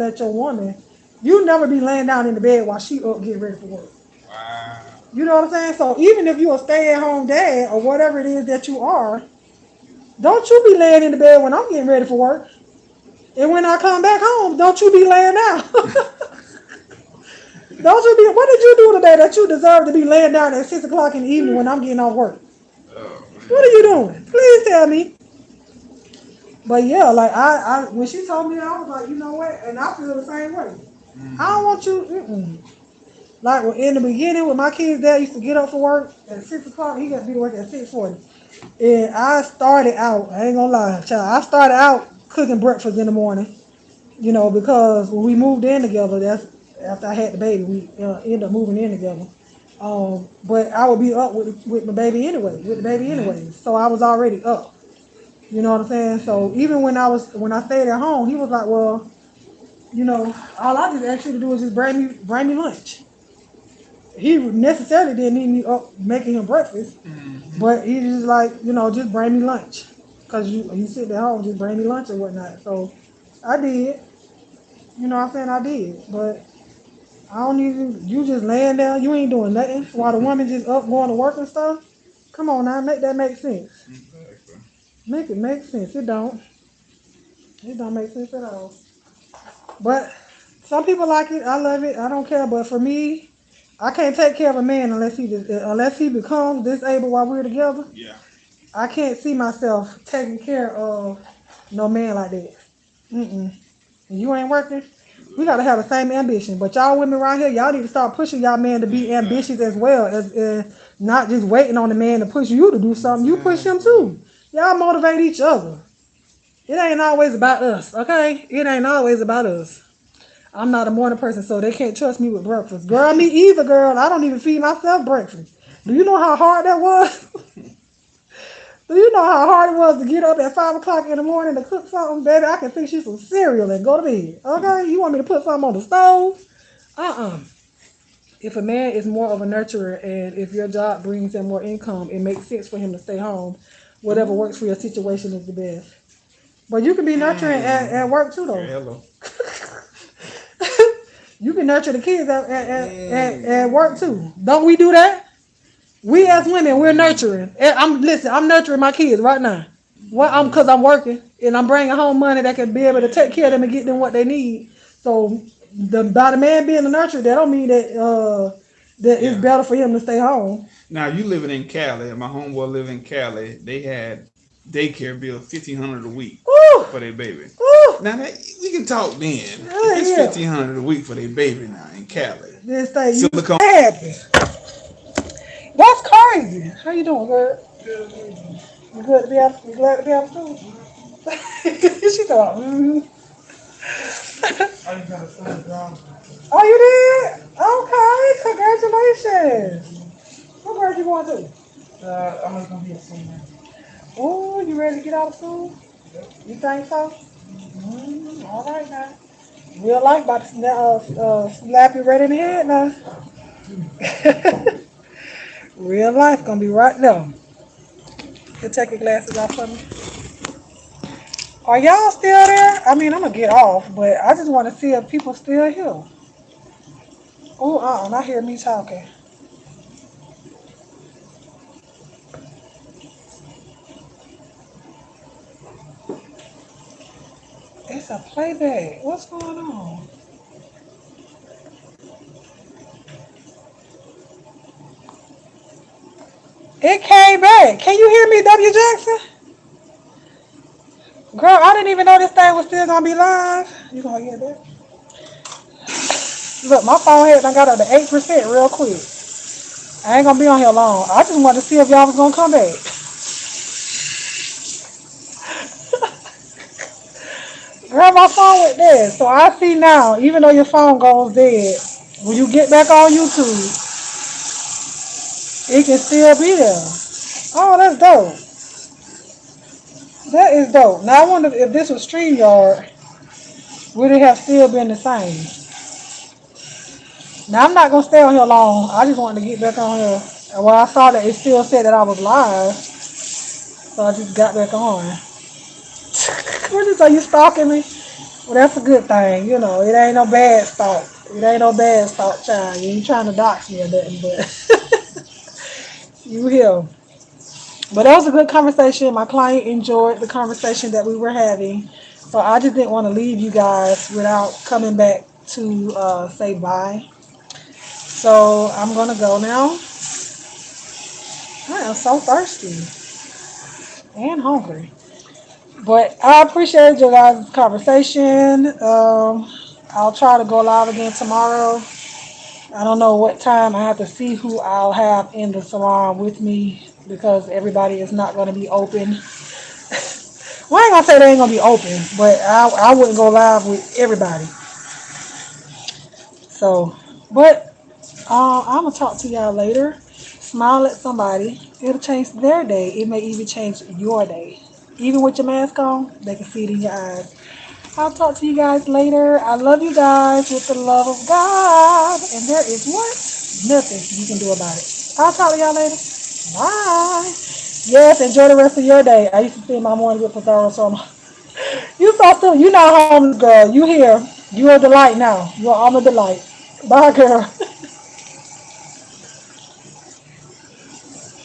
be laying down in the bed while she up getting ready for work. Wow. You know what I'm saying? So even if you're a stay-at-home dad or whatever it is that you are, don't you be laying in the bed when I'm getting ready for work. And when I come back home, don't you be laying down. Don't you be, what did you do today that you deserve to be laying down at 6 o'clock in the evening when I'm getting off work? Oh What are you doing? Please tell me. But yeah, like when she told me that, I was like, you know what? And I feel the same way. I don't man. want you. Like in the beginning, when my kids' dad used to get up for work at 6 o'clock, he got to be to work at 6:40. And I started out. I ain't gonna lie, child. I started out cooking breakfast in the morning. Because when we moved in together, that's after I had the baby. We ended up moving in together. But I would be up with my baby anyway, with the baby Mm-hmm. anyway. So I was already up. You know what I'm saying? So even when I stayed at home, he was like, well, all I just asked you to do is just bring me lunch. He necessarily didn't need me up making him breakfast, Mm-hmm. but he just like, just bring me lunch. Cause you sit at home, just bring me lunch and whatnot. So I did. You know what I'm saying? I did. But I don't need you just laying down, you ain't doing nothing while the woman just up going to work and stuff. Come on now, make that make sense. Exactly. Make it make sense. It don't. It don't make sense at all. But some people like it. I love it. I don't care. But for me, I can't take care of a man unless he becomes disabled while we're together. Yeah. I can't see myself taking care of no man like that. Mm-mm. And you ain't working. We gotta have the same ambition. But y'all women around here, y'all need to start pushing y'all men to be ambitious Exactly. as well as not just waiting on the man to push you to do something. You push him Exactly. too. Y'all motivate each other. It ain't always about us, okay? It ain't always about us. I'm not a morning person, so they can't trust me with breakfast. Girl, me either, girl. I don't even feed myself breakfast. Do you know how hard that was? Do you know how hard it was to get up at 5 o'clock in the morning to cook something? Baby, I can fix you some cereal and go to bed. Okay? You want me to put something on the stove? Uh-uh. If a man is more of a nurturer and if your job brings him more income, it makes sense for him to stay home. Whatever works for your situation is the best. But you can be nurturing at work too, though. Hello. You can nurture the kids at Mm. work too. Don't we do that? We as women, we're nurturing. I'm nurturing my kids right now. Well, because I'm working and I'm bringing home money that can be able to take care of them and get them what they need. So by the man being a nurturer, that don't mean that it's Yeah. better for him to stay home. Now you living in Cali. My homeboy live in Cali. They had daycare bill $1,500 a week Woo, for their baby. woo, Now that we can talk then. If yeah, it's yeah. 1,500 a week for their baby now in Cali, This thing, you silicone. happy? That's crazy. How you doing, girl? You good to be out? You glad to be out of school? She thought, I just got a son job. oh, you did? Okay, congratulations. What grade you going to? I'm gonna be a senior. Oh, you ready to get out of school? Yep. You think so? All right now. Real life about to slap you right in the head now. Real life gonna be right there. You take your glasses off for me. Are y'all still there? I mean, I'm gonna get off, but I just want to see if people still here. Oh, I hear me talking. It's a playback. What's going on? It came back. Can you hear me, W. Jackson? Girl, I didn't even know this thing was still gonna be live. You gonna hear that? Look, my phone had I got up to 8% real quick. I ain't gonna be on here long. I just wanted to see if y'all was gonna come back. Girl, my phone went dead. So I see now, even though your phone goes dead, when you get back on YouTube, it can still be there. Oh, that's dope. That is dope. Now I wonder if this was StreamYard, would it have still been the same? Now I'm not gonna stay on here long. I just wanted to get back on here. And when I saw that it still said that I was live, so I just got back on. What is, are you stalking me? Well, that's a good thing. It ain't no bad stalk. It ain't no bad stalk, child. You ain't trying to dox me or nothing, but You here. But that was a good conversation. My client enjoyed the conversation that we were having. So I just didn't want to leave you guys without coming back to say bye. So I'm going to go now. I am so thirsty and hungry. But I appreciate your guys' conversation. I'll try to go live again tomorrow. I don't know what time. I have to see who I'll have in the salon with me because everybody is not going to be open. Well, I ain't gonna say they ain't gonna be open, but I wouldn't go live with everybody. So, but I'm gonna talk to y'all later. Smile at somebody. It'll change their day. It may even change your day. Even with your mask on, they can see it in your eyes. I'll talk to you guys later. I love you guys with the love of God. And there is what? Nothing you can do about it. I'll talk to y'all later. Bye. Yes, enjoy the rest of your day. I used to spend my morning with Pizarro, so you so still. You not homeless, girl. You here. You are a delight now. You are on the delight. Bye, girl.